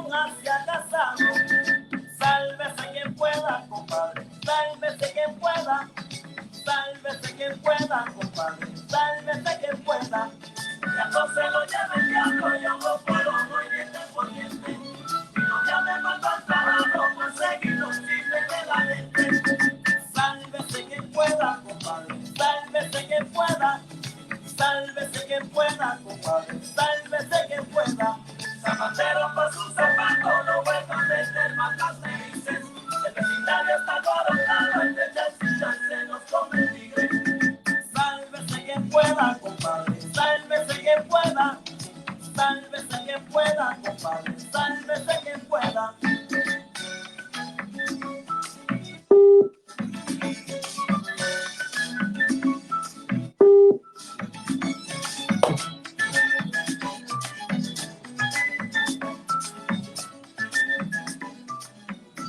corazón hacia casado. Sálvese quien pueda, compadre, sálvese quien pueda. Sálvese quien pueda, compadre, sálvese quien pueda. Ya no se lo lleve el diablo, yo no puedo morir de poniente. Y no llame más al trabajo, conseguir los chismes de la gente. Sálvese quien pueda, compadre, sálvese quien pueda. Sálvese quien pueda, compadre, sálvese quien pueda. Zapatero por sus zapatos, no vuelvan desde el matas felices. El vecindario está coronado, el de Chelsea se nos come el tigre. Sálvese quien pueda, compadre, sálvese quien pueda. Sálvese quien pueda, compadre, sálvese quien pueda.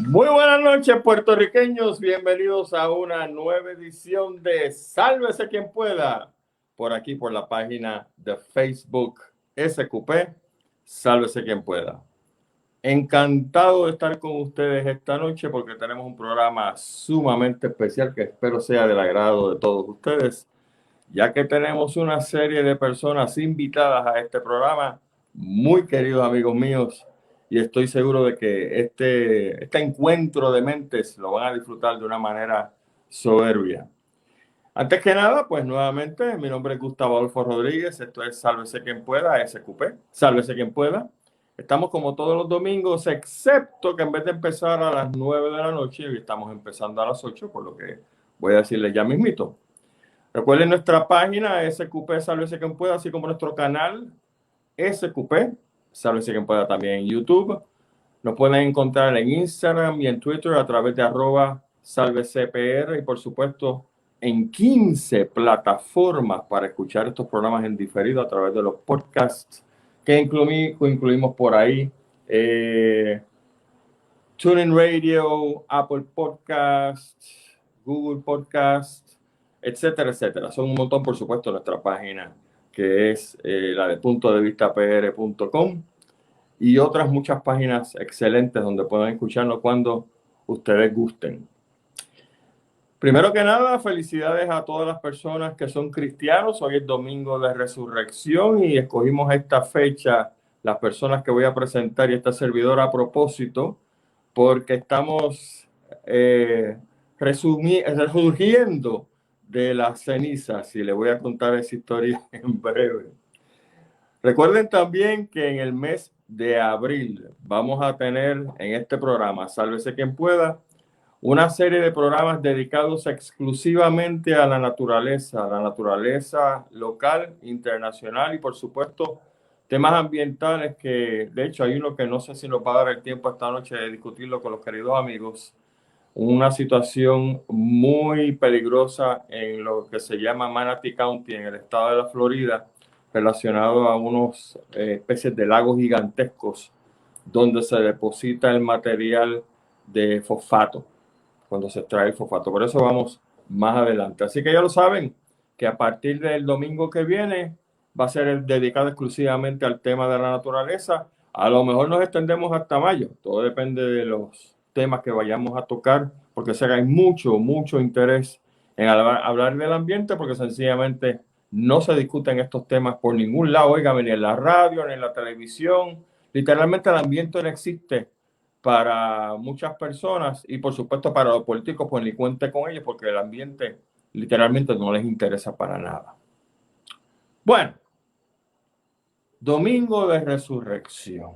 Muy buenas noches, puertorriqueños. Bienvenidos a una nueva edición de Sálvese quien pueda. Por aquí, por la página de Facebook SQP, Sálvese quien pueda. Encantado de estar con ustedes esta noche porque tenemos un programa sumamente especial que espero sea del agrado de todos ustedes, ya que tenemos una serie de personas invitadas a este programa, muy queridos amigos míos. Y estoy seguro de que este encuentro de mentes lo van a disfrutar de una manera soberbia. Antes que nada, pues nuevamente, mi nombre es Gustavo Adolfo Rodríguez. Esto es Sálvese quien pueda, SQP. Sálvese quien pueda. Estamos como todos los domingos, excepto que en vez de empezar a las 9 de la noche, hoy estamos empezando a las 8, por lo que voy a decirles ya mismito. Recuerden nuestra página SQP Sálvese quien pueda, así como nuestro canal SQP. Sálvese quien pueda también en YouTube. Nos pueden encontrar en Instagram y en Twitter a través de @salvecpr y por supuesto en 15 plataformas para escuchar estos programas en diferido a través de los podcasts que incluimos por ahí. TuneIn Radio, Apple Podcasts, Google Podcasts, etcétera, etcétera. Son un montón, por supuesto, nuestra página que es la de puntodevistapr.com y otras muchas páginas excelentes donde pueden escucharnos cuando ustedes gusten. Primero que nada, felicidades a todas las personas que son cristianos. Hoy es domingo de resurrección y escogimos esta fecha, las personas que voy a presentar y esta servidora a propósito, porque estamos resurgiendo de las cenizas y les voy a contar esa historia en breve. Recuerden también que en el mes de abril vamos a tener en este programa, Sálvese quien pueda, una serie de programas dedicados exclusivamente a la naturaleza local, internacional y por supuesto temas ambientales que de hecho hay uno que no sé si nos va a dar el tiempo esta noche de discutirlo con los queridos amigos. Una situación muy peligrosa en lo que se llama Manatee County, en el estado de la Florida, relacionado a unos especies de lagos gigantescos donde se deposita el material de fosfato, cuando se extrae el fosfato. Por eso vamos más adelante. Así que ya lo saben, que a partir del domingo que viene va a ser dedicado exclusivamente al tema de la naturaleza. A lo mejor nos extendemos hasta mayo. Todo depende de los temas que vayamos a tocar, porque sé que hay mucho interés en hablar del ambiente, porque sencillamente no se discuten estos temas por ningún lado, oigan, ni en la radio, ni en la televisión. Literalmente el ambiente no existe para muchas personas y por supuesto para los políticos, pues ni cuente con ellos, porque el ambiente literalmente no les interesa para nada. Bueno, domingo de resurrección.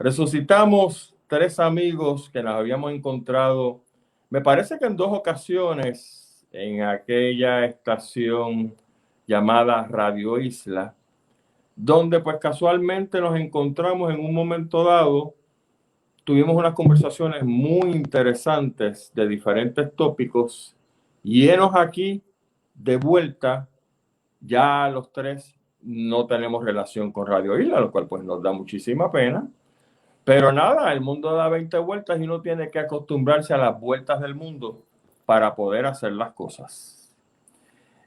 Resucitamos 3 amigos que nos habíamos encontrado, me parece que en 2 ocasiones en aquella estación llamada Radio Isla, donde pues casualmente nos encontramos en un momento dado. Tuvimos unas conversaciones muy interesantes de diferentes tópicos y enos aquí de vuelta. Ya los 3 no tenemos relación con Radio Isla, lo cual pues nos da muchísima pena. Pero nada, el mundo da 20 vueltas y uno tiene que acostumbrarse a las vueltas del mundo para poder hacer las cosas.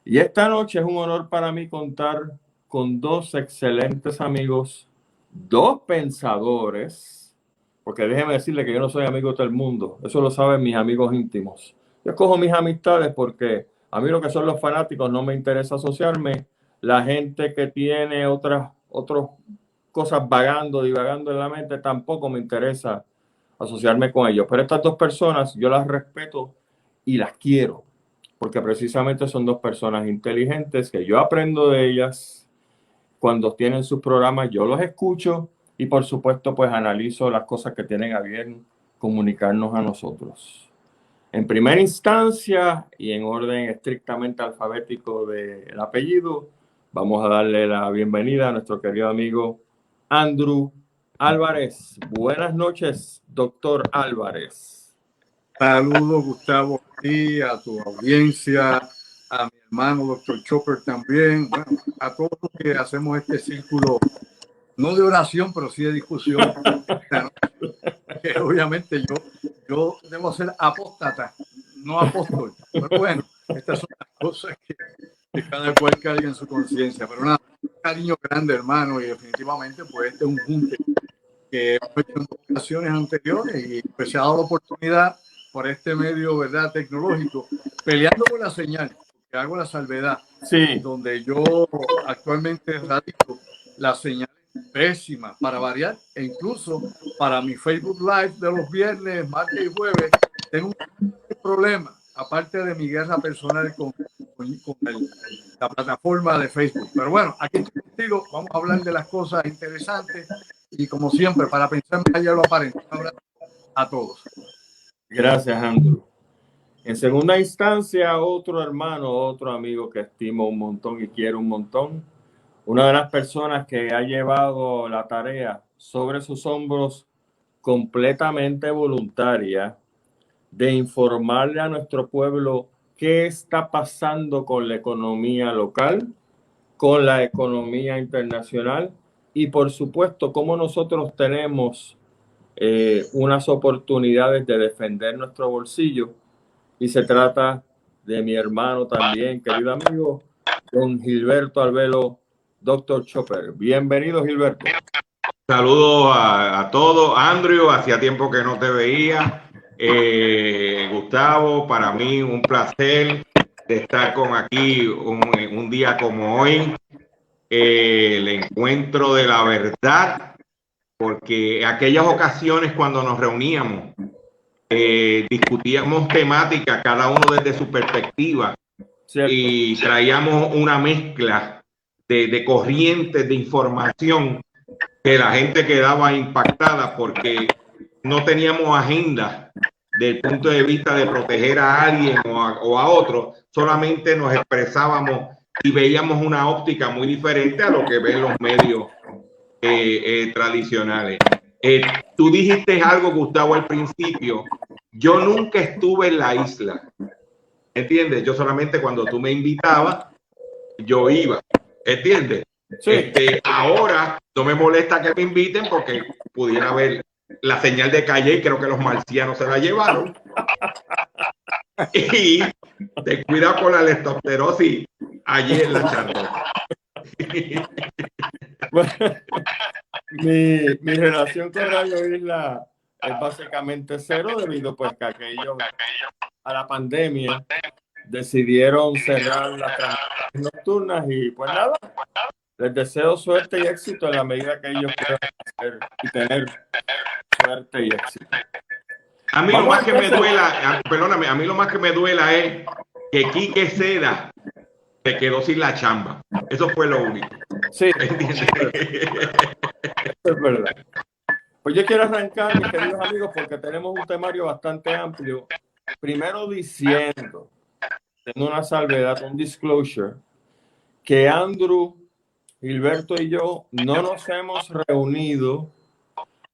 Y esta noche es un honor para mí contar con dos excelentes amigos, dos pensadores, porque déjeme decirle que yo no soy amigo de todo el mundo, eso lo saben mis amigos íntimos. Yo escojo mis amistades porque a mí lo que son los fanáticos no me interesa asociarme. La gente que tiene otras cosas divagando en la mente, tampoco me interesa asociarme con ellos. Pero estas dos personas yo las respeto y las quiero, porque precisamente son dos personas inteligentes que yo aprendo de ellas. Cuando tienen sus programas yo los escucho y por supuesto pues analizo las cosas que tienen a bien comunicarnos a nosotros. En primera instancia y en orden estrictamente alfabético del apellido, vamos a darle la bienvenida a nuestro querido amigo Andrew Álvarez. Buenas noches, doctor Álvarez. Saludos, Gustavo, a ti, a tu audiencia, a mi hermano, doctor Chopper también, bueno, a todos los que hacemos este círculo, no de oración, pero sí de discusión. Que obviamente yo debo ser apóstata, no apóstol, pero bueno, estas son las cosas que cada cual carga en su conciencia. Pero nada, un cariño grande, hermano, y definitivamente pues este es un junte que hemos hecho en ocasiones anteriores y pues se ha dado la oportunidad por este medio, ¿verdad?, tecnológico, peleando por la señal, que hago la salvedad, sí, donde yo actualmente radico, la señal es pésima para variar, e incluso para mi Facebook Live de los viernes, martes y jueves, tengo un problema, aparte de mi guerra personal con la plataforma de Facebook. Pero bueno, aquí estoy contigo, vamos a hablar de las cosas interesantes y como siempre, para pensar más allá de lo aparente. Un abrazo a todos. gracias, Andrew. En segunda instancia, otro hermano, otro amigo que estimo un montón y quiero un montón. Una de las personas que ha llevado la tarea sobre sus hombros completamente voluntaria de informarle a nuestro pueblo qué está pasando con la economía local, con la economía internacional y por supuesto cómo nosotros tenemos unas oportunidades de defender nuestro bolsillo. Y se trata de mi hermano también, querido amigo, don Gilberto Albelo, Dr. Chopper. Bienvenido, Gilberto. Saludos a todos. Andrew, hacía tiempo que no te veía. Gustavo, para mí un placer de estar con aquí un día como hoy. El encuentro de la verdad, porque aquellas ocasiones cuando nos reuníamos, discutíamos temáticas, cada uno desde su perspectiva, Cierto. y traíamos una mezcla de corrientes de información que la gente quedaba impactada porque no teníamos agenda del punto de vista de proteger a alguien o a otro, solamente nos expresábamos y veíamos una óptica muy diferente a lo que ven los medios tradicionales. Tú dijiste algo, Gustavo, al principio. Yo nunca estuve en la isla, ¿entiendes? Yo solamente cuando tú me invitabas, yo iba, ¿entiendes? Sí. Ahora no me molesta que me inviten porque pudiera ver la señal de calle y creo que los marcianos se la llevaron. Y ten cuidado con la leptospirosis allí en la charla. Bueno, mi relación con Radio Isla es básicamente cero debido pues que aquellos a la pandemia decidieron cerrar las transmisiones nocturnas y pues nada, les deseo suerte y éxito en la medida que ellos puedan hacer y tener suerte y éxito. A mí lo más que me duela, perdóname, a mí lo más que me duela es que Quique Seda se quedó sin la chamba. Eso fue lo único. Sí, ¿Entiendes? es verdad. Pues yo quiero arrancar, mis queridos amigos, porque tenemos un temario bastante amplio. Primero diciendo, tengo una salvedad, un disclosure, que Andrew, Gilberto y yo no nos hemos reunido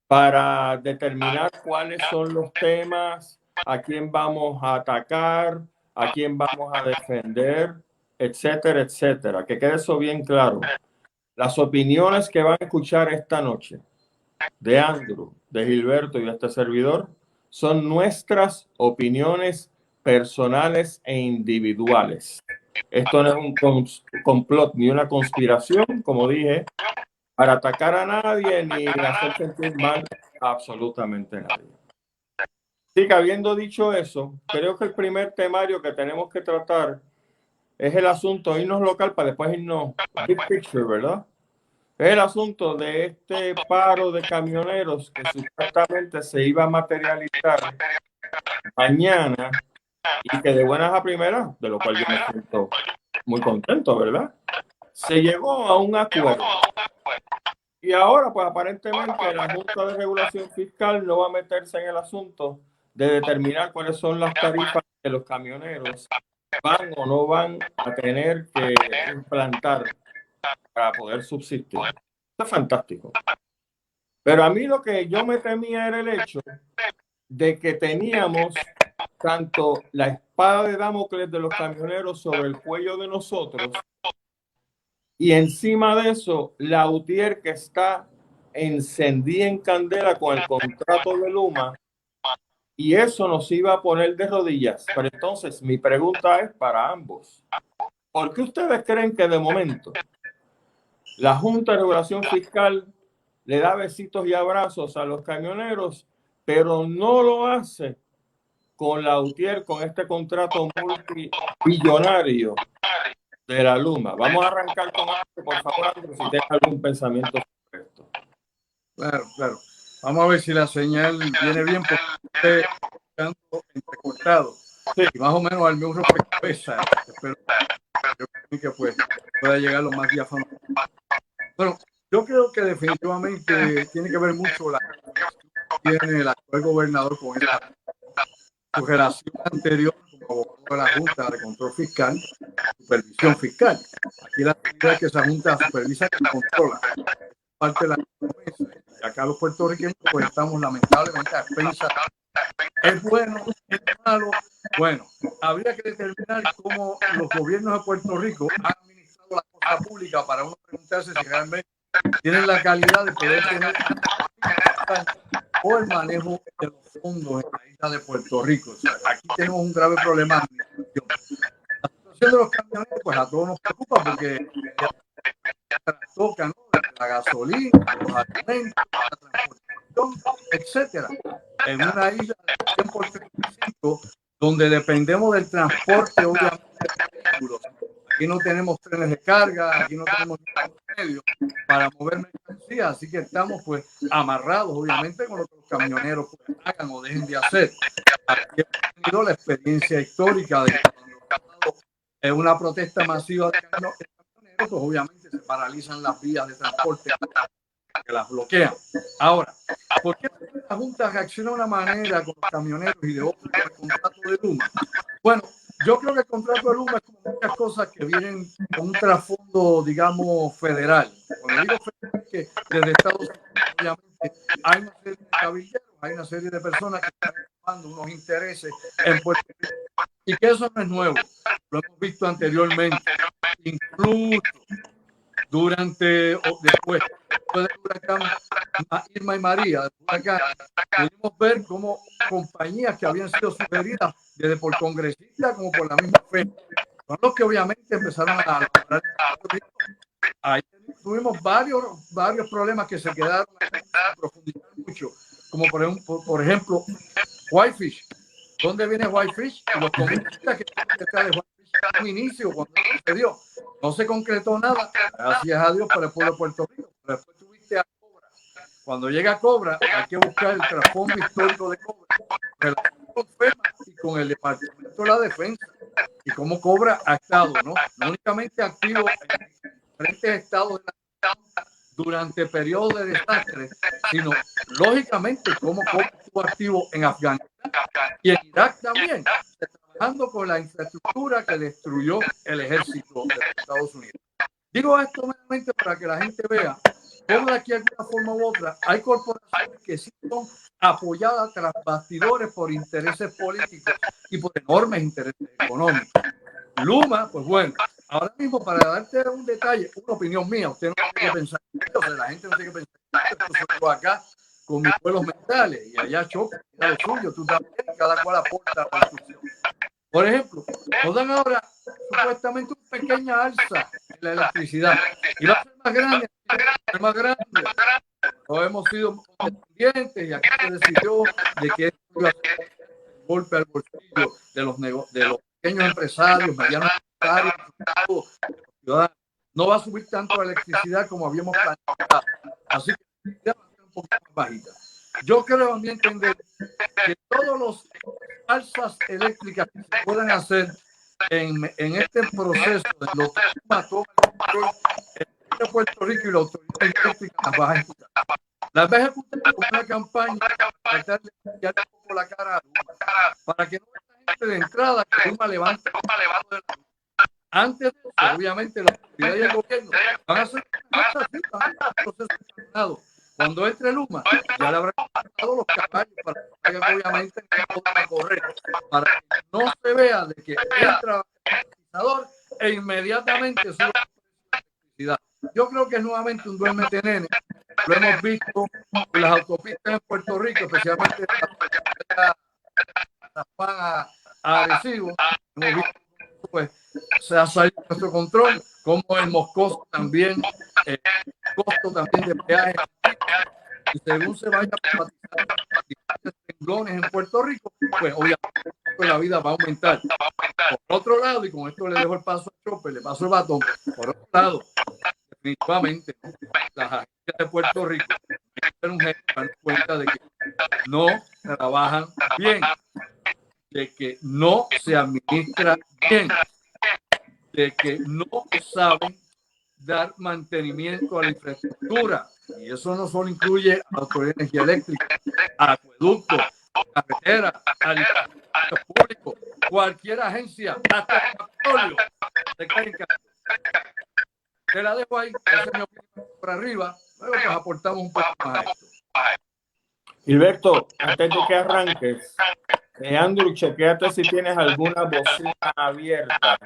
para determinar cuáles son los temas, a quién vamos a atacar, a quién vamos a defender, etcétera, etcétera. Que quede eso bien claro. Las opiniones que van a escuchar esta noche de Andrew, de Gilberto y de este servidor son nuestras opiniones personales e individuales. Esto no es un complot ni una conspiración, como dije, para atacar a nadie ni hacer sentir mal a absolutamente nadie. Así que habiendo dicho eso, creo que el primer temario que tenemos que tratar es el asunto, irnos local para después irnos big picture, ¿verdad? Es el asunto de este paro de camioneros que supuestamente se iba a materializar mañana y que de buenas a primeras, de lo cual yo me siento muy contento, ¿verdad? Se llegó a un acuerdo. Y ahora, pues aparentemente la Junta de Regulación Fiscal no va a meterse en el asunto de determinar cuáles son las tarifas que los camioneros van o no van a tener que implantar para poder subsistir. Eso es fantástico. Pero a mí lo que yo me temía era el hecho de que teníamos tanto la espada de Damocles de los camioneros sobre el cuello de nosotros y encima de eso la UTIER que está encendida en candela con el contrato de Luma y eso nos iba a poner de rodillas. Pero entonces mi pregunta es para ambos. ¿Por qué ustedes creen que de momento la Junta de Regulación Fiscal le da besitos y abrazos a los camioneros, pero no lo hace con la UTIER, con este contrato multimillonario de la Luma? Vamos a arrancar con esto, por favor, Andrés, si tienes algún pensamiento sobre esto. Claro, claro. Vamos a ver si la señal viene bien porque estoy entrecortado. Sí, y más o menos al mismo rompecabezas. Espero que pues, pueda llegar lo más diáfano. Bueno, yo creo que definitivamente tiene que ver mucho la tiene el actual gobernador con su relación anterior como abogado de la Junta de Control Fiscal, supervisión fiscal. Aquí la realidad es que esa Junta supervisa y controla parte de la promesa. Acá los puertorriqueños pues estamos lamentablemente a expensas. ¿Es bueno? ¿Es malo? Bueno, habría que determinar cómo los gobiernos de Puerto Rico han administrado la cosa pública para uno preguntarse si realmente tienen la calidad de poder tener o el manejo de los fondos en la isla de Puerto Rico. O sea, aquí tenemos un grave problema de administración. La situación de los camioneros pues a todos nos preocupa porque toca, ¿no? La gasolina, los alimentos, la transportación, etcétera. En una isla de 100% donde dependemos del transporte, obviamente, de vehículos. Aquí no tenemos trenes de carga, aquí no tenemos medios para mover mercancías, así que estamos pues amarrados, obviamente, con lo que los camioneros pues, hagan o dejen de hacer. Aquí hemos tenido la experiencia histórica de cuando en una protesta masiva de camioneros, pues obviamente se paralizan las vías de transporte que las bloquean. Ahora, ¿por qué la Junta reacciona de una manera con los camioneros y de otra con el contrato de Luma? Bueno, yo creo que el contrato de Luma es como muchas cosas que vienen con un trasfondo, digamos, federal. Cuando digo federal, es que desde Estados Unidos, obviamente, hay una serie de caballeros, hay una serie de personas que están tomando unos intereses en Puerto Rico. Y que eso no es nuevo, lo hemos visto anteriormente. Incluso durante o después del huracán Irma y María, del huracán, pudimos ver cómo compañías que habían sido sugeridas desde por congresistas como por la misma fe, son los que obviamente empezaron a lograr. Ahí tuvimos varios problemas que se quedaron a profundizar mucho, como por ejemplo Whitefish. ¿Dónde viene Whitefish? Los congresistas que están detrás de Whitefish en un inicio, cuando sucedió, no se concretó nada, gracias a Dios para el pueblo de Puerto Rico. Pero después tuviste a Cobra. Cuando llega a Cobra, hay que buscar el trasfondo histórico de Cobra, relación con FEMA y con el Departamento de la Defensa, y cómo Cobra ha estado, no únicamente activo en diferentes estados de la durante periodos de desastre, sino lógicamente cómo Cobra estuvo activo en Afganistán y en Irak también, trabajando con la infraestructura que destruyó el ejército de los Estados Unidos. Digo esto meramente para que la gente vea cómo de aquí de alguna forma u otra hay corporaciones que sí son apoyadas tras bastidores por intereses políticos y por enormes intereses económicos. Luma, pues bueno, ahora mismo para darte un detalle, una opinión mía, usted no tiene que pensar, o sea, la gente no tiene que pensar, yo acá con mis pueblos mentales y allá choca, lo suyo, tú también, cada cual aporta a la discusión. Por ejemplo, nos dan ahora supuestamente una pequeña alza en la electricidad. Y va a ser más grande, más grande. No hemos sido independientes y aquí se decidió de que esto iba a ser un golpe al bolsillo de los pequeños empresarios, medianos empresarios, ciudadanos. No va a subir tanto la electricidad como habíamos planteado. Así que va a ser un poquito más bajita. Yo creo a mi entender que todos los alzas eléctricas que se puedan hacer en este proceso de lo que mató de Puerto Rico y la autoridad eléctrica las va a ejecutar. Las va a ejecutar con una campaña para tratar de cambiar un poco la cara a Luma, para que no esta gente de entrada que Luma levante de la luz. Antes de eso, obviamente, la autoridad y el gobierno van a hacer un proceso terminado. Cuando entre Luma, ya le habrán dado los caballos para que obviamente no pueda correr, para que no se vea de que entra el electricizador e inmediatamente sube la electricidad. Yo creo que es nuevamente un duérmete nene. Lo hemos visto en las autopistas en Puerto Rico, especialmente a Arecibo. Hemos visto pues se ha salido nuestro control, como el Moscoso también, el costo también de peaje. Y según se vaya a privatizar renglones en Puerto Rico, pues obviamente la vida va a aumentar. Por otro lado, y con esto le dejo el paso a Chopper, le paso el batón, por otro lado, definitivamente las agencias de Puerto Rico tienen un jefe dan cuenta de que no trabajan bien, de que no se administra bien, de que no saben dar mantenimiento a la infraestructura. Y eso no solo incluye a la Autoridad de Energía Eléctrica, a acueductos, carreteras, al público, cualquier agencia, hasta el Capitolio. Te la dejo ahí, esa es mi opinión por arriba, luego pues aportamos un poco más a esto. Gilberto, antes de que arranques, Andrew, chequéate si tienes alguna bocina abierta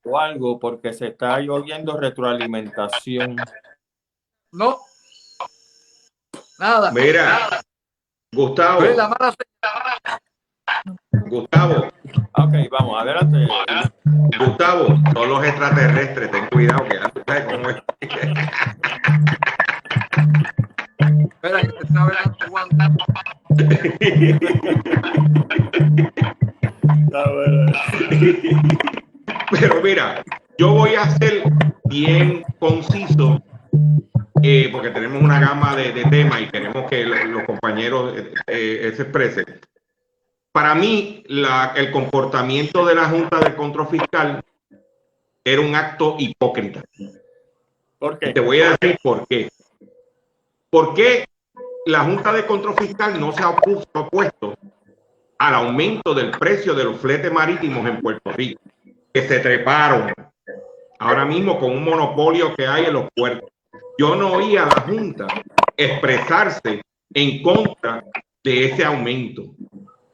o algo, porque se está oyendo retroalimentación. No, nada. Mira, nada. Gustavo. Gustavo. Ok, vamos, adelante. Gustavo, son los extraterrestres, ten cuidado que ya tú sabes cómo es. Espera, que te está hablando. Pero mira, yo voy a ser bien conciso porque tenemos una gama de temas y tenemos que los compañeros se expresen. Para mí, el comportamiento de la Junta de Control Fiscal era un acto hipócrita. ¿Por qué? Te voy a decir por qué. ¿Por qué la Junta de Control Fiscal no se ha opuesto al aumento del precio de los fletes marítimos en Puerto Rico, que se treparon ahora mismo con un monopolio que hay en los puertos? Yo no oí a la Junta expresarse en contra de ese aumento.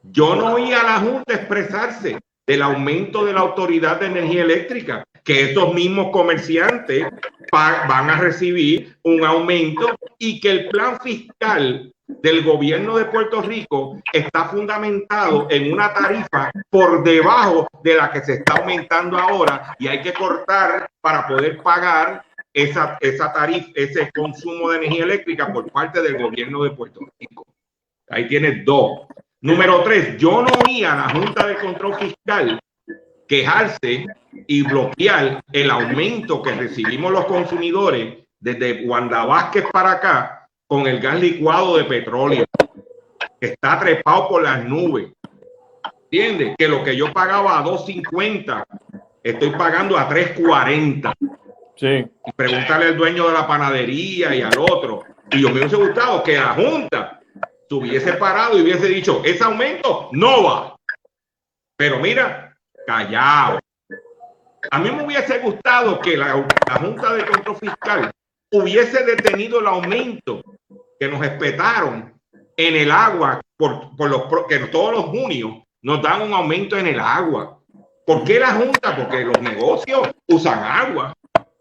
Yo no oí a la Junta expresarse del aumento de la Autoridad de Energía Eléctrica, que estos mismos comerciantes van a recibir un aumento y que el plan fiscal del gobierno de Puerto Rico está fundamentado en una tarifa por debajo de la que se está aumentando ahora y hay que cortar para poder pagar esa tarifa, ese consumo de energía eléctrica por parte del gobierno de Puerto Rico. Ahí tienes dos. Número 3, yo no oí a la Junta de Control Fiscal quejarse y bloquear el aumento que recibimos los consumidores desde Wanda Vázquez para acá con el gas licuado de petróleo, que está trepado por las nubes. ¿Entiendes? Que lo que yo pagaba a $2.50, estoy pagando a $3.40. Sí. Y preguntarle al dueño de la panadería y al otro. Y yo me hubiese gustado que la Junta se hubiese parado y hubiese dicho, ese aumento no va. Pero mira, callado. A mí me hubiese gustado que la Junta de Control Fiscal hubiese detenido el aumento que nos espetaron en el agua que todos los junios nos dan un aumento en el agua. ¿Por qué la Junta? Porque los negocios usan agua,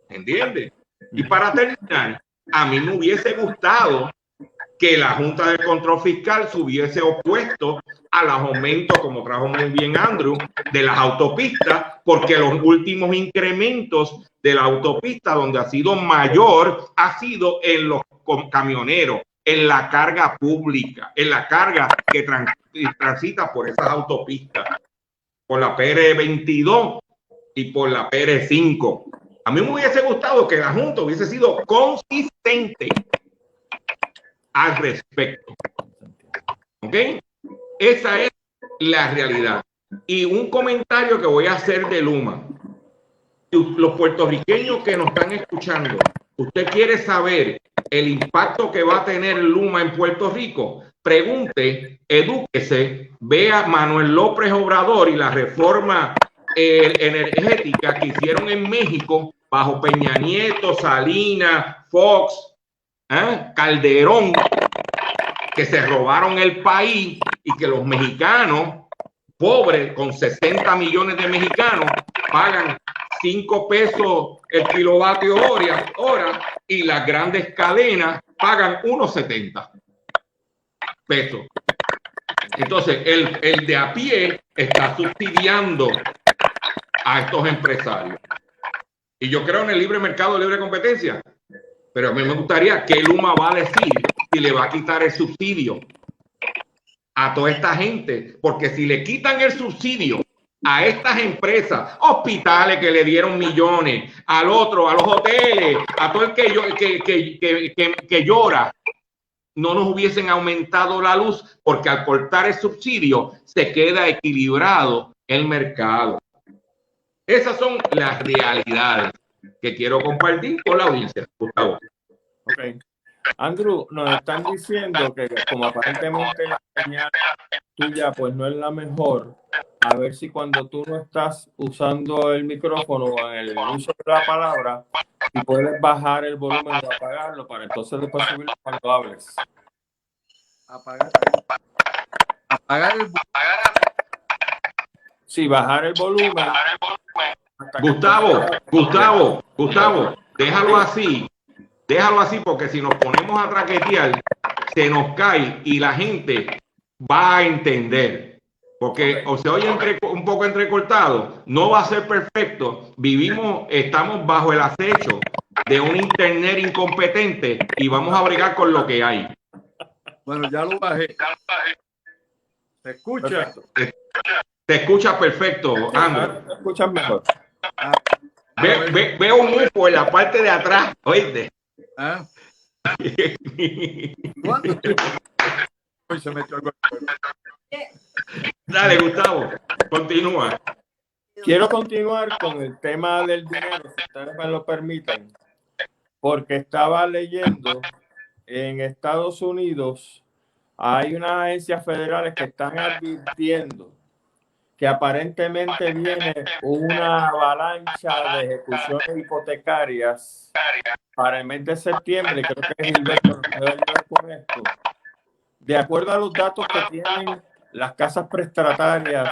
¿entiendes? Y para terminar, a mí me hubiese gustado que la Junta de Control Fiscal se hubiese opuesto a los aumentos, como trajo muy bien Andrew, de las autopistas, porque los últimos incrementos de la autopista donde ha sido mayor ha sido en los camioneros, en la carga pública, en la carga que transita por esas autopistas, por la PR22 y por la PR5. A mí me hubiese gustado que la Junta hubiese sido consistente al respecto. ¿Ok? Esa es la realidad. Y un comentario que voy a hacer de Luma. Los puertorriqueños que nos están escuchando, ¿usted quiere saber el impacto que va a tener Luma en Puerto Rico? Pregunte, edúquese, vea Manuel López Obrador y la reforma energética que hicieron en México bajo Peña Nieto, Salinas, Fox, Calderón, que se robaron el país y que los mexicanos pobres, con 60 millones de mexicanos, pagan 5 pesos el kilovatio hora y las grandes cadenas pagan 1.70 pesos. Entonces, el de a pie está subsidiando a estos empresarios. Y yo creo en el libre mercado, libre competencia. Pero a mí me gustaría que Luma va a decir si le va a quitar el subsidio a toda esta gente. Porque si le quitan el subsidio a estas empresas, hospitales que le dieron millones, al otro, a los hoteles, a todo el que llora, no nos hubiesen aumentado la luz, porque al cortar el subsidio se queda equilibrado el mercado. Esas son las realidades que quiero compartir con la audiencia. Gustavo. Okay. Andrew, nos están diciendo que como aparentemente la señal tuya pues no es la mejor, a ver si cuando tú no estás usando el micrófono o en el uso de la palabra, si puedes bajar el volumen o apagarlo para entonces después subirlo cuando hables. Apagar el volumen. Sí, bajar el volumen. Gustavo, déjalo así porque si nos ponemos a traquetear, se nos cae y la gente va a entender. Porque o se oye un poco entrecortado, no va a ser perfecto. Estamos bajo el acecho de un internet incompetente y vamos a bregar con lo que hay. Bueno, ya lo bajé. ¿Se escucha? Te escuchas perfecto, Andrew. Te escuchas mejor. Veo un UFO en la parte de atrás, oíste. ¿Ah? ¿Cuándo? Hoy se metió algo. Dale, Gustavo, continúa. Quiero continuar con el tema del dinero, si ustedes me lo permiten, porque estaba leyendo en Estados Unidos hay unas agencias federales que están advirtiendo que aparentemente viene una avalancha de ejecuciones hipotecarias para el mes de septiembre. Creo que Gilberto nos puede ayudar con esto. De acuerdo a los datos que tienen las casas prestatarias,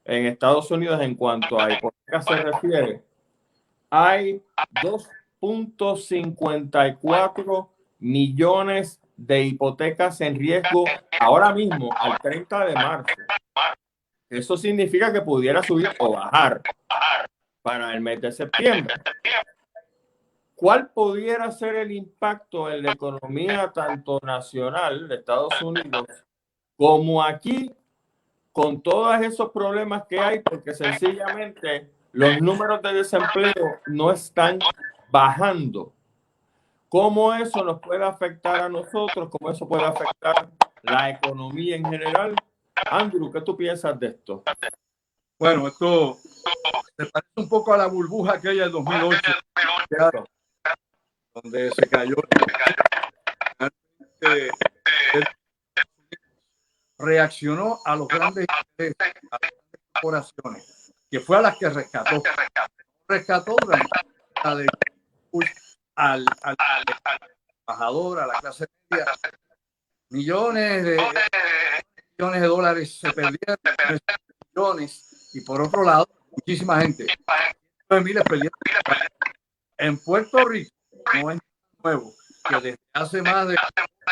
en Estados Unidos en cuanto a hipotecas se refiere, hay 2.54 millones de hipotecas en riesgo ahora mismo, al 30 de marzo. Eso significa que pudiera subir o bajar para el mes de septiembre. ¿Cuál pudiera ser el impacto en la economía tanto nacional de Estados Unidos como aquí, con todos esos problemas que hay? Porque sencillamente los números de desempleo no están bajando. ¿Cómo eso nos puede afectar a nosotros? ¿Cómo eso puede afectar la economía en general? Andrew, ¿qué tú piensas de esto? Bueno, esto se parece un poco a la burbuja aquella del 2008, donde se cayó. Reaccionó a los grandes corporaciones, que fue a las que rescató durante la de al trabajador, a la clase media. Millones de dólares se perdieron, millones, y por otro lado, muchísima gente. Miles perdieron. En Puerto Rico, no es nuevo, que desde hace más de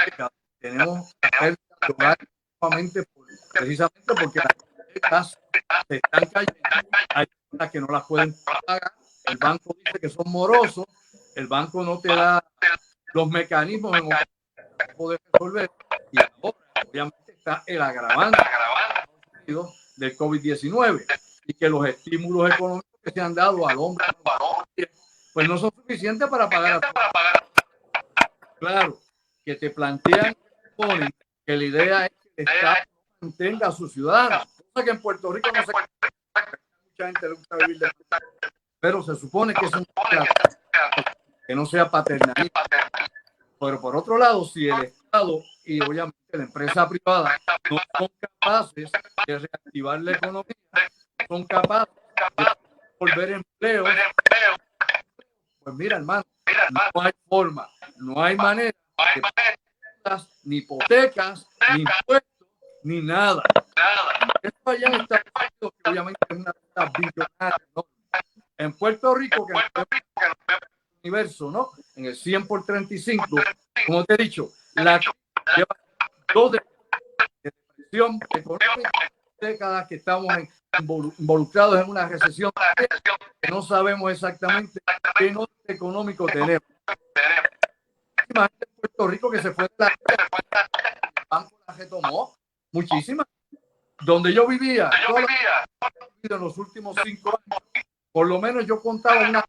décadas tenemos pérdidas de hogares nuevamente precisamente porque las hipotecas se están cayendo, hay personas que no las pueden pagar, el banco dice que son morosos, el banco no te da los mecanismos en para poder resolver, y ahora obviamente está el agravante del COVID-19 y que los estímulos económicos que se han dado al hombre pues no son suficientes para pagar a todos. Claro, que te plantean que la idea es que el Estado mantenga a sus ciudadanos, cosa que en Puerto Rico no se mucha gente le gusta vivir de pero se supone que es un que no sea paternalista. Pero por otro lado, si el Estado y obviamente la empresa privada no son capaces de reactivar la economía, son capaces de volver empleo, pues mira, hermano, no hay forma, no hay manera de pagar ni hipotecas, ni impuestos, ni nada. Esto allá en Estados Unidos, que obviamente es una billonaria, ¿no? En Puerto Rico, que el universo, ¿no? En el 100 por 35, como te he dicho, la lleva 2 de depresión económica, décadas que estamos involucrados en una recesión que no sabemos exactamente qué norte económico tenemos. Imagínate en Puerto Rico que se fue el banco la retomó muchísimas. Donde yo vivía, en los últimos 5 años, por lo menos yo contaba una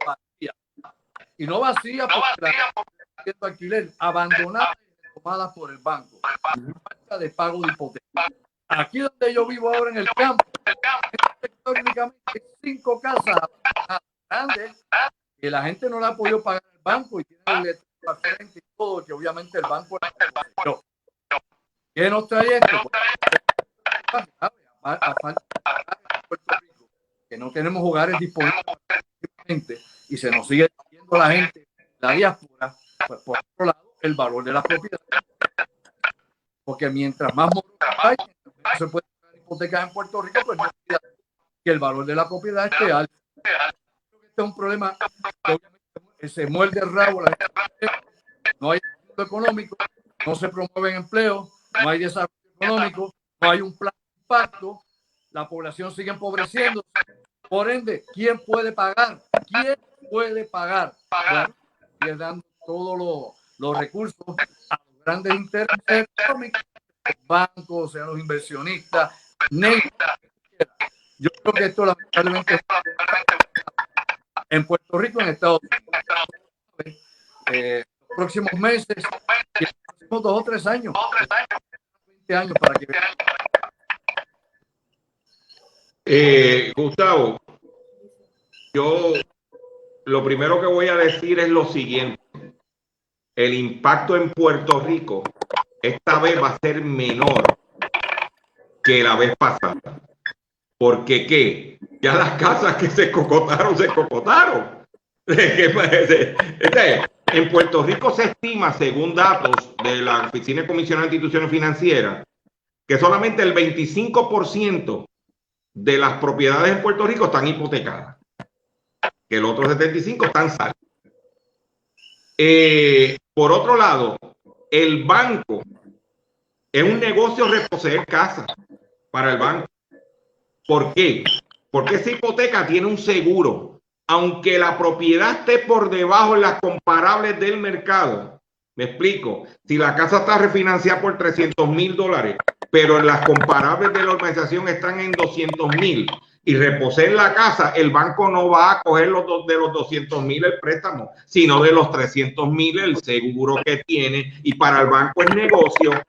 vacía. Y no vacía porque la alquiler, abandonadas y tomadas por el banco. Falta de pago de hipoteca. Aquí donde yo vivo ahora en el campo, técnicamente hay 5 casas grandes que la gente no la ha podido pagar el banco y tiene el letrero al frente y todo, que obviamente el banco no. ¿Qué nos trae esto? A falta de Puerto Rico, que no tenemos hogares disponibles y se nos sigue yendo la gente, la diáspora, pues por otro lado, el valor de la propiedad. Porque mientras más hay, no se puede pagar hipotecas en Puerto Rico, pues no es que el valor de la propiedad esté alto. Este es un problema que obviamente se muerde el rabo, la gente, no hay desarrollo económico, no se promueven empleos, no hay desarrollo económico, no hay un plan de impacto, la población sigue empobreciendo. Por ende, ¿quién puede pagar? ¿Quién puede pagar? Bueno, sigue dando todos los recursos a los grandes intereses económicos, los bancos, sean los inversionistas, yo creo que esto lamentablemente en Puerto Rico, en Estados Unidos, los próximos meses, los próximos 2 o 3 años, 20 años para que Gustavo, yo lo primero que voy a decir es lo siguiente. El impacto en Puerto Rico esta vez va a ser menor que la vez pasada. Porque ¿qué? Ya las casas que se cocotaron, se cocotaron. En Puerto Rico se estima, según datos de la Oficina de Comisionado de Instituciones Financieras, que solamente el 25% de las propiedades en Puerto Rico están hipotecadas, que el otro 75% están saldos. Por otro lado, el banco es un negocio reposeer casas para el banco. ¿Por qué? Porque esa hipoteca tiene un seguro. Aunque la propiedad esté por debajo de las comparables del mercado, me explico, si la casa está refinanciada por $300,000, pero las comparables de la organización están en 200,000 y reposen la casa, el banco no va a coger de los 200,000 el préstamo, sino de los 300,000 el seguro que tiene. Y para el banco es negocio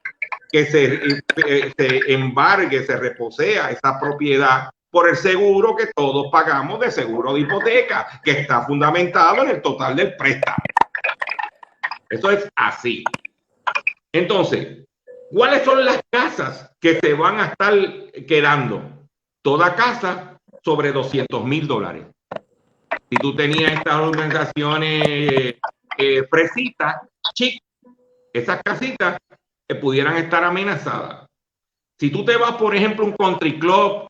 que se embargue, se reposea esa propiedad por el seguro que todos pagamos de seguro de hipoteca, que está fundamentado en el total del préstamo. Eso es así. Entonces, ¿cuáles son las casas que se van a estar quedando? Toda casa sobre $200,000. Si tú tenías estas organizaciones fresitas, chicas, esas casitas pudieran estar amenazadas. Si tú te vas, por ejemplo, a un country club,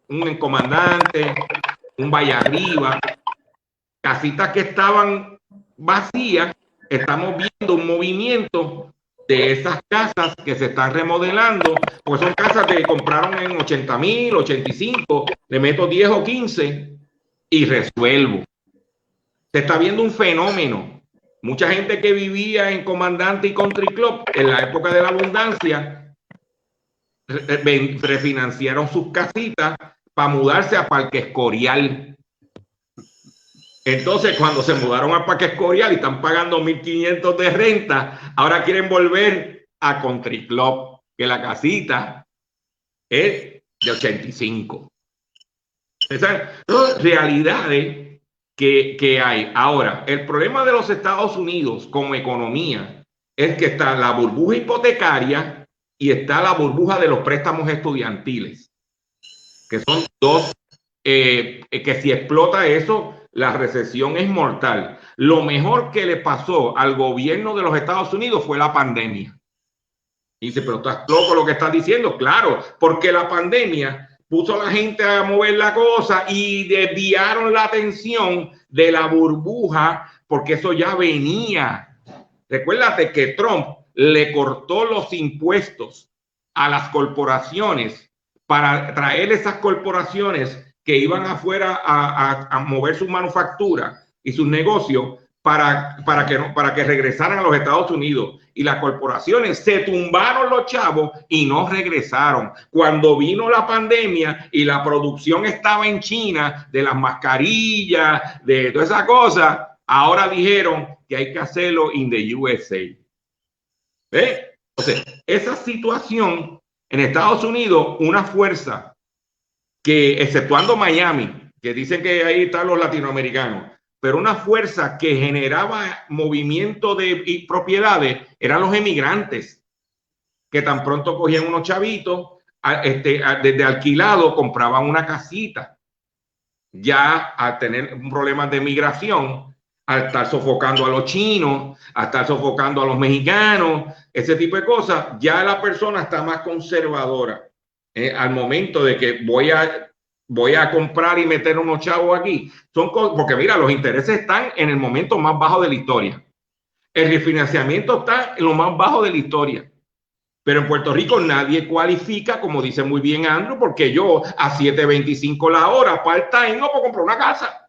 un Comandante, un Valle Arriba, casitas que estaban vacías, estamos viendo un movimiento de esas casas que se están remodelando, pues son casas que compraron en 80,000, 85, le meto 10 o 15 y resuelvo. Se está viendo un fenómeno. Mucha gente que vivía en Comandante y Country Club en la época de la abundancia refinanciaron sus casitas para mudarse a Parque Escorial. Entonces, cuando se mudaron a Parque Escorial y están pagando 1,500 de renta, ahora quieren volver a Country Club, que la casita es de 85. Esas son realidades que hay. Ahora, el problema de los Estados Unidos como economía es que está la burbuja hipotecaria y está la burbuja de los préstamos estudiantiles, que son dos, que si explota eso, la recesión es mortal. Lo mejor que le pasó al gobierno de los Estados Unidos fue la pandemia. Y dice, pero estás loco lo que estás diciendo. Claro, porque la pandemia puso a la gente a mover la cosa y desviaron la atención de la burbuja, porque eso ya venía. Recuérdate que Trump le cortó los impuestos a las corporaciones para traer esas corporaciones que iban afuera a mover su manufactura y sus negocios para que regresaran a los Estados Unidos. Y las corporaciones se tumbaron los chavos y no regresaron. Cuando vino la pandemia y la producción estaba en China de las mascarillas, de toda esa cosa, ahora dijeron que hay que hacerlo in the USA. Entonces, esa situación en Estados Unidos, una fuerza que, exceptuando Miami, que dicen que ahí están los latinoamericanos, pero una fuerza que generaba movimiento de propiedades eran los emigrantes, que tan pronto cogían unos chavitos, desde alquilado compraban una casita. Ya al tener un problema de migración, al estar sofocando a los chinos, a estar sofocando a los mexicanos, ese tipo de cosas, ya la persona está más conservadora. Al momento de que voy a comprar y meter unos chavos aquí, porque mira, los intereses están en el momento más bajo de la historia. El refinanciamiento está en lo más bajo de la historia. Pero en Puerto Rico nadie cualifica, como dice muy bien Andrew, porque yo a 7.25 la hora part-time no puedo comprar una casa.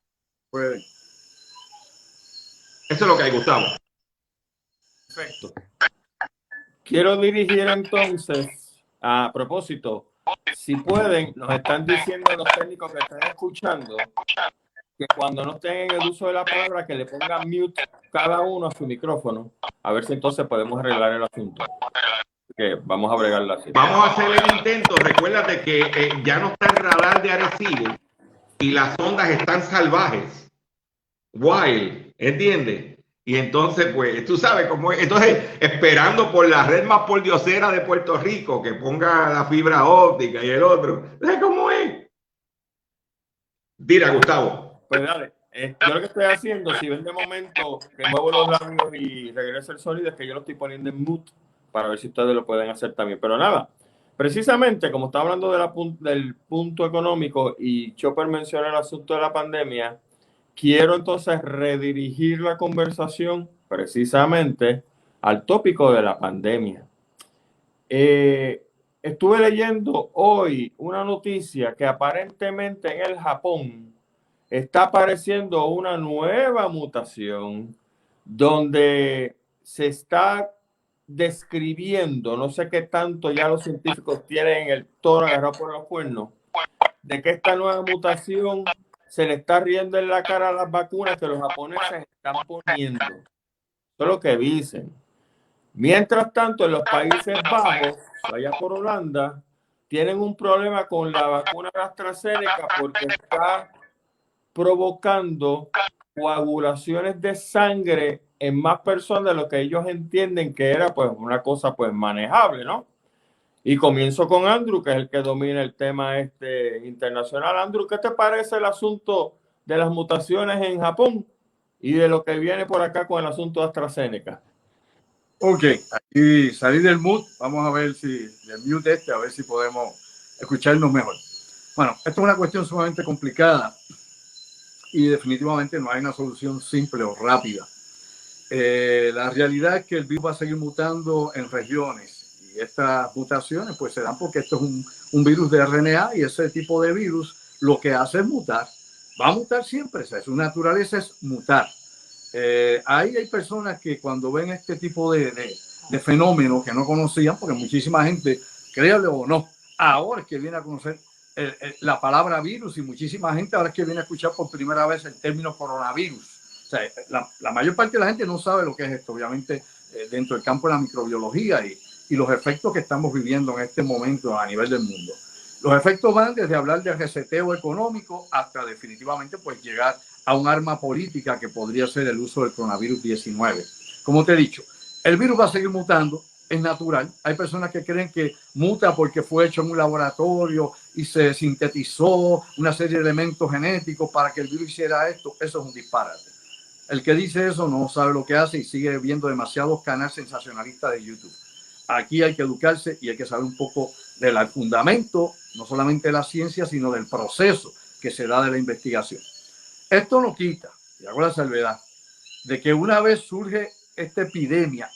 Puede. Eso es lo que hay, Gustavo. Perfecto. Quiero dirigir entonces, a propósito, si pueden, nos están diciendo los técnicos que están escuchando que cuando no estén en el uso de la palabra, que le pongan mute cada uno a su micrófono, a ver si entonces podemos arreglar el asunto. Que vamos a bregarla así. Vamos a hacer el intento. Recuérdate que ya no está el radar de Arecibo y las ondas están salvajes. Wild, ¿entiendes? Y entonces, pues, tú sabes cómo es. Entonces, esperando por la red más pordiosera de Puerto Rico que ponga la fibra óptica y el otro. ¿Sabes cómo es? Tira, Gustavo. Pues dale. Yo lo que estoy haciendo, si ven de momento que muevo los labios y regresa el sonido, es que yo lo estoy poniendo en mute para ver si ustedes lo pueden hacer también. Pero nada, precisamente como está hablando del punto económico y Chopper menciona el asunto de la pandemia, quiero entonces redirigir la conversación precisamente al tópico de la pandemia. Estuve leyendo hoy una noticia que aparentemente en el Japón está apareciendo una nueva mutación donde se está describiendo, no sé qué tanto ya los científicos tienen el toro agarrado por los cuernos, de que esta nueva mutación se le está riendo en la cara a las vacunas que los japoneses están poniendo. Eso es lo que dicen. Mientras tanto, en los Países Bajos, allá por Holanda, tienen un problema con la vacuna de AstraZeneca porque está provocando coagulaciones de sangre en más personas de lo que ellos entienden que era pues una cosa pues manejable, ¿no? Y comienzo con Andrew, que es el que domina el tema internacional. Andrew, ¿qué te parece el asunto de las mutaciones en Japón y de lo que viene por acá con el asunto de AstraZeneca? Ok, aquí salí del mute. Vamos a ver si del mute a ver si podemos escucharnos mejor. Bueno, esto es una cuestión sumamente complicada y definitivamente no hay una solución simple o rápida. La realidad es que el virus va a seguir mutando en regiones y estas mutaciones pues se dan porque esto es un virus de RNA y ese tipo de virus lo que hace es mutar. Va a mutar siempre, o sea, su naturaleza es mutar. Ahí hay personas que cuando ven este tipo de fenómenos que no conocían, porque muchísima gente, créanle o no, ahora es que viene a conocer la palabra virus y muchísima gente ahora es que viene a escuchar por primera vez el término coronavirus. O sea, la mayor parte de la gente no sabe lo que es esto, obviamente, dentro del campo de la microbiología y los efectos que estamos viviendo en este momento a nivel del mundo. Los efectos van desde hablar de reseteo económico hasta definitivamente pues llegar a un arma política que podría ser el uso del coronavirus 19. Como te he dicho, el virus va a seguir mutando, es natural. Hay personas que creen que muta porque fue hecho en un laboratorio y se sintetizó una serie de elementos genéticos para que el virus hiciera esto. Eso es un disparate. El que dice eso no sabe lo que hace y sigue viendo demasiados canales sensacionalistas de YouTube. Aquí hay que educarse y hay que saber un poco del fundamento, no solamente de la ciencia, sino del proceso que se da de la investigación. Esto no quita, y hago la salvedad, de que una vez surge esta epidemia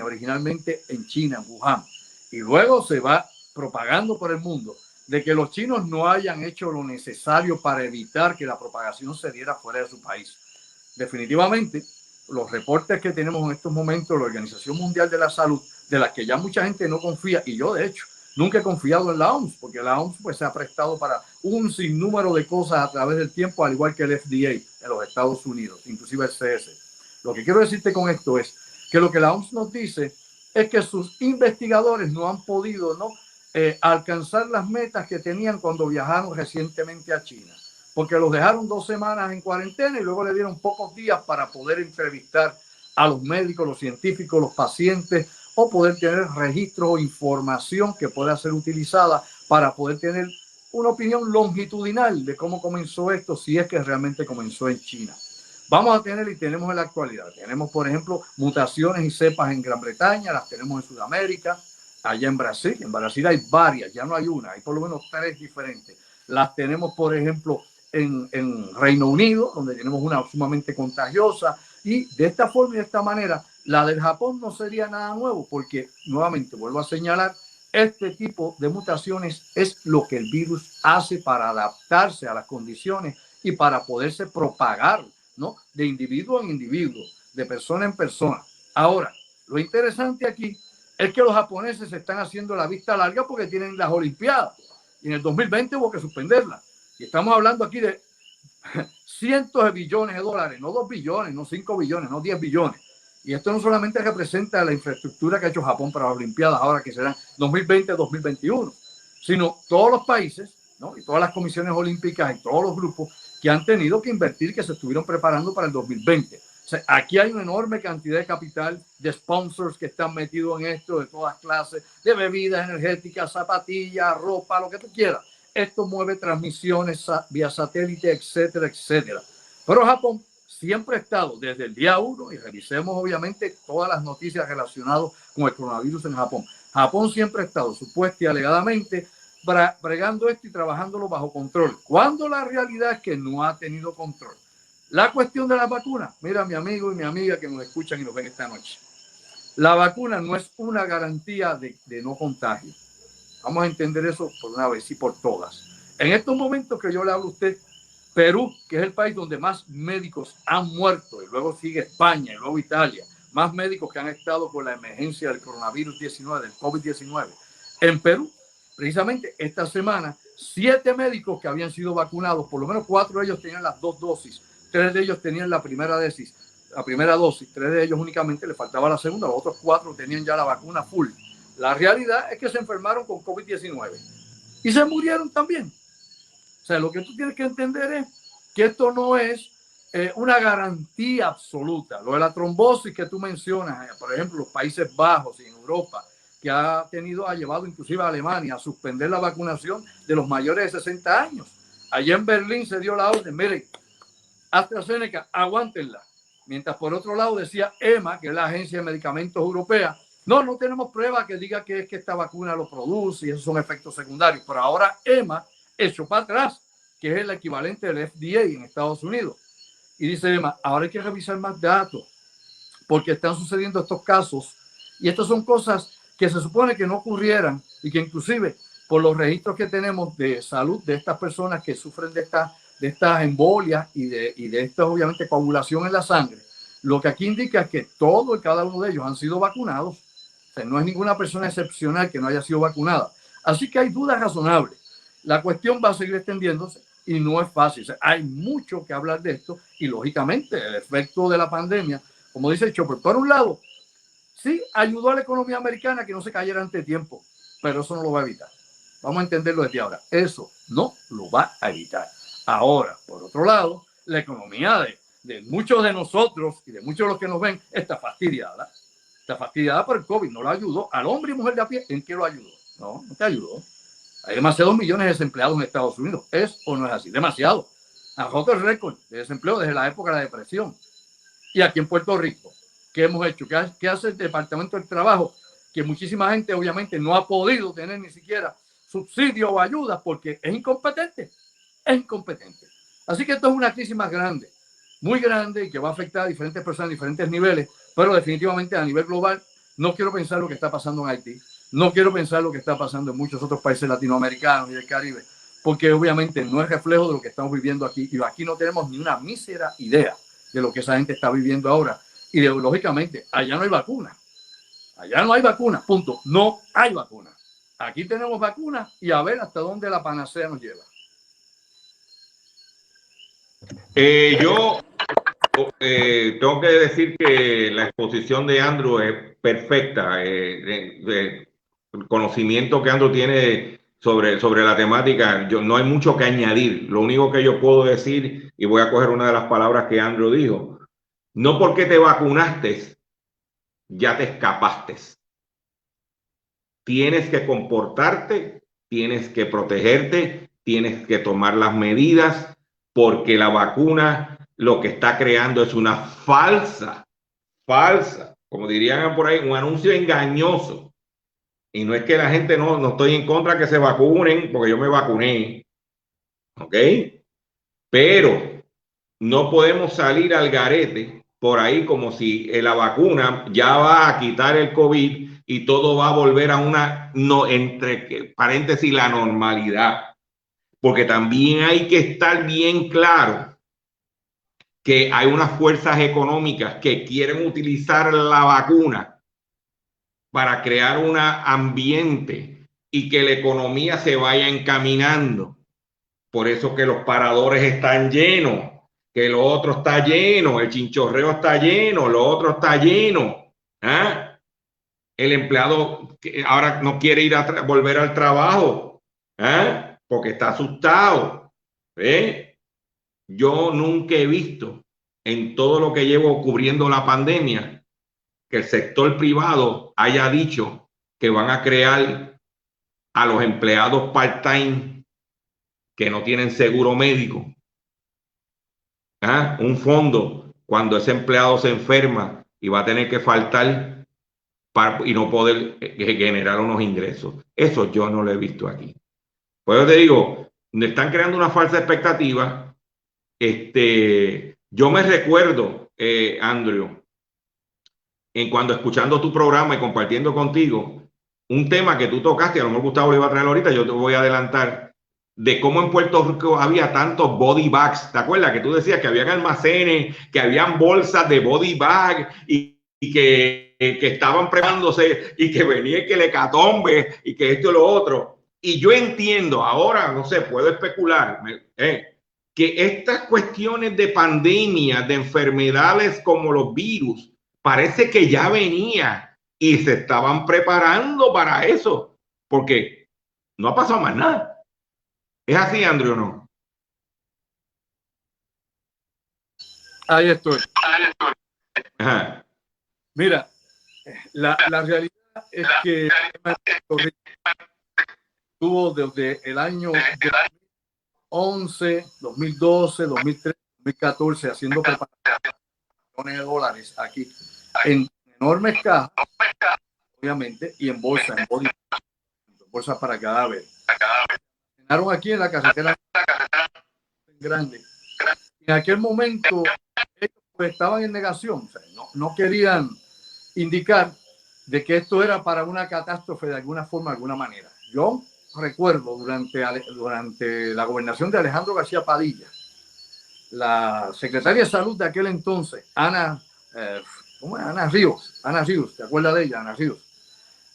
originalmente en China, en Wuhan, y luego se va propagando por el mundo, de que los chinos no hayan hecho lo necesario para evitar que la propagación se diera fuera de su país. Definitivamente, los reportes que tenemos en estos momentos, la Organización Mundial de la Salud, de las que ya mucha gente no confía, y yo de hecho nunca he confiado en la OMS, porque la OMS pues, se ha prestado para un sinnúmero de cosas a través del tiempo, al igual que el FDA en los Estados Unidos, inclusive el CS. Lo que quiero decirte con esto es que lo que la OMS nos dice es que sus investigadores no han podido alcanzar las metas que tenían cuando viajaron recientemente a China, porque los dejaron 2 semanas en cuarentena y luego le dieron pocos días para poder entrevistar a los médicos, los científicos, los pacientes, o poder tener registros o información que pueda ser utilizada para poder tener una opinión longitudinal de cómo comenzó esto, si es que realmente comenzó en China. Vamos a tener y tenemos en la actualidad, tenemos por ejemplo mutaciones y cepas en Gran Bretaña, las tenemos en Sudamérica, allá en Brasil hay varias, ya no hay una, hay por lo menos 3 diferentes. Las tenemos por ejemplo en Reino Unido, donde tenemos una sumamente contagiosa, y de esta forma y de esta manera, la del Japón no sería nada nuevo, porque nuevamente vuelvo a señalar, este tipo de mutaciones es lo que el virus hace para adaptarse a las condiciones y para poderse propagar, ¿no? De individuo en individuo, de persona en persona. Ahora, lo interesante aquí es que los japoneses se están haciendo la vista larga porque tienen las Olimpiadas y en el 2020 hubo que suspenderlas. Y estamos hablando aquí de cientos de billones de dólares, no 2 billones, no 5 billones, no 10 billones. Y esto no solamente representa la infraestructura que ha hecho Japón para las Olimpiadas, ahora que serán 2020-2021, sino todos los países, ¿no? Y todas las comisiones olímpicas y todos los grupos que han tenido que invertir, que se estuvieron preparando para el 2020. O sea, aquí hay una enorme cantidad de capital, de sponsors que están metidos en esto, de todas clases, de bebidas energéticas, zapatillas, ropa, lo que tú quieras. Esto mueve transmisiones vía satélite, etcétera, etcétera. Pero Japón siempre ha estado desde el día 1, y revisemos obviamente todas las noticias relacionadas con el coronavirus en Japón. Japón siempre ha estado supuesta y alegadamente bregando esto y trabajándolo bajo control, cuando la realidad es que no ha tenido control. La cuestión de las vacunas, mira mi amigo y mi amiga que nos escuchan y nos ven esta noche, la vacuna no es una garantía de no contagio. Vamos a entender eso por una vez y por todas. En estos momentos que yo le hablo a usted, Perú, que es el país donde más médicos han muerto, y luego sigue España, y luego Italia, más médicos que han estado con la emergencia del coronavirus 19, del COVID-19. En Perú, precisamente esta semana, 7 médicos que habían sido vacunados, por lo menos 4 de ellos tenían las 2 dosis, 3 de ellos tenían la primera dosis, 3 de ellos únicamente le faltaba la segunda, los otros 4 tenían ya la vacuna full. La realidad es que se enfermaron con COVID-19 y se murieron también. O sea, lo que tú tienes que entender es que esto no es una garantía absoluta. Lo de la trombosis que tú mencionas, por ejemplo, los Países Bajos y en Europa, que ha llevado inclusive a Alemania a suspender la vacunación de los mayores de 60 años. Allá en Berlín se dio la orden, miren, AstraZeneca, aguántenla. Mientras por otro lado decía EMA, que es la Agencia de Medicamentos Europea, no tenemos prueba que diga que es que esta vacuna lo produce y esos son efectos secundarios. Pero ahora EMA echó para atrás, que es el equivalente del FDA en Estados Unidos. Y dice EMA, ahora hay que revisar más datos. porque están sucediendo estos casos y estas son cosas que se supone que no ocurrieran y que inclusive por los registros que tenemos de salud de estas personas que sufren de estas embolias y de esta obviamente coagulación en la sangre, lo que aquí indica es que todos y cada uno de ellos han sido vacunados. O sea, no es ninguna persona excepcional que no haya sido vacunada. Así que hay dudas razonables. La cuestión va a seguir extendiéndose y no es fácil. O sea, hay mucho que hablar de esto y lógicamente el efecto de la pandemia, como dice Chopper, por un lado, sí ayudó a la economía americana que no se cayera ante tiempo, pero eso no lo va a evitar. Vamos a entenderlo desde ahora. Eso no lo va a evitar. Ahora, por otro lado, la economía de muchos de nosotros y de muchos de los que nos ven está fastidiada. Está fastidiada por el COVID. No lo ayudó al hombre y mujer de a pie. ¿En qué lo ayudó? No, no te ayudó. Hay demasiados millones de desempleados en Estados Unidos. ¿Es o no es así? Demasiado. Ha roto el récord de desempleo desde la época de la depresión. Y aquí en Puerto Rico, ¿qué hemos hecho? ¿Qué hace el Departamento del Trabajo? Que muchísima gente obviamente no ha podido tener ni siquiera subsidio o ayuda porque es incompetente. Es incompetente. Así que esto es una crisis más grande, muy grande y que va a afectar a diferentes personas en diferentes niveles, pero definitivamente a nivel global no quiero pensar lo que está pasando en Haití, no quiero pensar lo que está pasando en muchos otros países latinoamericanos y del Caribe, porque obviamente no es reflejo de lo que estamos viviendo aquí y aquí no tenemos ni una mísera idea de lo que esa gente está viviendo ahora. Y lógicamente, allá no hay vacuna. Allá no hay vacuna, punto. No hay vacuna. Aquí tenemos vacuna y a ver hasta dónde la panacea nos lleva. Yo tengo que decir que la exposición de Andrew es perfecta. El conocimiento que Andrew tiene sobre la temática, no hay mucho que añadir. Lo único que yo puedo decir, y voy a coger una de las palabras que Andrew dijo, no porque te vacunaste, ya te escapaste. Tienes que comportarte, tienes que protegerte, tienes que tomar las medidas, porque la vacuna lo que está creando es una falsa, como dirían por ahí, un anuncio engañoso. Y no es que la gente no estoy en contra que se vacunen, porque yo me vacuné, ¿ok? Pero no podemos salir al garete por ahí como si la vacuna ya va a quitar el COVID y todo va a volver a una, no, entre paréntesis, la normalidad. Porque también hay que estar bien claro que hay unas fuerzas económicas que quieren utilizar la vacuna para crear un ambiente y que la economía se vaya encaminando. Por eso que los paradores están llenos, que lo otro está lleno, el chinchorreo está lleno, lo otro está lleno. ¿Ah? El empleado ahora no quiere ir a volver al trabajo, ¿ah? Porque está asustado. ¿Eh? Yo nunca he visto en todo lo que llevo cubriendo la pandemia que el sector privado haya dicho que van a crear a los empleados part-time que no tienen seguro médico, ¿ah? Un fondo cuando ese empleado se enferma y va a tener que faltar y no poder generar unos ingresos. Eso yo no lo he visto aquí. Pues yo te digo, me están creando una falsa expectativa. Yo me recuerdo, Andrew, en cuando escuchando tu programa y compartiendo contigo, un tema que tú tocaste, a lo mejor Gustavo lo iba a traer ahorita, yo te voy a adelantar, de cómo en Puerto Rico había tantos body bags. ¿Te acuerdas que tú decías que habían almacenes, que habían bolsas de body bag y que estaban preparándose y que venía que le hecatombe y que esto y lo otro? Y yo entiendo, ahora, no sé, puedo especular, que estas cuestiones de pandemia, de enfermedades como los virus, parece que ya venía y se estaban preparando para eso, porque no ha pasado más nada. ¿Es así, Andrew, o no? Ahí estoy. Ajá. Mira, la realidad es que estuvo desde el año 2011, 2012, 2013, 2014 haciendo preparaciones de dólares aquí en enormes cajas, obviamente, y en bolsas, en bolsas para cadáveres. Llenaron aquí en la carretera grande. En aquel momento ellos pues, estaban en negación, o sea, no querían indicar de que esto era para una catástrofe de alguna forma, de alguna manera. Yo recuerdo durante la gobernación de Alejandro García Padilla, la secretaria de salud de aquel entonces, Ana Ríos, ¿te acuerdas de ella? Ana Ríos,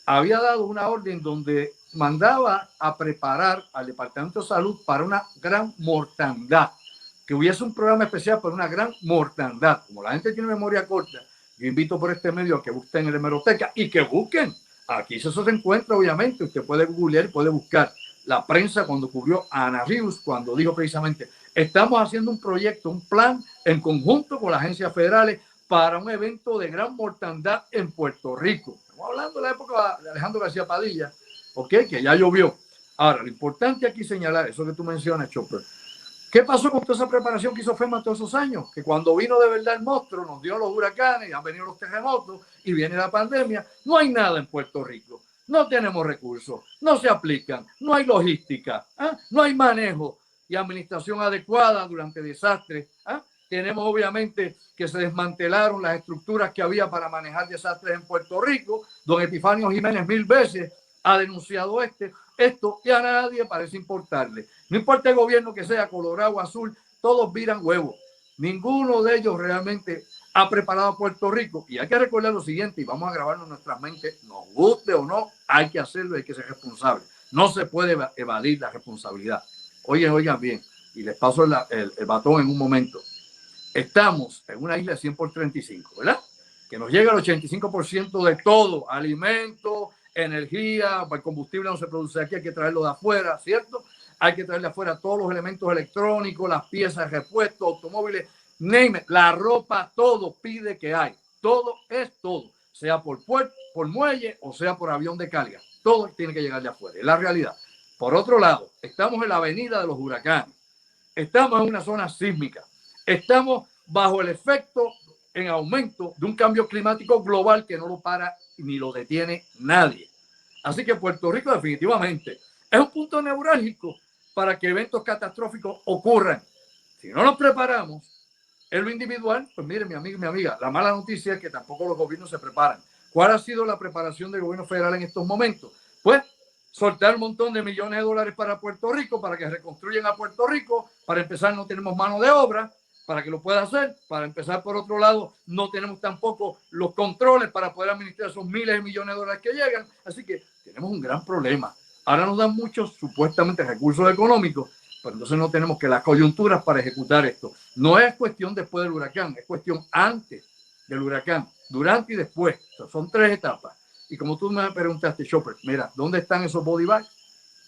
había dado una orden donde mandaba a preparar al Departamento de Salud para una gran mortandad, que hubiese un programa especial para una gran mortandad. Como la gente tiene memoria corta, yo invito por este medio a que busquen en la hemeroteca y que busquen. Aquí eso se encuentra, obviamente. Usted puede googlear, puede buscar la prensa cuando cubrió a Ana Ríos, cuando dijo precisamente, estamos haciendo un proyecto, un plan en conjunto con las agencias federales para un evento de gran mortandad en Puerto Rico. Estamos hablando de la época de Alejandro García Padilla, ¿ok? Que ya llovió. Ahora, lo importante aquí señalar, eso que tú mencionas, Chopper, ¿qué pasó con toda esa preparación que hizo FEMA todos esos años? Que cuando vino de verdad el monstruo, nos dio los huracanes, han venido los terremotos y viene la pandemia, no hay nada en Puerto Rico. No tenemos recursos, no se aplican, no hay logística, no hay manejo y administración adecuada durante desastres. Tenemos obviamente que se desmantelaron las estructuras que había para manejar desastres en Puerto Rico. Don Epifanio Jiménez 1000 veces ha denunciado esto y a nadie parece importarle. No importa el gobierno que sea, colorado o azul, todos viran huevos. Ninguno de ellos realmente ha preparado a Puerto Rico. Y hay que recordar lo siguiente, y vamos a grabarlo en nuestras mentes, nos guste o no, hay que hacerlo, hay que ser responsable. No se puede evadir la responsabilidad. Oigan bien, y les paso el batón en un momento. Estamos en una isla de 100 por 35, ¿verdad? Que nos llega el 85% de todo, alimentos, energía, el combustible no se produce aquí, hay que traerlo de afuera, ¿cierto? Hay que traerle afuera todos los elementos electrónicos, las piezas de repuesto, automóviles, name it, la ropa, todo pide que hay. Todo es todo, sea por puerto, por muelle o sea por avión de carga. Todo tiene que llegar de afuera, es la realidad. Por otro lado, estamos en la avenida de los huracanes, estamos en una zona sísmica, estamos bajo el efecto en aumento de un cambio climático global que no lo para ni lo detiene nadie. Así que Puerto Rico definitivamente es un punto neurálgico para que eventos catastróficos ocurran. Si no nos preparamos en lo individual, pues mire, mi amigo y mi amiga, la mala noticia es que tampoco los gobiernos se preparan. ¿Cuál ha sido la preparación del gobierno federal en estos momentos? Pues soltar un montón de millones de dólares para Puerto Rico, para que reconstruyan a Puerto Rico. Para empezar, no tenemos mano de obra para que lo pueda hacer. Para empezar, por otro lado, no tenemos tampoco los controles para poder administrar esos miles de millones de dólares que llegan. Así que tenemos un gran problema. Ahora nos dan muchos supuestamente recursos económicos, pero entonces no tenemos que las coyunturas para ejecutar esto. No es cuestión después del huracán, es cuestión antes del huracán, durante y después. O sea, son 3 etapas. Y como tú me preguntaste, Chopper, mira, ¿dónde están esos body bags?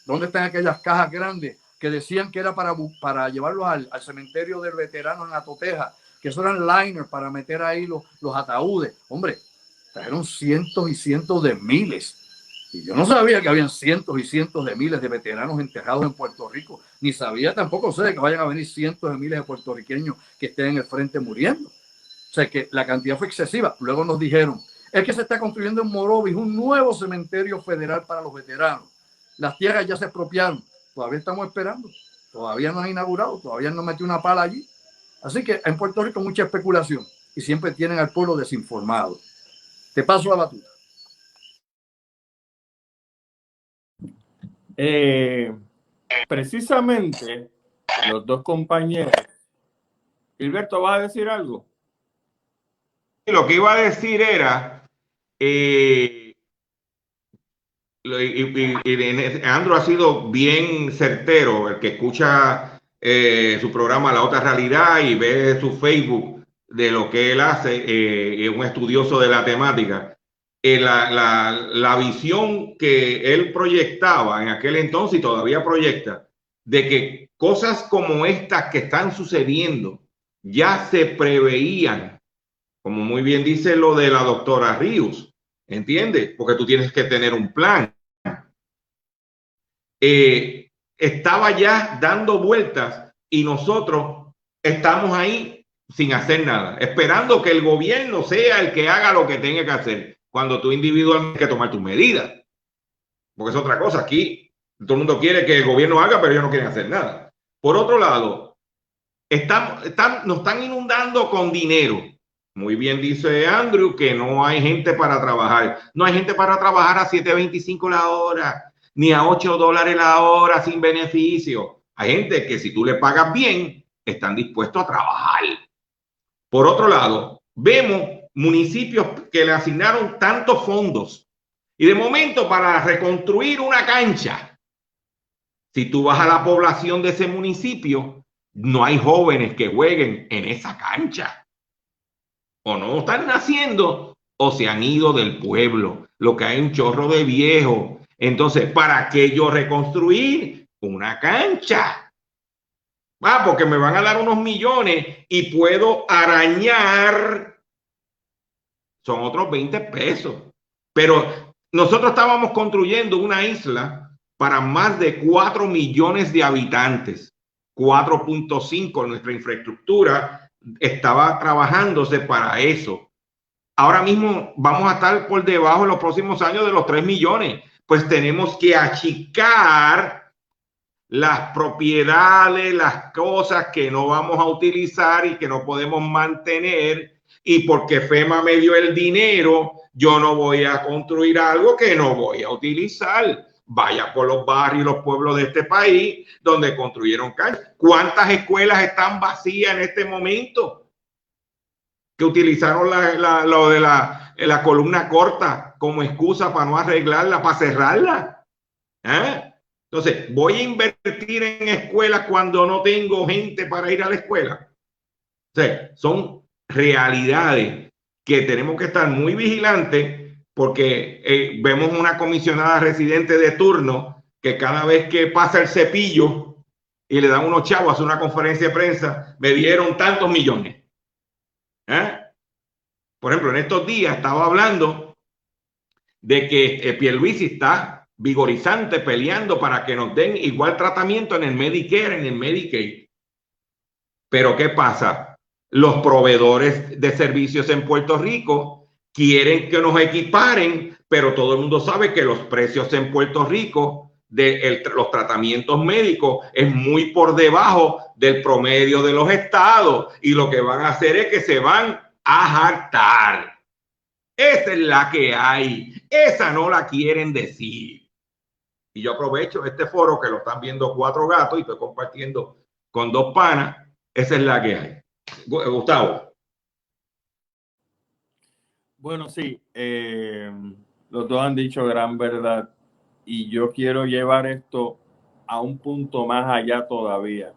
¿Dónde están aquellas cajas grandes que decían que era para llevarlos al cementerio del veterano en Atoteja? Que eso eran liners para meter ahí los ataúdes. Hombre, trajeron cientos y cientos de miles. Y yo no sabía que habían cientos y cientos de miles de veteranos enterrados en Puerto Rico. Ni sabía tampoco sé de que vayan a venir cientos de miles de puertorriqueños que estén en el frente muriendo. O sea que la cantidad fue excesiva. Luego nos dijeron, es que se está construyendo en Morovis un nuevo cementerio federal para los veteranos. Las tierras ya se expropiaron. Todavía estamos esperando. Todavía no han inaugurado. Todavía no metió una pala allí. Así que en Puerto Rico mucha especulación y siempre tienen al pueblo desinformado. Te paso la batuta. Precisamente los dos compañeros. Gilberto, ¿vas a decir algo? Lo que iba a decir era, Andrew ha sido bien certero, el que escucha su programa La Otra Realidad y ve su Facebook de lo que él hace, es un estudioso de la temática. La visión que él proyectaba en aquel entonces y todavía proyecta, de que cosas como estas que están sucediendo ya se preveían, como muy bien dice lo de la doctora Ríos, ¿entiendes? Porque tú tienes que tener un plan. Estaba ya dando vueltas y nosotros estamos ahí sin hacer nada, esperando que el gobierno sea el que haga lo que tenga que hacer, cuando tú individualmente tienes que tomar tus medidas. Porque es otra cosa. Aquí todo el mundo quiere que el gobierno haga, pero ellos no quieren hacer nada. Por otro lado, nos están inundando con dinero. Muy bien dice Andrew que no hay gente para trabajar. No hay gente para trabajar a $7.25 la hora, ni a $8 la hora sin beneficio. Hay gente que si tú le pagas bien, están dispuestos a trabajar. Por otro lado, vemos municipios que le asignaron tantos fondos y de momento para reconstruir una cancha, si tú vas a la población de ese municipio, no hay jóvenes que jueguen en esa cancha. O no están naciendo o se han ido del pueblo. Lo que hay un chorro de viejos. Entonces, ¿para qué yo reconstruir una cancha? Porque me van a dar unos millones y puedo arañar. Son otros 20 pesos. Pero nosotros estábamos construyendo una isla para más de 4 millones de habitantes. 4.5 nuestra infraestructura estaba trabajándose para eso. Ahora mismo vamos a estar por debajo en los próximos años de los 3 millones. Pues tenemos que achicar las propiedades, las cosas que no vamos a utilizar y que no podemos mantener. Y porque FEMA me dio el dinero, yo no voy a construir algo que no voy a utilizar. Vaya por los barrios y los pueblos de este país donde construyeron canchas. ¿Cuántas escuelas están vacías en este momento? Que utilizaron lo de la columna corta como excusa para no arreglarla, para cerrarla. Entonces, ¿voy a invertir en escuelas cuando no tengo gente para ir a la escuela? O sea, son realidades que tenemos que estar muy vigilantes porque vemos una comisionada residente de turno que cada vez que pasa el cepillo y le dan unos chavos a hacer una conferencia de prensa, me dieron tantos millones. Por ejemplo, en estos días estaba hablando de que Pierluisi está vigorizante peleando para que nos den igual tratamiento en el Medicare, en el Medicaid. Pero ¿qué pasa? Los proveedores de servicios en Puerto Rico quieren que nos equiparen, pero todo el mundo sabe que los precios en Puerto Rico de los tratamientos médicos es muy por debajo del promedio de los estados y lo que van a hacer es que se van a hartar. Esa es la que hay. Esa no la quieren decir. Y yo aprovecho este foro que lo están viendo 4 gatos y estoy compartiendo con 2 panas. Esa es la que hay. Gustavo. Bueno, sí, los dos han dicho gran verdad y yo quiero llevar esto a un punto más allá todavía.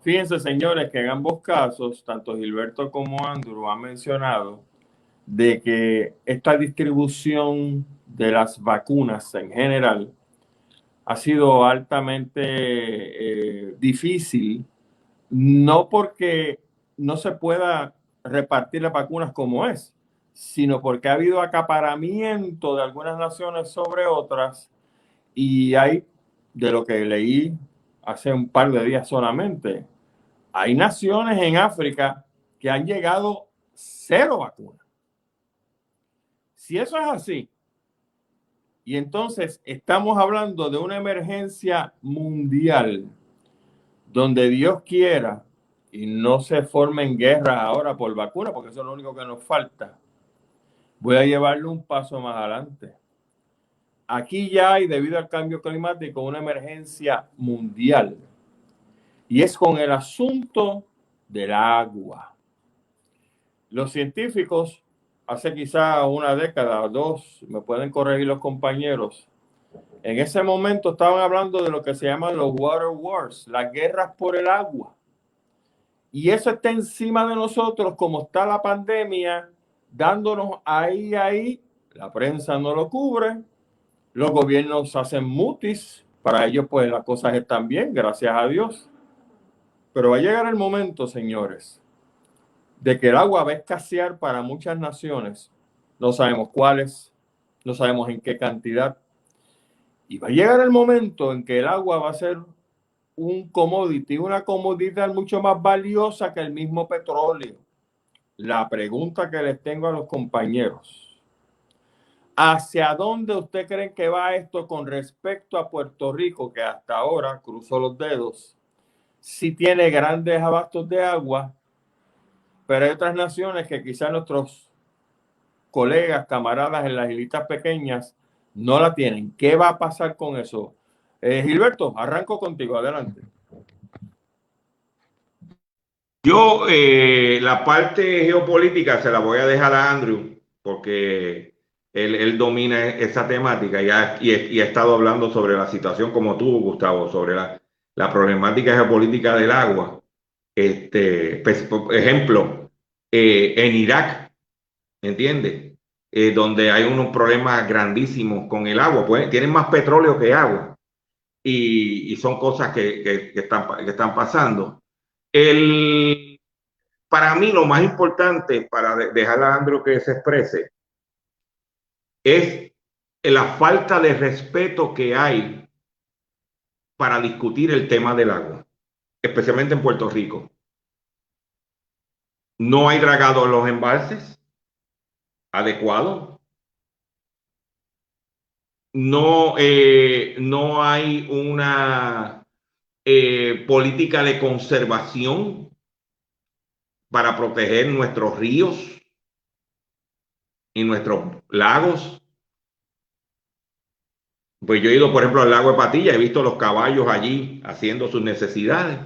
Fíjense, señores, que en ambos casos, tanto Gilberto como Andrew han mencionado de que esta distribución de las vacunas en general ha sido altamente difícil, no porque no se pueda repartir las vacunas como es, sino porque ha habido acaparamiento de algunas naciones sobre otras y hay, de lo que leí hace un par de días solamente, hay naciones en África que han llegado 0 vacunas. Si eso es así, y entonces estamos hablando de una emergencia mundial donde Dios quiera y no se formen guerras ahora por vacuna, porque eso es lo único que nos falta. Voy a llevarlo un paso más adelante. Aquí ya hay, debido al cambio climático, una emergencia mundial. Y es con el asunto del agua. Los científicos, hace quizá una década o 2, me pueden corregir los compañeros, en ese momento estaban hablando de lo que se llaman los water wars, las guerras por el agua. Y eso está encima de nosotros, como está la pandemia, dándonos ahí, la prensa no lo cubre, los gobiernos hacen mutis, para ellos pues las cosas están bien, gracias a Dios. Pero va a llegar el momento, señores, de que el agua va a escasear para muchas naciones, no sabemos cuáles, no sabemos en qué cantidad, y va a llegar el momento en que el agua va a ser un commodity, una comodidad mucho más valiosa que el mismo petróleo. La pregunta que les tengo a los compañeros, ¿hacia dónde usted cree que va esto con respecto a Puerto Rico, que hasta ahora, cruzo los dedos, sí tiene grandes abastos de agua, pero hay otras naciones que quizás nuestros colegas, camaradas en las islitas pequeñas no la tienen. ¿Qué va a pasar con eso? Gilberto, arranco contigo, adelante. Yo la parte geopolítica se la voy a dejar a Andrew, porque él domina esa temática y ha estado hablando sobre la situación como tú, Gustavo, sobre la problemática geopolítica del agua. Pues, por ejemplo, en Irak, ¿entiendes? Donde hay unos problemas grandísimos con el agua, pues tienen más petróleo que agua y son cosas que están pasando. Para mí lo más importante, para dejar a Andrew que se exprese, es la falta de respeto que hay para discutir el tema del agua, especialmente en Puerto Rico. No hay dragado en los embalses adecuados. No, no hay una política de conservación para proteger nuestros ríos y nuestros lagos. Pues yo he ido, por ejemplo, al lago de Patilla, he visto los caballos allí haciendo sus necesidades,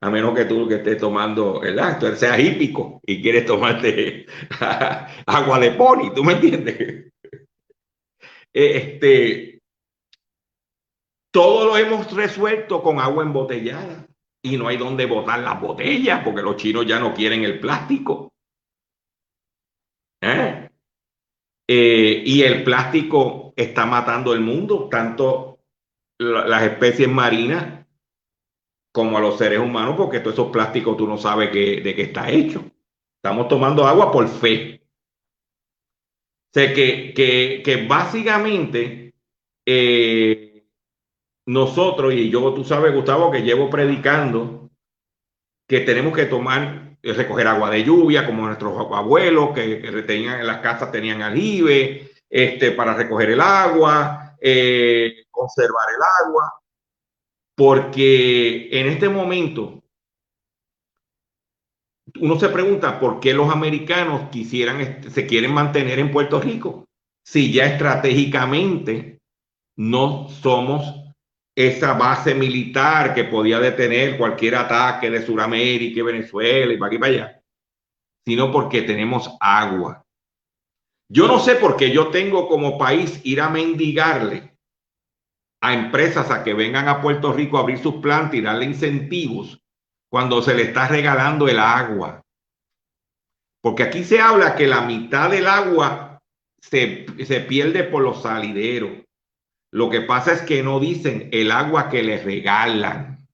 a menos que tú que estés tomando el acto, seas hípico y quieres tomarte agua de pony, ¿tú me entiendes? Todo lo hemos resuelto con agua embotellada y no hay donde botar las botellas porque los chinos ya no quieren el plástico. Y el plástico está matando el mundo, tanto las especies marinas como a los seres humanos, porque todos esos plásticos tú no sabes de qué está hecho. Estamos tomando agua por fe. O sea que básicamente nosotros, y yo, tú sabes, Gustavo, que llevo predicando que tenemos que recoger agua de lluvia, como nuestros abuelos que tenían en las casas, tenían aljibe, para recoger el agua, conservar el agua, porque en este momento uno se pregunta por qué los americanos se quieren mantener en Puerto Rico, si ya estratégicamente no somos esa base militar que podía detener cualquier ataque de Sudamérica y Venezuela y para aquí y para allá, sino porque tenemos agua. Yo no sé por qué yo tengo como país ir a mendigarle a empresas a que vengan a Puerto Rico a abrir sus plantas y darle incentivos cuando se le está regalando el agua. Porque aquí se habla que la mitad del agua se pierde por los salideros. Lo que pasa es que no dicen el agua que les regalan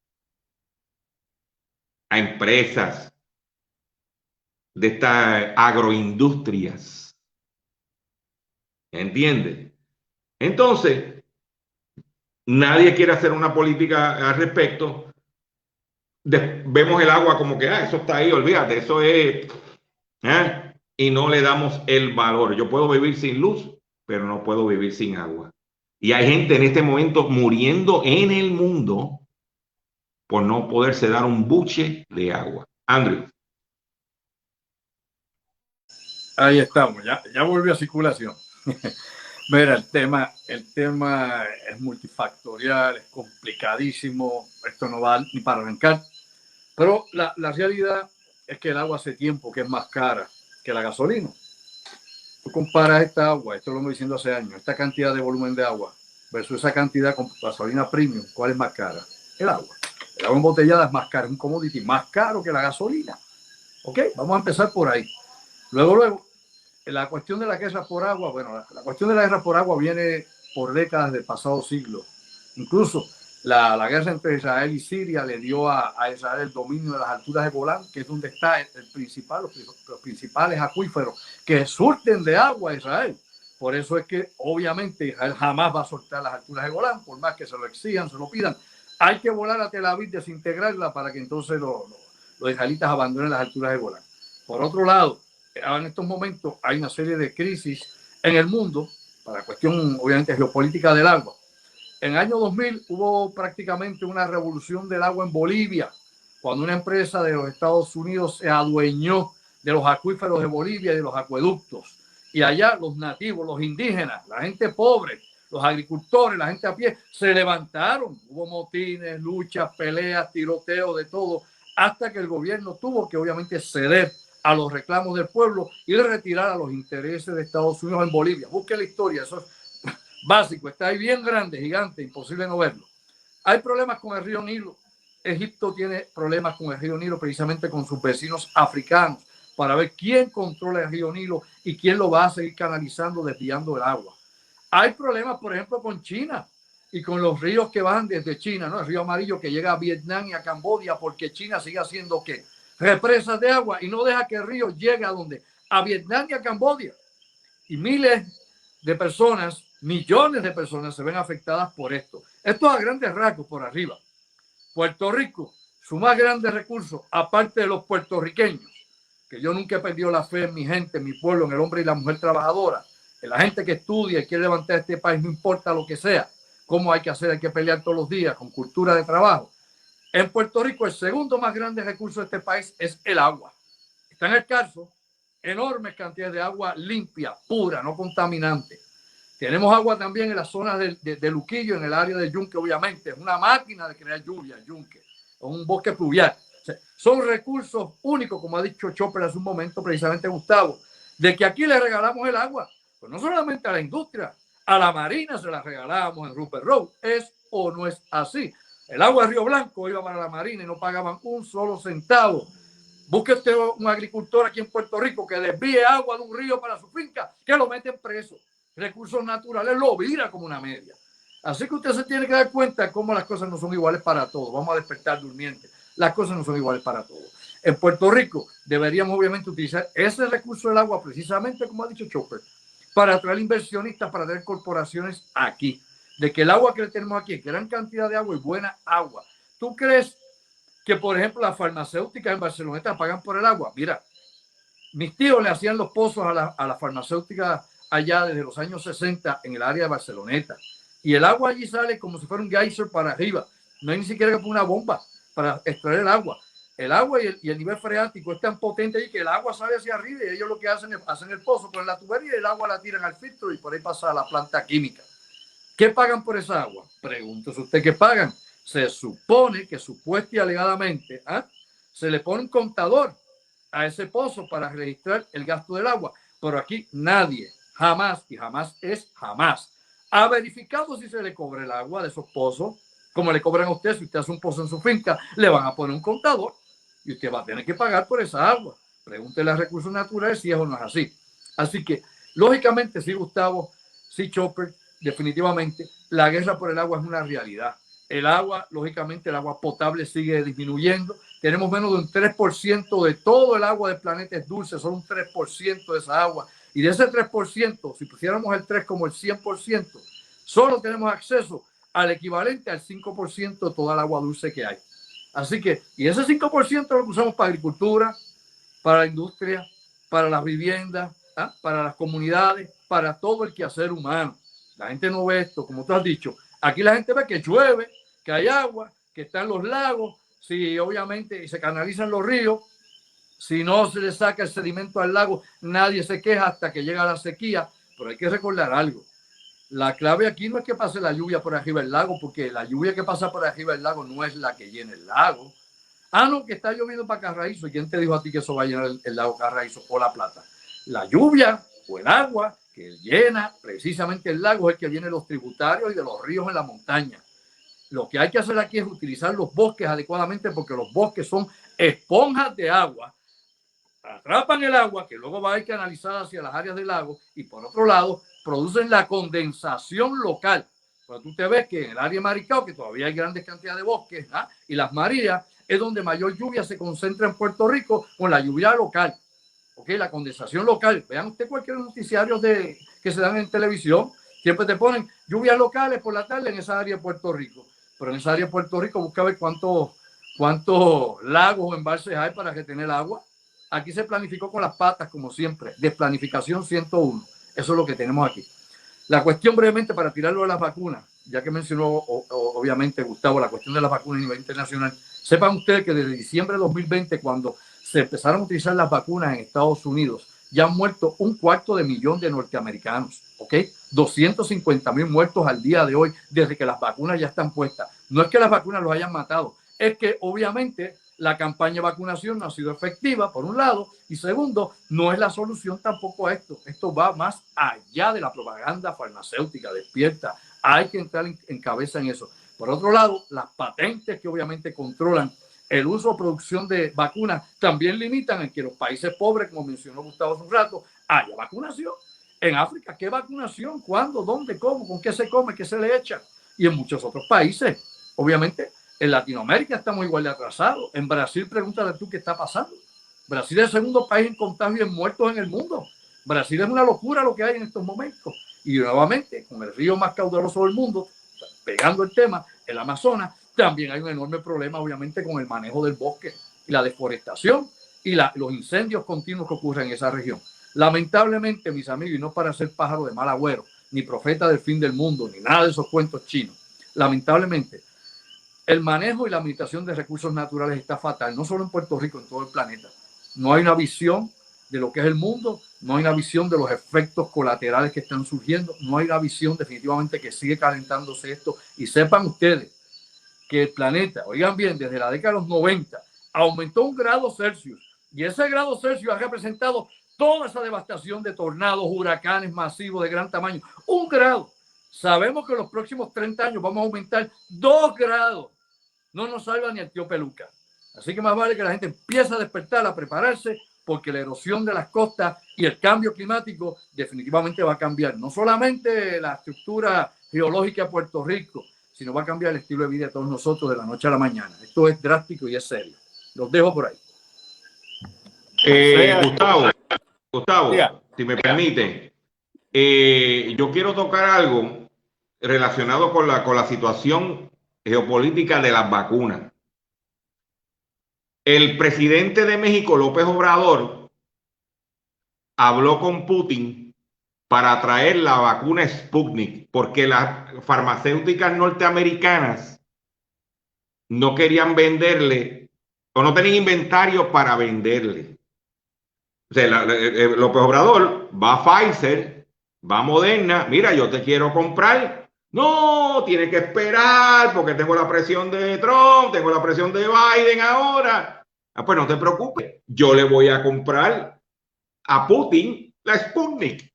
a empresas de estas agroindustrias. ¿Entiendes? Entonces, nadie quiere hacer una política al respecto. Vemos el agua como que, eso está ahí, olvídate, eso es... y no le damos el valor. Yo puedo vivir sin luz, pero no puedo vivir sin agua. Y hay gente en este momento muriendo en el mundo por no poderse dar un buche de agua. Andrew. Ahí estamos, ya volvió a circulación. Mira, el tema es multifactorial, es complicadísimo, esto no va ni para arrancar, pero la realidad es que el agua hace tiempo que es más cara que la gasolina. Tú comparas esta agua, esto lo hemos diciendo hace años, esta cantidad de volumen de agua versus esa cantidad con gasolina premium, ¿cuál es más cara? El agua. El agua embotellada es más cara, es un commodity más caro que la gasolina. ¿Ok? Vamos a empezar por ahí. Luego, la cuestión de la guerra por agua, bueno, la cuestión de la guerra por agua viene por décadas del pasado siglo. Incluso la guerra entre Israel y Siria le dio a Israel el dominio de las alturas de Golán, que es donde está los principales acuíferos que surten de agua a Israel. Por eso es que obviamente Israel jamás va a soltar las alturas de Golán, por más que se lo exijan, se lo pidan. Hay que volar a Tel Aviv, desintegrarla para que entonces los israelitas abandonen las alturas de Golán. Por otro lado, en estos momentos hay una serie de crisis en el mundo, para la cuestión obviamente geopolítica del agua. En el año 2000 hubo prácticamente una revolución del agua en Bolivia, cuando una empresa de los Estados Unidos se adueñó de los acuíferos de Bolivia y de los acueductos. Y allá los nativos, los indígenas, la gente pobre, los agricultores, la gente a pie, se levantaron. Hubo motines, luchas, peleas, tiroteos, de todo, hasta que el gobierno tuvo que obviamente ceder a los reclamos del pueblo y retirar a los intereses de Estados Unidos en Bolivia. Busque la historia, eso es básico, está ahí bien grande, gigante, imposible no verlo. Hay problemas con el río Nilo. Egipto tiene problemas con el río Nilo precisamente con sus vecinos africanos para ver quién controla el río Nilo y quién lo va a seguir canalizando, desviando el agua. Hay problemas, por ejemplo, con China y con los ríos que bajan desde China, ¿no? El río Amarillo que llega a Vietnam y a Camboya, porque China sigue haciendo ¿qué? Represas de agua y no deja que el río llegue a donde, a Vietnam y a Camboya. Y miles de personas, millones de personas se ven afectadas por esto. Esto a grandes rasgos por arriba. Puerto Rico, su más grande recurso, aparte de los puertorriqueños, que yo nunca he perdido la fe en mi gente, en mi pueblo, en el hombre y la mujer trabajadora, en la gente que estudia y quiere levantar este país, no importa lo que sea, cómo hay que hacer, hay que pelear todos los días con cultura de trabajo. En Puerto Rico, el segundo más grande recurso de este país es el agua. Está en el Carso, enormes cantidades de agua limpia, pura, no contaminante. Tenemos agua también en las zonas de Luquillo, en el área de Yunque, obviamente. Es una máquina de crear lluvia, Yunque. Es un bosque pluvial. O sea, son recursos únicos, como ha dicho Chopper hace un momento, precisamente Gustavo, de que aquí le regalamos el agua. Pues no solamente a la industria, a la marina se la regalamos en Rupert Road. ¿Es o no es así? El agua de Río Blanco iba para la marina y no pagaban un solo centavo. Busque usted un agricultor aquí en Puerto Rico que desvíe agua de un río para su finca, que lo meten preso. Recursos naturales lo vira como una media. Así que usted se tiene que dar cuenta de cómo las cosas no son iguales para todos. Vamos a despertar durmientes. Las cosas no son iguales para todos. En Puerto Rico deberíamos obviamente utilizar ese recurso del agua precisamente, como ha dicho Chopper, para atraer inversionistas, para traer corporaciones aquí. De que el agua que tenemos aquí es gran cantidad de agua y buena agua. ¿Tú crees que, por ejemplo, las farmacéuticas en Barceloneta pagan por el agua? Mira, mis tíos le hacían los pozos a la farmacéutica allá desde los años 60 en el área de Barceloneta. Y el agua allí sale como si fuera un geyser para arriba. No hay ni siquiera que poner una bomba para extraer el agua. El agua y el nivel freático es tan potente ahí que el agua sale hacia arriba y ellos lo que hacen es hacen el pozo, ponen la tubería y el agua la tiran al filtro y por ahí pasa a la planta química. ¿Qué pagan por esa agua? Pregúntese usted qué pagan. Se supone que supuesta y alegadamente se le pone un contador a ese pozo para registrar el gasto del agua. Pero aquí nadie, jamás, y jamás es jamás, ha verificado si se le cobra el agua de esos pozos, como le cobran a usted. Si usted hace un pozo en su finca, le van a poner un contador y usted va a tener que pagar por esa agua. Pregúntele a Recursos Naturales si es o no es así. Así que, lógicamente, sí, Gustavo, sí, Chopper, definitivamente, la guerra por el agua es una realidad. El agua, lógicamente, el agua potable sigue disminuyendo. Tenemos menos de un 3% de todo el agua del planeta es dulce, solo un 3% de esa agua. Y de ese 3%, si pusiéramos el 3 como el 100%, solo tenemos acceso al equivalente al 5% de toda el agua dulce que hay. Así que, y ese 5% lo usamos para agricultura, para la industria, para las viviendas, para las comunidades, para todo el quehacer humano. La gente no ve esto, como tú has dicho. Aquí la gente ve que llueve, que hay agua, que están los lagos, si obviamente se canalizan los ríos, si no se le saca el sedimento al lago, nadie se queja hasta que llega la sequía. Pero hay que recordar algo. La clave aquí no es que pase la lluvia por arriba del lago, porque la lluvia que pasa por arriba del lago no es la que llena el lago. No, que está lloviendo para Carraízo. ¿Y quién te dijo a ti que eso va a llenar el lago Carraízo o La Plata? La lluvia o el agua que llena precisamente el lago es el que llena los tributarios y de los ríos en la montaña. Lo que hay que hacer aquí es utilizar los bosques adecuadamente, porque los bosques son esponjas de agua, atrapan el agua que luego va a ir canalizada hacia las áreas del lago y por otro lado producen la condensación local. Pero tú te ves que en el área de Maricao, que todavía hay grandes cantidades de bosques, y las Marías, es donde mayor lluvia se concentra en Puerto Rico con la lluvia local. La condensación local. Vean usted cualquier noticiario que se dan en televisión, siempre te ponen lluvias locales por la tarde en esa área de Puerto Rico. Pero en esa área de Puerto Rico busca ver cuántos lagos o embalses hay para retener agua. Aquí se planificó con las patas, como siempre. Desplanificación 101. Eso es lo que tenemos aquí. La cuestión brevemente para tirarlo de las vacunas. ya que mencionó obviamente Gustavo la cuestión de las vacunas a nivel internacional, sepan ustedes que desde diciembre de 2020, cuando se empezaron a utilizar las vacunas en Estados Unidos, ya han muerto 250.000 de norteamericanos, ¿ok? 250.000 muertos al día de hoy desde que las vacunas ya están puestas. No es que las vacunas los hayan matado, es que obviamente la campaña de vacunación no ha sido efectiva, por un lado, y segundo, no es la solución tampoco a esto. Esto va más allá de la propaganda farmacéutica, despierta. Hay que entrar en cabeza en eso. Por otro lado, las patentes que obviamente controlan el uso o producción de vacunas también limitan en que los países pobres, como mencionó Gustavo hace un rato, haya vacunación. En África, ¿qué vacunación? ¿Cuándo? ¿Dónde? ¿Cómo? ¿Con qué se come? ¿Qué se le echa? Y en muchos otros países, obviamente, en Latinoamérica estamos igual de atrasados. En Brasil, pregúntale tú qué está pasando. Brasil es el segundo país en contagio y en muertos en el mundo. Brasil es una locura lo que hay en estos momentos. Y nuevamente, con el río más caudaloso del mundo, pegando el tema, el Amazonas, también hay un enorme problema, obviamente, con el manejo del bosque y la deforestación y los incendios continuos que ocurren en esa región. Lamentablemente, mis amigos, y no para ser pájaro de mal agüero, ni profeta del fin del mundo, ni nada de esos cuentos chinos, lamentablemente, el manejo y la administración de recursos naturales está fatal, no solo en Puerto Rico, en todo el planeta. No hay una visión de lo que es el mundo, no hay una visión de los efectos colaterales que están surgiendo, no hay una visión definitivamente que sigue calentándose esto. Y sepan ustedes que el planeta, oigan bien, desde la década de los 90 aumentó 1 grado Celsius y ese grado Celsius ha representado toda esa devastación de tornados, huracanes masivos de gran tamaño. 1 grado. Sabemos que en los próximos 30 años vamos a aumentar 2 grados. No nos salva ni el tío Peluca. Así que más vale que la gente empiece a despertar, a prepararse, porque la erosión de las costas y el cambio climático definitivamente va a cambiar no solamente la estructura geológica de Puerto Rico, sino va a cambiar el estilo de vida de todos nosotros de la noche a la mañana. Esto es drástico y es serio. Los dejo por ahí. Gustavo, si me permite, yo quiero tocar algo relacionado con la situación geopolítica de las vacunas. El presidente de México, López Obrador, habló con Putin para traer la vacuna Sputnik, porque las farmacéuticas norteamericanas no querían venderle o no tenían inventario para venderle. O sea, López Obrador va a Pfizer, va a Moderna, mira, yo te quiero comprar. No, tiene que esperar porque tengo la presión de Trump, tengo la presión de Biden ahora. Pues no te preocupes, yo le voy a comprar a Putin la Sputnik.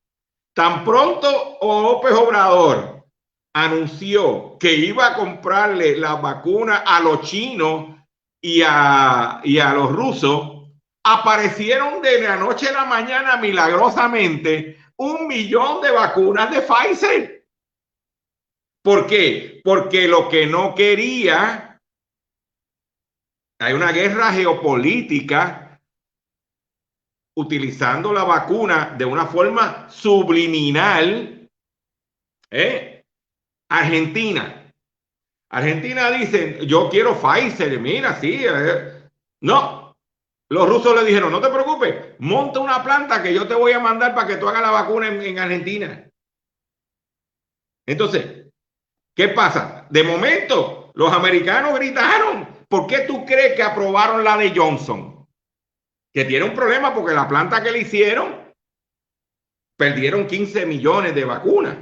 Tan pronto López Obrador anunció que iba a comprarle la vacuna a los chinos y a los rusos, aparecieron de la noche a la mañana milagrosamente 1 millón de vacunas de Pfizer. ¿Por qué? Porque lo que no quería, hay una guerra geopolítica utilizando la vacuna de una forma subliminal. Argentina dice, yo quiero Pfizer, mira, sí. No, los rusos le dijeron, no te preocupes, monta una planta que yo te voy a mandar para que tú hagas la vacuna en Argentina. Entonces, ¿qué pasa? De momento, los americanos gritaron. ¿Por qué tú crees que aprobaron la de Johnson? Que tiene un problema porque la planta que le hicieron perdieron 15 millones de vacunas.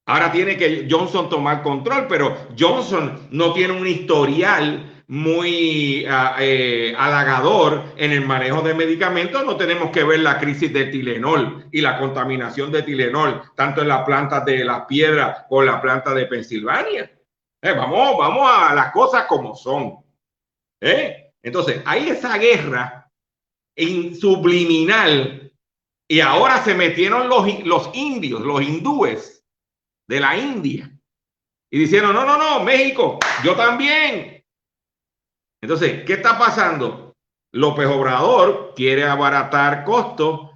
Ahora tiene que Johnson tomar control, pero Johnson no tiene un historial muy halagador en el manejo de medicamentos. No tenemos que ver la crisis de Tylenol y la contaminación de Tylenol, tanto en las plantas de Las Piedras como en la planta de Pensilvania. Vamos a las cosas como son. Entonces, hay esa guerra subliminal y ahora se metieron los indios, los hindúes de la India y diciendo, no, México, yo también. Entonces, ¿qué está pasando? López Obrador quiere abaratar costos.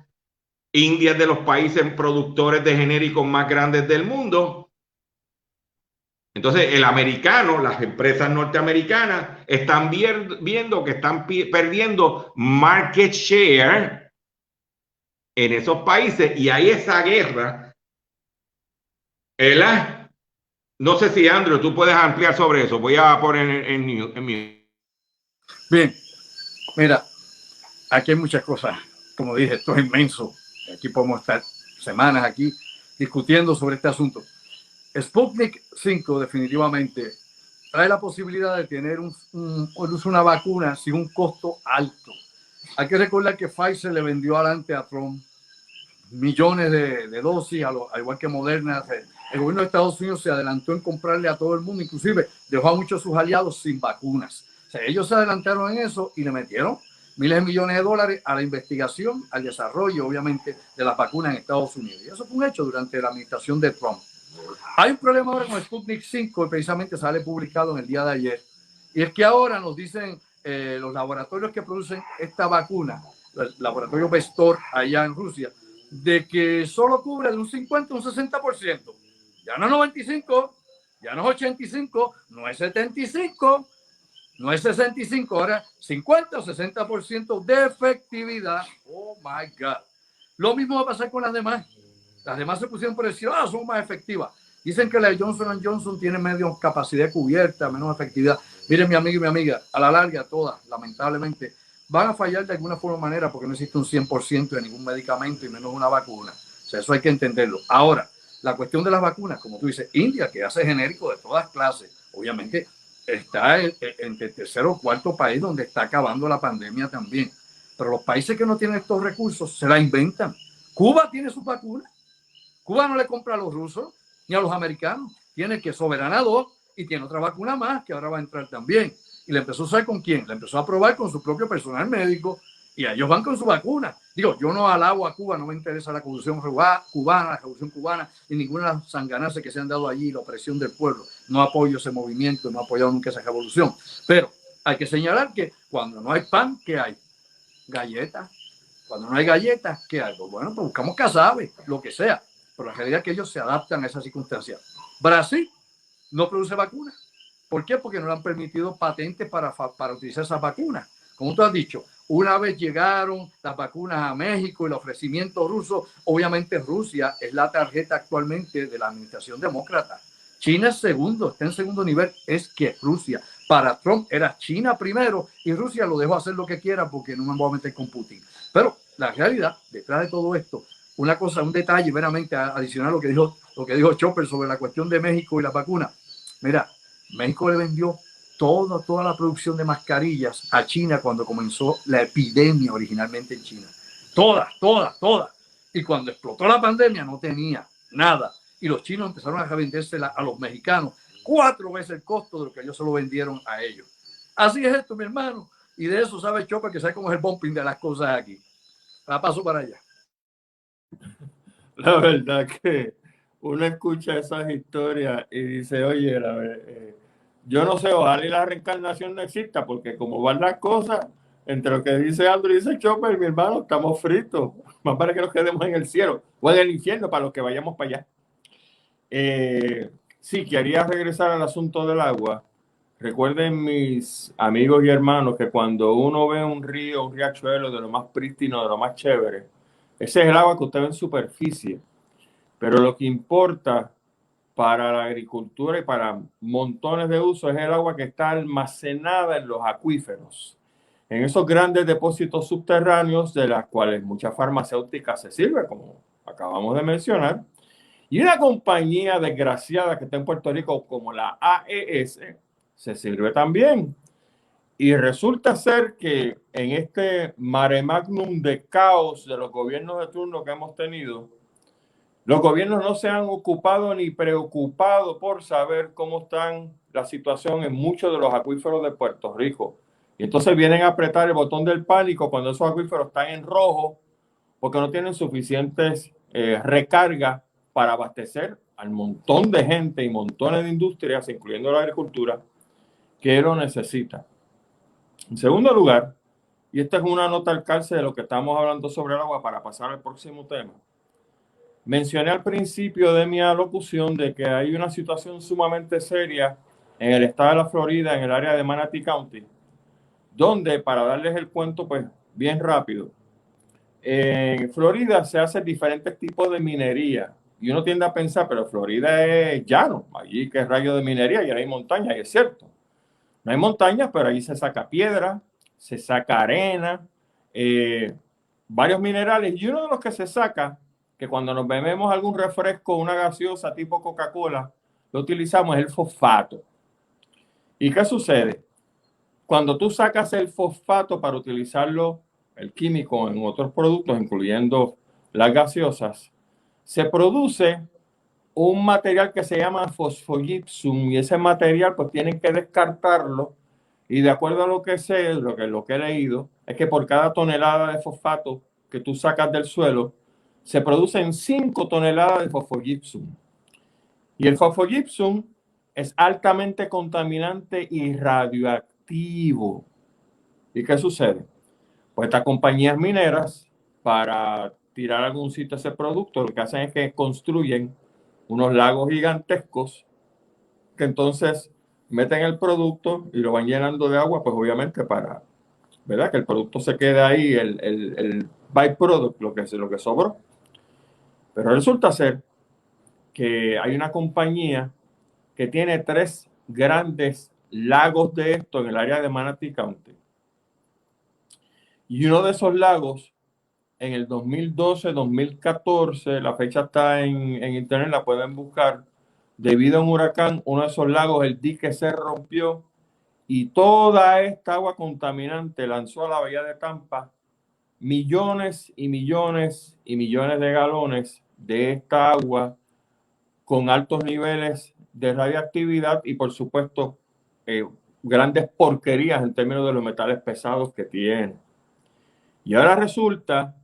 India es de los países productores de genéricos más grandes del mundo. Entonces, el americano, las empresas norteamericanas están viendo que están perdiendo market share en esos países y hay esa guerra No sé si, Andrew, tú puedes ampliar sobre eso. Voy a poner en mi... Bien, mira, aquí hay muchas cosas. Como dije, esto es inmenso. Aquí podemos estar semanas aquí discutiendo sobre este asunto. Sputnik 5 definitivamente trae la posibilidad de tener una vacuna sin un costo alto. Hay que recordar que Pfizer le vendió adelante a Trump millones de dosis, al igual que Moderna. El gobierno de Estados Unidos se adelantó en comprarle a todo el mundo, inclusive dejó a muchos de sus aliados sin vacunas. O sea, ellos se adelantaron en eso y le metieron miles de millones de dólares a la investigación, al desarrollo, obviamente, de las vacunas en Estados Unidos. Y eso fue un hecho durante la administración de Trump. Hay un problema ahora con Sputnik 5, que precisamente sale publicado en el día de ayer, y es que ahora nos dicen los laboratorios que producen esta vacuna, el laboratorio Vestor allá en Rusia, de que solo cubre de un 50 a un 60%. Ya no es 95, ya no es 85, no es 75, no es 65, ahora 50 o 60% de efectividad. Oh my God. Lo mismo va a pasar con las demás. Las demás se pusieron por decir, son más efectivas. Dicen que la Johnson & Johnson tiene menos capacidad cubierta, menos efectividad. Miren, mi amigo y mi amiga, a la larga todas, lamentablemente, van a fallar de alguna forma o manera porque no existe un 100% de ningún medicamento y menos una vacuna. O sea, eso hay que entenderlo. Ahora, la cuestión de las vacunas, como tú dices, India, que hace genérico de todas clases, obviamente está entre el tercero o cuarto país donde está acabando la pandemia también. Pero los países que no tienen estos recursos se la inventan. Cuba tiene sus vacunas. Cuba no le compra a los rusos ni a los americanos. Tiene que Soberana 2 y tiene otra vacuna más que ahora va a entrar también. Y la empezó a usar ¿con quién? La empezó a probar con su propio personal médico y ellos van con su vacuna. Digo, yo no alabo a Cuba, no me interesa la revolución cubana, la revolución cubana y ninguna de las sanganazas que se han dado allí, la opresión del pueblo. No apoyo ese movimiento, no he apoyado nunca esa revolución. Pero hay que señalar que cuando no hay pan, ¿qué hay? Galletas. Cuando no hay galletas, ¿qué hay? Bueno, pues buscamos casabe, lo que sea. Pero la realidad es que ellos se adaptan a esas circunstancias. Brasil no produce vacunas. ¿Por qué? Porque no le han permitido patentes para utilizar esas vacunas. Como tú has dicho, una vez llegaron las vacunas a México y el ofrecimiento ruso, obviamente Rusia es la tarjeta actualmente de la administración demócrata. China es segundo, está en segundo nivel, es que Rusia. Para Trump era China primero y Rusia lo dejó hacer lo que quiera porque no me voy a meter con Putin. Pero la realidad, detrás de todo esto, una cosa, un detalle veramente adicional a lo que dijo Chopper sobre la cuestión de México y las vacunas. Mira, México le vendió toda la producción de mascarillas a China cuando comenzó la epidemia originalmente en China. Todas. Y cuando explotó la pandemia no tenía nada. Y los chinos empezaron a vendérsela a los mexicanos 4 veces el costo de lo que ellos se lo vendieron a ellos. Así es esto, mi hermano. Y de eso sabe Chopper, que sabe cómo es el bumping de las cosas aquí. La paso para allá. La verdad que uno escucha esas historias y dice, oye, yo no sé, ojalá y la reencarnación no exista, porque como van las cosas, entre lo que dice Andrew y dice Chopper, mi hermano, estamos fritos. Más para que nos quedemos en el cielo o en el infierno para los que vayamos para allá. Sí, quería regresar al asunto del agua. Recuerden, mis amigos y hermanos, que cuando uno ve un río, un riachuelo de lo más prístino, de lo más chévere, ese es el agua que usted ve en superficie. Pero lo que importa para la agricultura y para montones de usos es el agua que está almacenada en los acuíferos, en esos grandes depósitos subterráneos de las cuales muchas farmacéuticas se sirven, como acabamos de mencionar. Y una compañía desgraciada que está en Puerto Rico como la AES se sirve también. Y resulta ser que en este mare magnum de caos de los gobiernos de turno que hemos tenido, los gobiernos no se han ocupado ni preocupado por saber cómo están la situación en muchos de los acuíferos de Puerto Rico. Y entonces vienen a apretar el botón del pánico cuando esos acuíferos están en rojo porque no tienen suficientes recargas para abastecer al montón de gente y montones de industrias, incluyendo la agricultura, que lo necesita. En segundo lugar, y esta es una nota al calce de lo que estamos hablando sobre el agua para pasar al próximo tema. Mencioné al principio de mi alocución de que hay una situación sumamente seria en el estado de la Florida, en el área de Manatee County, donde, para darles el cuento pues bien rápido, en Florida se hacen diferentes tipos de minería Y uno tiende a pensar, pero Florida es llano, allí que es rayo de minería y hay montañas, y es cierto. No hay montañas, pero allí se saca piedra, se saca arena, varios minerales. Y uno de los que se saca, que cuando nos bebemos algún refresco, una gaseosa tipo Coca-Cola, lo utilizamos, es el fosfato. ¿Y qué sucede? Cuando tú sacas el fosfato para utilizarlo, el químico, en otros productos, incluyendo las gaseosas, se produce un material que se llama fosfogipsum, y ese material pues tienen que descartarlo, y de acuerdo a lo que sé, lo que he leído, es que por cada tonelada de fosfato que tú sacas del suelo, se producen 5 toneladas de fosfogipsum. Y el fosfogipsum es altamente contaminante y radioactivo. ¿Y qué sucede? Pues estas compañías mineras, para tirar a algún sitio ese producto, lo que hacen es que construyen unos lagos gigantescos que entonces meten el producto y lo van llenando de agua, pues obviamente para, ¿verdad?, que el producto se quede ahí, el byproduct, lo que sobró. Pero resulta ser que hay una compañía que tiene 3 grandes lagos de esto en el área de Manatee County. Y uno de esos lagos, en el 2012, 2014, la fecha está en internet, la pueden buscar, debido a un huracán, uno de esos lagos, el dique se rompió y toda esta agua contaminante lanzó a la bahía de Tampa millones y millones y millones de galones de esta agua con altos niveles de radiactividad y, por supuesto, grandes porquerías en términos de los metales pesados que tiene. Y ahora resulta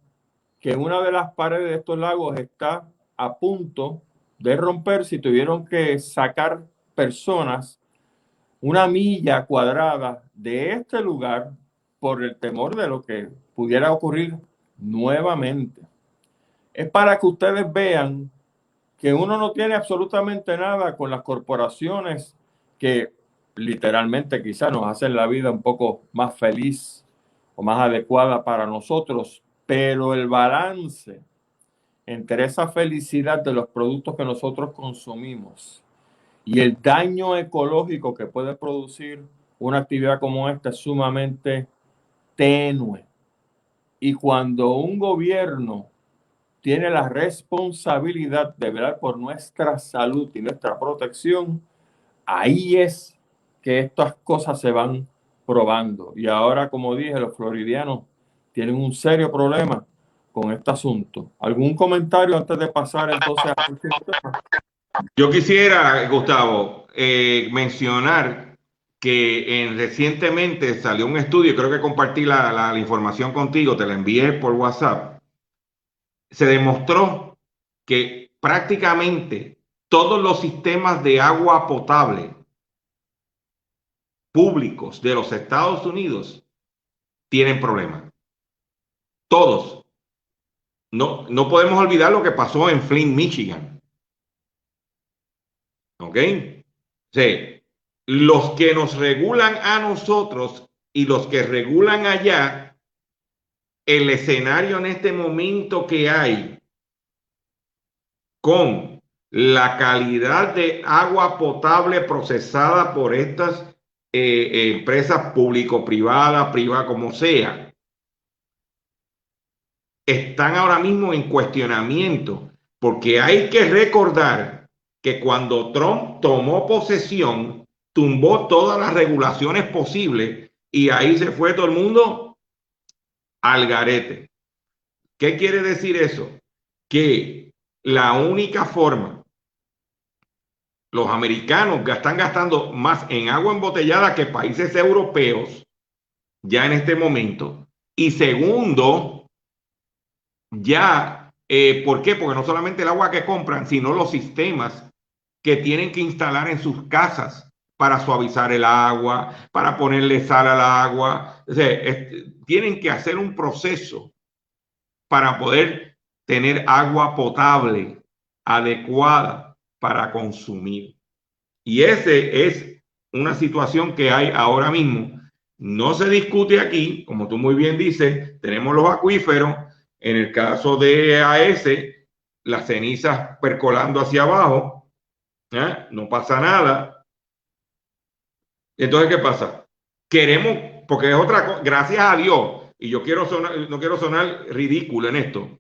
que una de las paredes de estos lagos está a punto de romperse y tuvieron que sacar personas 1 milla cuadrada de este lugar por el temor de lo que pudiera ocurrir nuevamente. Es para que ustedes vean que uno no tiene absolutamente nada con las corporaciones que literalmente quizás nos hacen la vida un poco más feliz o más adecuada para nosotros, pero el balance entre esa felicidad de los productos que nosotros consumimos y el daño ecológico que puede producir una actividad como esta es sumamente tenue. Y cuando un gobierno tiene la responsabilidad de velar por nuestra salud y nuestra protección, ahí es que estas cosas se van probando. Y ahora, como dije, los floridianos tienen un serio problema con este asunto. ¿Algún comentario antes de pasar entonces a este tema? Yo quisiera, Gustavo, mencionar que recientemente salió un estudio, creo que compartí la información contigo, te la envié por WhatsApp. Se demostró que prácticamente todos los sistemas de agua potable públicos de los Estados Unidos tienen problemas. Todos. No podemos olvidar lo que pasó en Flint, Michigan. ¿Ok? Sí. Los que nos regulan a nosotros y los que regulan allá, el escenario en este momento que hay con la calidad de agua potable procesada por estas empresas público-privadas, como sea, están ahora mismo en cuestionamiento, porque hay que recordar que cuando Trump tomó posesión, tumbó todas las regulaciones posibles y ahí se fue todo el mundo al garete. ¿Qué quiere decir eso? Que la única forma, los americanos están gastando más en agua embotellada que países europeos ya en este momento. Y segundo, ya, ¿por qué? Porque no solamente el agua que compran, sino los sistemas que tienen que instalar en sus casas para suavizar el agua, para ponerle sal al agua. O sea, tienen que hacer un proceso para poder tener agua potable adecuada para consumir. Y ese es una situación que hay ahora mismo. No se discute aquí, como tú muy bien dices, tenemos los acuíferos. En el caso de AES, las cenizas percolando hacia abajo, no pasa nada. Entonces, ¿qué pasa? Queremos, porque es otra cosa, gracias a Dios, y yo no quiero sonar ridículo en esto,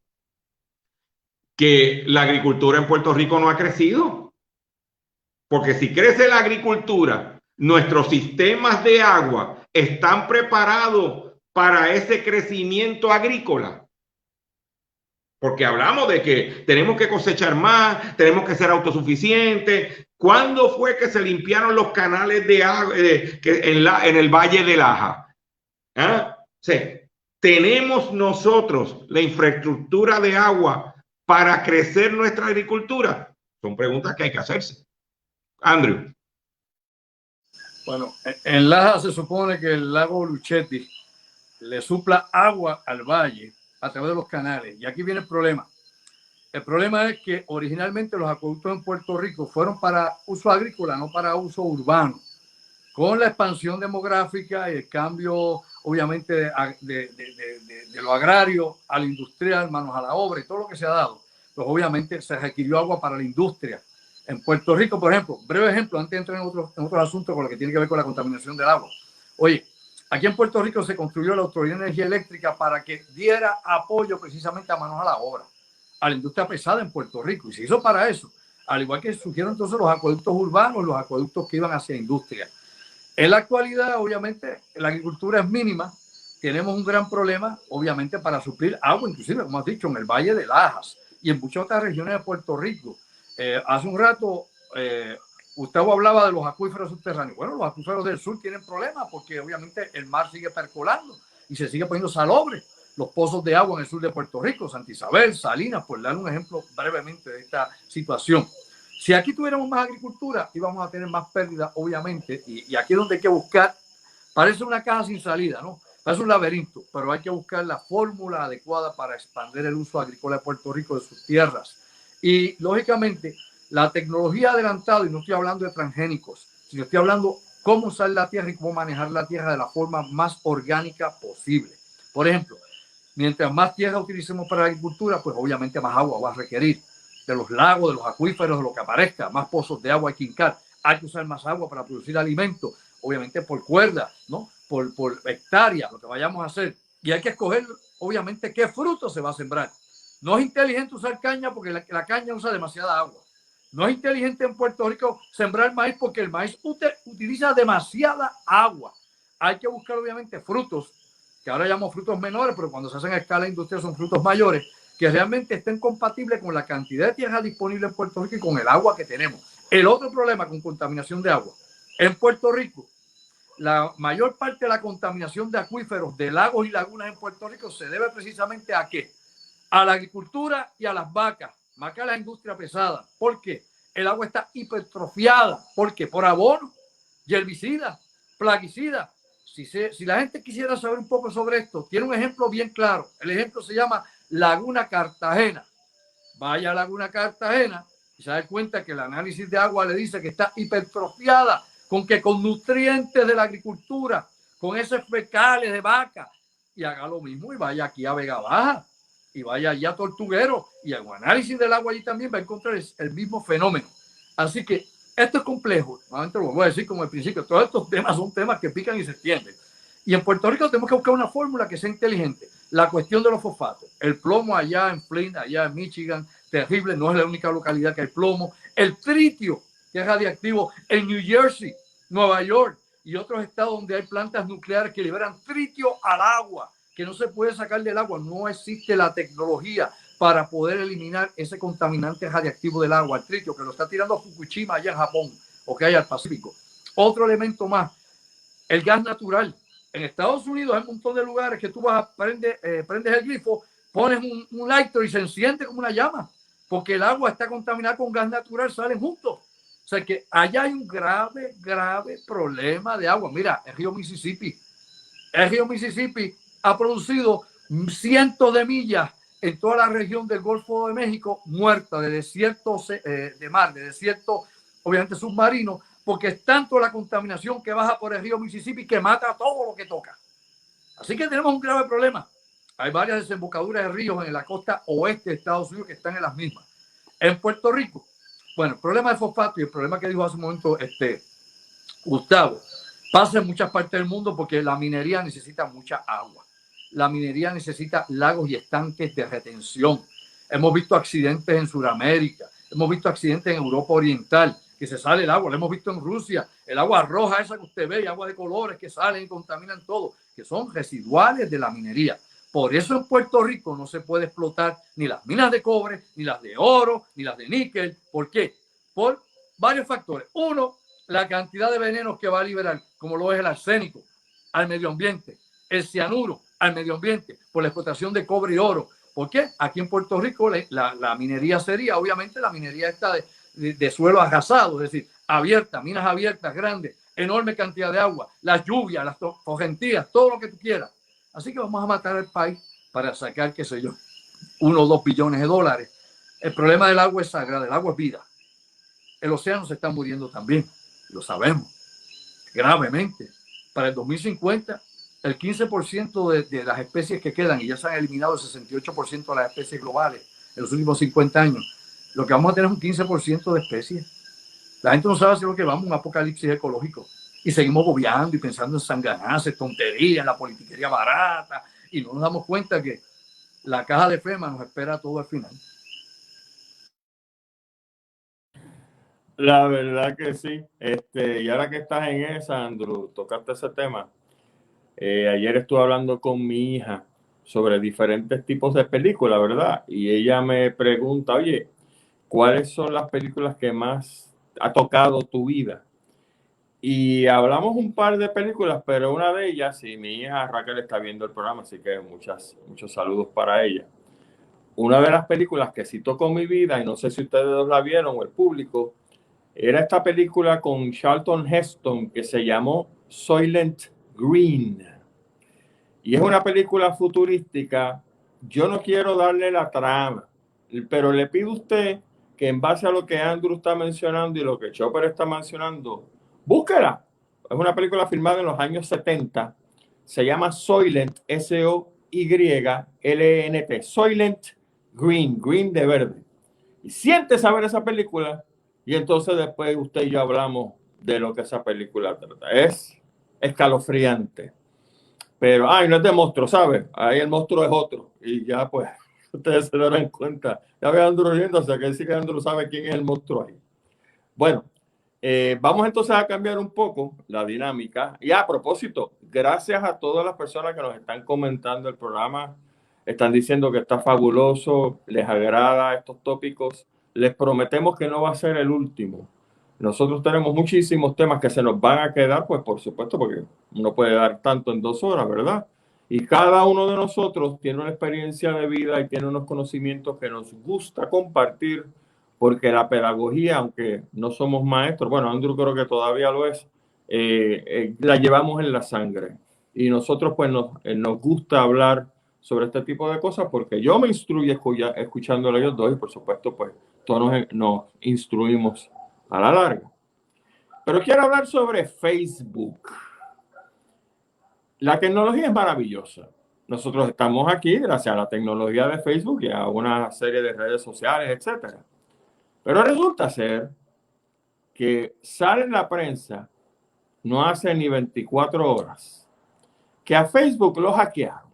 que la agricultura en Puerto Rico no ha crecido. Porque si crece la agricultura, nuestros sistemas de agua están preparados para ese crecimiento agrícola. Porque hablamos de que tenemos que cosechar más, tenemos que ser autosuficientes. ¿Cuándo fue que se limpiaron los canales de agua en el Valle de Laja? Sí. ¿Tenemos nosotros la infraestructura de agua para crecer nuestra agricultura? Son preguntas que hay que hacerse. Andrew. Bueno, en Laja se supone que el lago Luchetti le supla agua al valle a través de los canales. Y aquí viene el problema. El problema es que originalmente los acueductos en Puerto Rico fueron para uso agrícola, no para uso urbano. Con la expansión demográfica y el cambio, obviamente, de lo agrario a lo industrial, manos a la obra y todo lo que se ha dado, pues obviamente se requirió agua para la industria. En Puerto Rico, por ejemplo, breve ejemplo, antes de entrar en otros asuntos con lo que tiene que ver con la contaminación del agua. Oye, aquí en Puerto Rico se construyó la Autoridad de Energía Eléctrica para que diera apoyo precisamente a manos a la obra, a la industria pesada en Puerto Rico. Y se hizo para eso, al igual que surgieron entonces los acueductos urbanos, los acueductos que iban hacia industria. En la actualidad, obviamente, la agricultura es mínima. Tenemos un gran problema, obviamente, para suplir agua, inclusive, como has dicho, en el Valle de Lajas y en muchas otras regiones de Puerto Rico. Hace un rato, Gustavo hablaba de los acuíferos subterráneos. Bueno, los acuíferos del sur tienen problemas porque, obviamente, el mar sigue percolando y se sigue poniendo salobre. Los pozos de agua en el sur de Puerto Rico, Santa Isabel, Salinas, por dar un ejemplo brevemente de esta situación. Si aquí tuviéramos más agricultura, íbamos a tener más pérdidas, obviamente, y aquí es donde hay que buscar, parece una caja sin salida, ¿no? Parece un laberinto, pero hay que buscar la fórmula adecuada para expandir el uso agrícola de Puerto Rico, de sus tierras. Y, lógicamente, la tecnología adelantada, y no estoy hablando de transgénicos, sino estoy hablando cómo usar la tierra y cómo manejar la tierra de la forma más orgánica posible. Por ejemplo, mientras más tierra utilicemos para la agricultura, pues obviamente más agua va a requerir. De los lagos, de los acuíferos, de lo que aparezca, más pozos de agua hay que hincar. Hay que usar más agua para producir alimentos, obviamente por cuerda, ¿no? Por hectárea, lo que vayamos a hacer. Y hay que escoger, obviamente, qué fruto se va a sembrar. No es inteligente usar caña porque la caña usa demasiada agua. No es inteligente en Puerto Rico sembrar maíz porque el maíz utiliza demasiada agua. Hay que buscar, obviamente, frutos, que ahora llamamos frutos menores, pero cuando se hacen a escala industrial son frutos mayores, que realmente estén compatibles con la cantidad de tierra disponible en Puerto Rico y con el agua que tenemos. El otro problema con contaminación de agua. En Puerto Rico, la mayor parte de la contaminación de acuíferos, de lagos y lagunas en Puerto Rico se debe precisamente a ¿qué? A la agricultura y a las vacas, más que a la industria pesada. ¿Por qué? El agua está hipertrofiada. ¿Por qué? Por abono, herbicidas, plaguicidas. Si la gente quisiera saber un poco sobre esto, tiene un ejemplo bien claro. El ejemplo se llama Laguna Cartagena. Vaya a Laguna Cartagena y se da cuenta que el análisis de agua le dice que está hipertrofiada, con nutrientes de la agricultura, con esos fecales de vaca, y haga lo mismo y vaya aquí a Vega Baja y vaya allá a Tortuguero y haga un análisis del agua allí también va a encontrar el mismo fenómeno. Así que esto es complejo, nuevamente lo voy a decir como al principio, todos estos temas son temas que pican y se extienden. Y en Puerto Rico tenemos que buscar una fórmula que sea inteligente. La cuestión de los fosfatos, el plomo allá en Flint, allá en Michigan, terrible, no es la única localidad que hay plomo. El tritio, que es radiactivo en New Jersey, Nueva York y otros estados donde hay plantas nucleares que liberan tritio al agua, que no se puede sacar del agua. No existe la tecnología para poder eliminar ese contaminante radiactivo del agua, el tritio, que lo está tirando Fukushima allá en Japón, o que hay al Pacífico. Otro elemento más, el gas natural. En Estados Unidos hay un montón de lugares que tú vas a prendes el grifo, pones un lighter y se enciende como una llama, porque el agua está contaminada con gas natural, salen juntos. O sea que allá hay un grave problema de agua. Mira, el río Mississippi ha producido cientos de millas en toda la región del Golfo de México, muerta de desiertos de mar, de desiertos obviamente submarinos, porque es tanto la contaminación que baja por el río Mississippi que mata a todo lo que toca. Así que tenemos un grave problema. Hay varias desembocaduras de ríos en la costa oeste de Estados Unidos que están en las mismas. En Puerto Rico, bueno, el problema de fosfato y el problema que dijo hace un momento Gustavo, pasa en muchas partes del mundo porque la minería necesita mucha agua. La minería necesita lagos y estanques de retención. Hemos visto accidentes en Sudamérica, hemos visto accidentes en Europa Oriental, que se sale el agua, lo hemos visto en Rusia, el agua roja esa que usted ve y agua de colores que salen y contaminan todo, que son residuales de la minería. Por eso en Puerto Rico no se puede explotar ni las minas de cobre, ni las de oro, ni las de níquel. ¿Por qué? Por varios factores. Uno, la cantidad de venenos que va a liberar, como lo es el arsénico, al medio ambiente, el cianuro al medio ambiente, por la explotación de cobre y oro. ¿Por qué? Aquí en Puerto Rico la minería sería, obviamente, la minería está de suelo arrasado, es decir, abierta, minas abiertas, grandes, enorme cantidad de agua, las lluvias, las correntías, todo lo que tú quieras. Así que vamos a matar al país para sacar, qué sé yo, 1 o 2 billones de dólares. El problema del agua es sagrado, el agua es vida. El océano se está muriendo también, lo sabemos, gravemente. Para el 2050, el 15% de las especies que quedan, y ya se han eliminado el 68% de las especies globales en los últimos 50 años, lo que vamos a tener es un 15% de especies. La gente no sabe hacer lo que vamos, un apocalipsis ecológico. Y seguimos bobeando y pensando en sanganaces, tonterías, en la politiquería barata, y no nos damos cuenta que la caja de FEMA nos espera todo al final. La verdad que sí. Y ahora que estás en esa, Andrew, tocaste ese tema. Ayer estuve hablando con mi hija sobre diferentes tipos de películas, ¿verdad? Y ella me pregunta, oye, ¿cuáles son las películas que más ha tocado tu vida? Y hablamos un par de películas, pero una de ellas, y mi hija Raquel está viendo el programa, así que muchos saludos para ella. Una de las películas que sí tocó mi vida, y no sé si ustedes la vieron o el público, era esta película con Charlton Heston que se llamó Soylent Green. Y es una película futurística. Yo no quiero darle la trama, pero le pido a usted que en base a lo que Andrew está mencionando y lo que Chopper está mencionando, búsquela. Es una película filmada en los años 70. Se llama Soylent, Soylent, Soylent Green, green de verde. Y siéntese a ver esa película y entonces después usted y yo hablamos de lo que esa película trata. Es escalofriante. Pero, no es de monstruo, ¿sabes? Ahí el monstruo es otro. Y ya, pues, ustedes se darán cuenta. Ya ve Andrew riendo, o sea que sí que Andrew sabe quién es el monstruo ahí. Bueno, vamos entonces a cambiar un poco la dinámica. Y a propósito, gracias a todas las personas que nos están comentando el programa. Están diciendo que está fabuloso, les agrada estos tópicos. Les prometemos que no va a ser el último. Nosotros tenemos muchísimos temas que se nos van a quedar, pues por supuesto, porque uno puede dar tanto en 2 horas, ¿verdad? Y cada uno de nosotros tiene una experiencia de vida y tiene unos conocimientos que nos gusta compartir, porque la pedagogía, aunque no somos maestros, bueno, Andrew creo que todavía lo es, la llevamos en la sangre. Y nosotros pues nos gusta hablar sobre este tipo de cosas porque yo me instruyo escuchándolo a ellos dos y por supuesto pues todos nos instruimos a la larga. Pero quiero hablar sobre Facebook. La tecnología es maravillosa. Nosotros estamos aquí gracias a la tecnología de Facebook y a una serie de redes sociales, etcétera. Pero resulta ser que sale en la prensa no hace ni 24 horas que a Facebook lo hackearon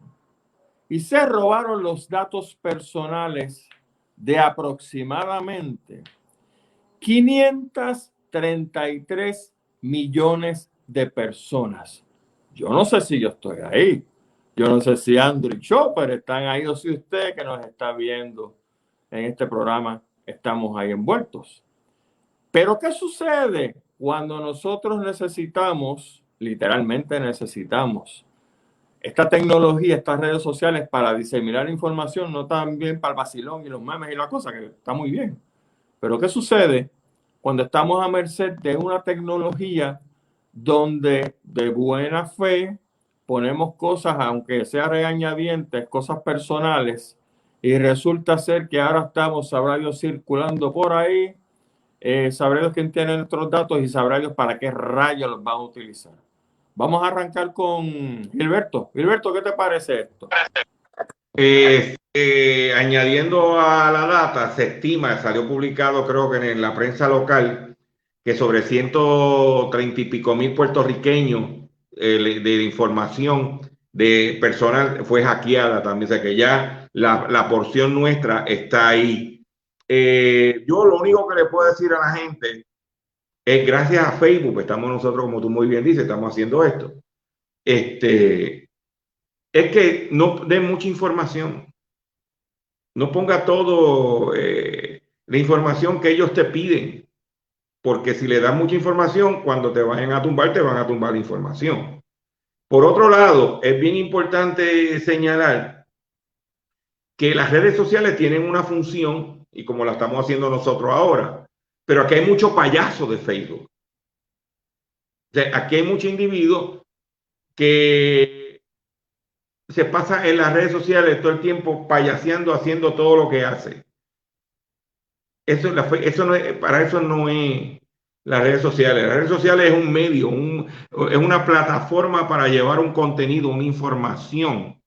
y se robaron los datos personales de aproximadamente 533 millones de personas. Yo no sé si yo estoy ahí. Yo no sé si Andrew y Chopper están ahí o si usted que nos está viendo en este programa estamos ahí envueltos. Pero ¿qué sucede cuando nosotros necesitamos, literalmente necesitamos, esta tecnología, estas redes sociales para diseminar información, no tan bien para el vacilón y los memes y la cosa, que está muy bien? Pero ¿qué sucede cuando estamos a merced de una tecnología donde de buena fe ponemos cosas, aunque sea regañadientes, cosas personales, y resulta ser que ahora estamos, sabrá Dios, circulando por ahí, sabrá Dios quién tiene nuestros datos y sabrá Dios para qué rayos los van a utilizar? Vamos a arrancar con Gilberto. Gilberto, ¿qué te parece esto? añadiendo a la data, se estima, salió publicado creo que en la prensa local, que sobre 130 y pico mil puertorriqueños de información de personas fue hackeada también, o sea que ya la porción nuestra está ahí. Yo lo único que le puedo decir a la gente es gracias a Facebook, estamos nosotros, como tú muy bien dices, estamos haciendo esto. Es que no den mucha información. No ponga todo la información que ellos te piden, porque si le das mucha información, cuando te vayan a tumbar, te van a tumbar la información. Por otro lado, es bien importante señalar que las redes sociales tienen una función, y como la estamos haciendo nosotros ahora, pero aquí hay mucho payaso de Facebook. O sea, aquí hay muchos individuos que se pasan en las redes sociales todo el tiempo payaseando, haciendo todo lo que hace. Eso no es, para eso no es las redes sociales. Las redes sociales es un medio, es una plataforma para llevar un contenido, una información.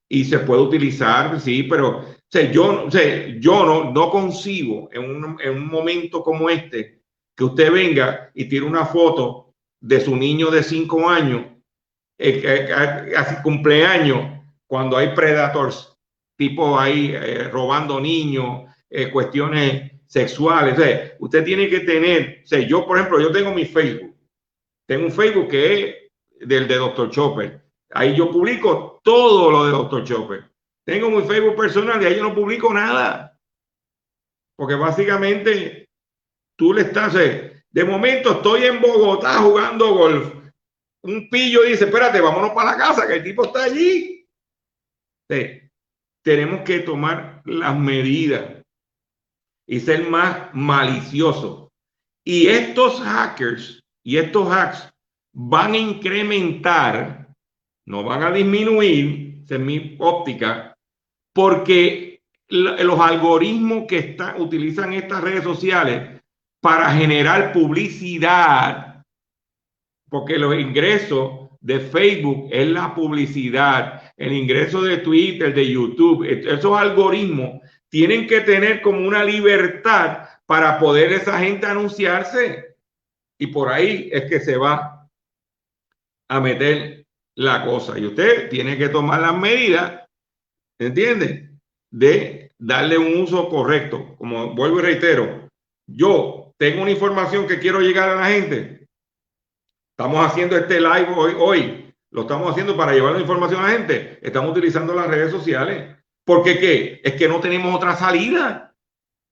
Y se puede utilizar, sí, pero yo no concibo en un momento como este que usted venga y tire una foto de su niño de 5 años, así cumpleaños, cuando hay predators, tipo ahí robando niños, cuestiones sexuales. O sea, usted tiene que tener, o sea, yo por ejemplo, yo tengo mi Facebook, tengo un Facebook que es del de Dr. Chopper, ahí yo publico todo lo de Dr. Chopper. Tengo mi Facebook personal y ahí yo no publico nada, porque básicamente tú le estás, de momento estoy en Bogotá jugando golf, un pillo dice, espérate, vámonos para la casa, que el tipo está allí. Sí, tenemos que tomar las medidas y ser más maliciosos. Y estos hackers y estos hacks van a incrementar, no van a disminuir, esa es mi óptica, porque los algoritmos que utilizan estas redes sociales para generar publicidad, porque los ingresos de Facebook es la publicidad, el ingreso de Twitter, de YouTube, esos algoritmos tienen que tener como una libertad para poder esa gente anunciarse, y por ahí es que se va a meter la cosa, y usted tiene que tomar las medidas, ¿entiende?, de darle un uso correcto. Como vuelvo y reitero, yo tengo una información que quiero llegar a la gente. Estamos haciendo este live hoy. Lo estamos haciendo para llevar la información a la gente. Estamos utilizando las redes sociales. ¿Por qué qué? Es que no tenemos otra salida.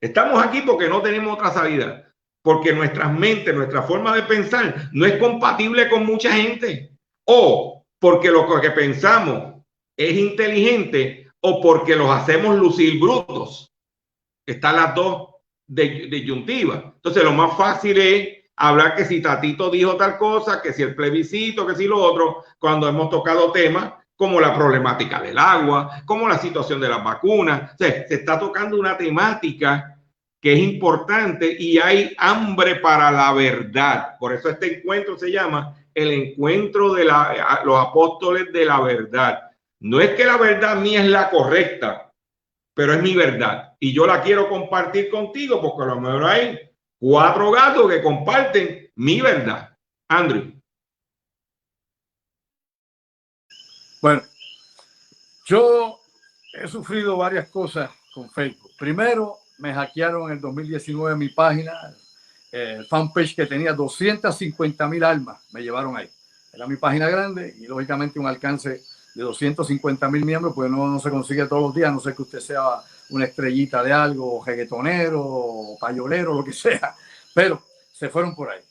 Estamos aquí porque no tenemos otra salida. Porque nuestras mentes, nuestra forma de pensar no es compatible con mucha gente. O porque lo que pensamos es inteligente o porque los hacemos lucir brutos. Están las dos disyuntivas. Entonces lo más fácil es hablar que si Tatito dijo tal cosa, que si el plebiscito, que si lo otro, cuando hemos tocado temas como la problemática del agua, como la situación de las vacunas. O sea, se está tocando una temática que es importante y hay hambre para la verdad. Por eso este encuentro se llama el encuentro de los apóstoles de la verdad. No es que la verdad mía es la correcta, pero es mi verdad y yo la quiero compartir contigo, porque a lo mejor hay 4 gatos que comparten mi verdad. Andrew. Bueno, yo he sufrido varias cosas con Facebook. Primero, me hackearon en el 2019 mi página, el fanpage que tenía 250,000 almas, me llevaron ahí. Era mi página grande y lógicamente un alcance de 250,000 miembros, pues no se consigue todos los días, no sé que usted sea una estrellita de algo, reggaetonero, payolero, lo que sea, pero se fueron por ahí.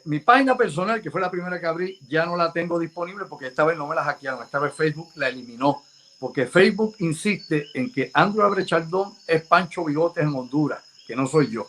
Mi página personal, que fue la primera que abrí, ya no la tengo disponible porque esta vez no me la hackearon, esta vez Facebook la eliminó, porque Facebook insiste en que Andrew Álvarez Chardón es Pancho Bigotes en Honduras, que no soy yo.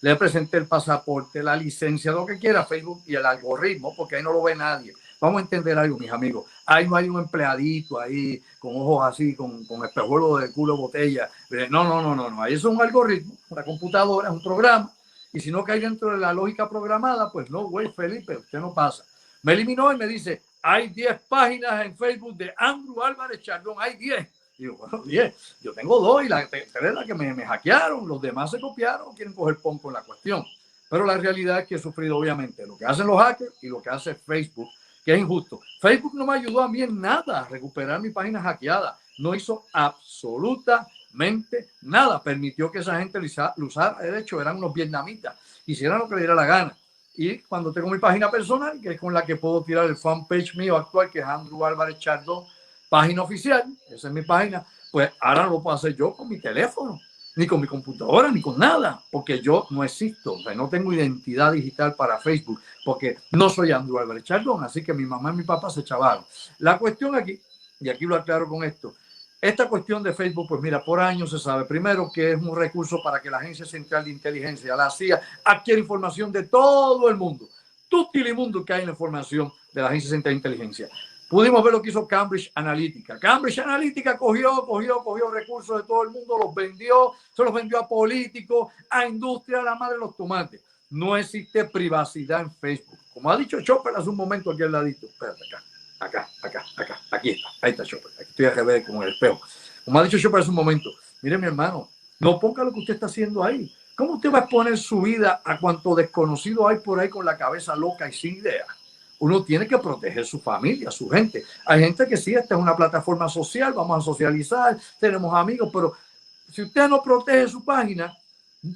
Le presenté el pasaporte, la licencia, lo que quiera Facebook y el algoritmo, porque ahí no lo ve nadie. Vamos a entender algo, mis amigos. Ahí no hay un empleadito ahí con ojos así, con espejuelos de culo botella. No. Ahí es un algoritmo, una computadora, es un programa. Y si no cae dentro de la lógica programada, pues no, güey, Felipe, usted no pasa. Me eliminó y me dice, hay 10 páginas en Facebook de Andrew Álvarez Chardón, hay 10. Digo, bueno, 10, yo tengo 2 y la 3 es la que me hackearon, los demás se copiaron, quieren coger pon con la cuestión. Pero la realidad es que he sufrido obviamente lo que hacen los hackers y lo que hace Facebook, que es injusto. Facebook no me ayudó a mí en nada a recuperar mi página hackeada. No hizo absolutamente nada. Permitió que esa gente lo usara. De hecho, eran unos vietnamitas. Hicieran lo que le diera la gana. Y cuando tengo mi página personal, que es con la que puedo tirar el fanpage mío actual, que es Andrew Álvarez Chardón, página oficial, esa es mi página, pues ahora no lo puedo hacer yo con mi teléfono, ni con mi computadora, ni con nada, porque yo no existo, o sea, no tengo identidad digital para Facebook, porque no soy Andrew Álvarez Chardón, así que mi mamá y mi papá se chavaron. La cuestión aquí, y aquí lo aclaro con esto, esta cuestión de Facebook, pues mira, por años se sabe, primero, que es un recurso para que la Agencia Central de Inteligencia, la CIA, adquiera información de todo el mundo. Tutti el mundo que hay en la información de la Agencia Central de Inteligencia. Pudimos ver lo que hizo Cambridge Analytica. Cambridge Analytica cogió recursos de todo el mundo, los vendió, se los vendió a políticos, a industria, a la madre de los tomates. No existe privacidad en Facebook. Como ha dicho Chopper hace un momento aquí al ladito. Espérate, acá, aquí está, ahí está Chopper, aquí estoy a revés con el espejo. Como ha dicho Chopper hace un momento, mire mi hermano, no ponga lo que usted está haciendo ahí. ¿Cómo usted va a exponer su vida a cuanto desconocido hay por ahí con la cabeza loca y sin idea? Uno tiene que proteger su familia, su gente. Hay gente que sí, esta es una plataforma social, vamos a socializar, tenemos amigos, pero si usted no protege su página,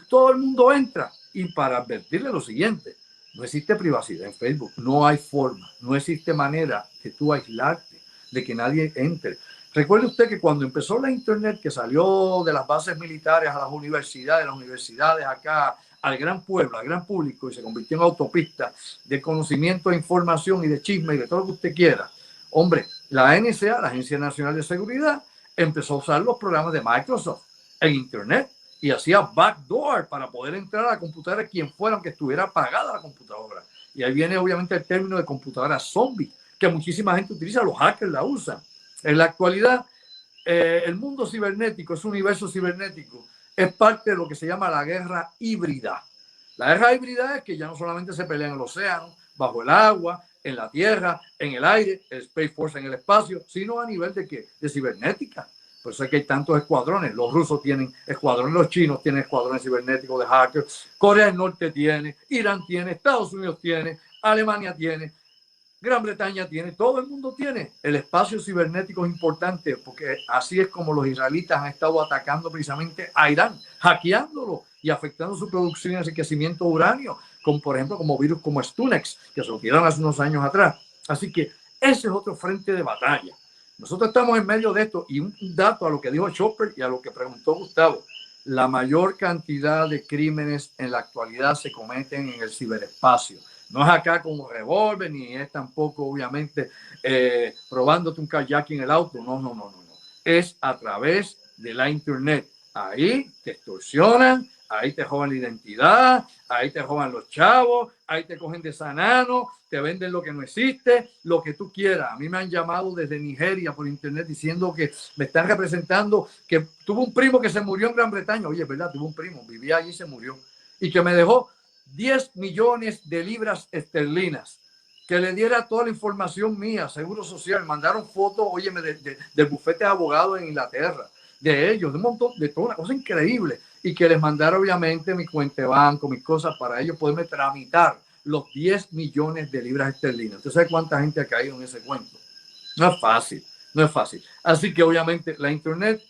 todo el mundo entra. Y para advertirle lo siguiente, no existe privacidad en Facebook, no hay forma, no existe manera de tú aislarte, de que nadie entre. Recuerde usted que cuando empezó la internet, que salió de las bases militares a las universidades acá al gran pueblo, al gran público, y se convirtió en autopista de conocimiento, de información y de chisme y de todo lo que usted quiera. Hombre, la NSA, la Agencia Nacional de Seguridad, empezó a usar los programas de Microsoft en internet y hacía backdoor para poder entrar a la computadora de quien fuera, aunque estuviera apagada la computadora. Y ahí viene obviamente el término de computadora zombie, que muchísima gente utiliza, los hackers la usan. En la actualidad, el mundo cibernético, ese universo cibernético, es parte de lo que se llama la guerra híbrida. La guerra híbrida es que ya no solamente se pelea en el océano, bajo el agua, en la tierra, en el aire, el Space Force en el espacio, sino a nivel de ¿qué? De cibernética. Por eso es que hay tantos escuadrones. Los rusos tienen escuadrones, los chinos tienen escuadrones cibernéticos de hackers, Corea del Norte tiene, Irán tiene, Estados Unidos tiene, Alemania tiene, Gran Bretaña tiene, todo el mundo tiene. El espacio cibernético es importante porque así es como los israelitas han estado atacando precisamente a Irán, hackeándolo y afectando su producción y enriquecimiento de uranio, como por ejemplo como virus como Stunex, que se lo tiraron hace unos años atrás. Así que ese es otro frente de batalla. Nosotros estamos en medio de esto y un dato a lo que dijo Chopper y a lo que preguntó Gustavo. La mayor cantidad de crímenes en la actualidad se cometen en el ciberespacio. No es acá como revólver, ni es tampoco, obviamente, robándote un kayak en el auto. No. Es a través de la internet. Ahí te extorsionan, ahí te roban la identidad, ahí te roban los chavos, ahí te cogen de sanano, te venden lo que no existe, lo que tú quieras. A mí me han llamado desde Nigeria por internet diciendo que me están representando, que tuvo un primo que se murió en Gran Bretaña. Oye, es verdad, tuvo un primo, vivía allí y se murió. Y que me dejó 10 millones de libras esterlinas, que le diera toda la información mía, Seguro Social, mandaron fotos, óyeme, del bufete de abogados en Inglaterra, de ellos, de un montón, de toda una cosa increíble, y que les mandara obviamente mi cuenta de banco, mis cosas, para ellos poderme tramitar los 10 millones de libras esterlinas. ¿Usted sabe cuánta gente ha caído en ese cuento? No es fácil, no es fácil. Así que obviamente la internet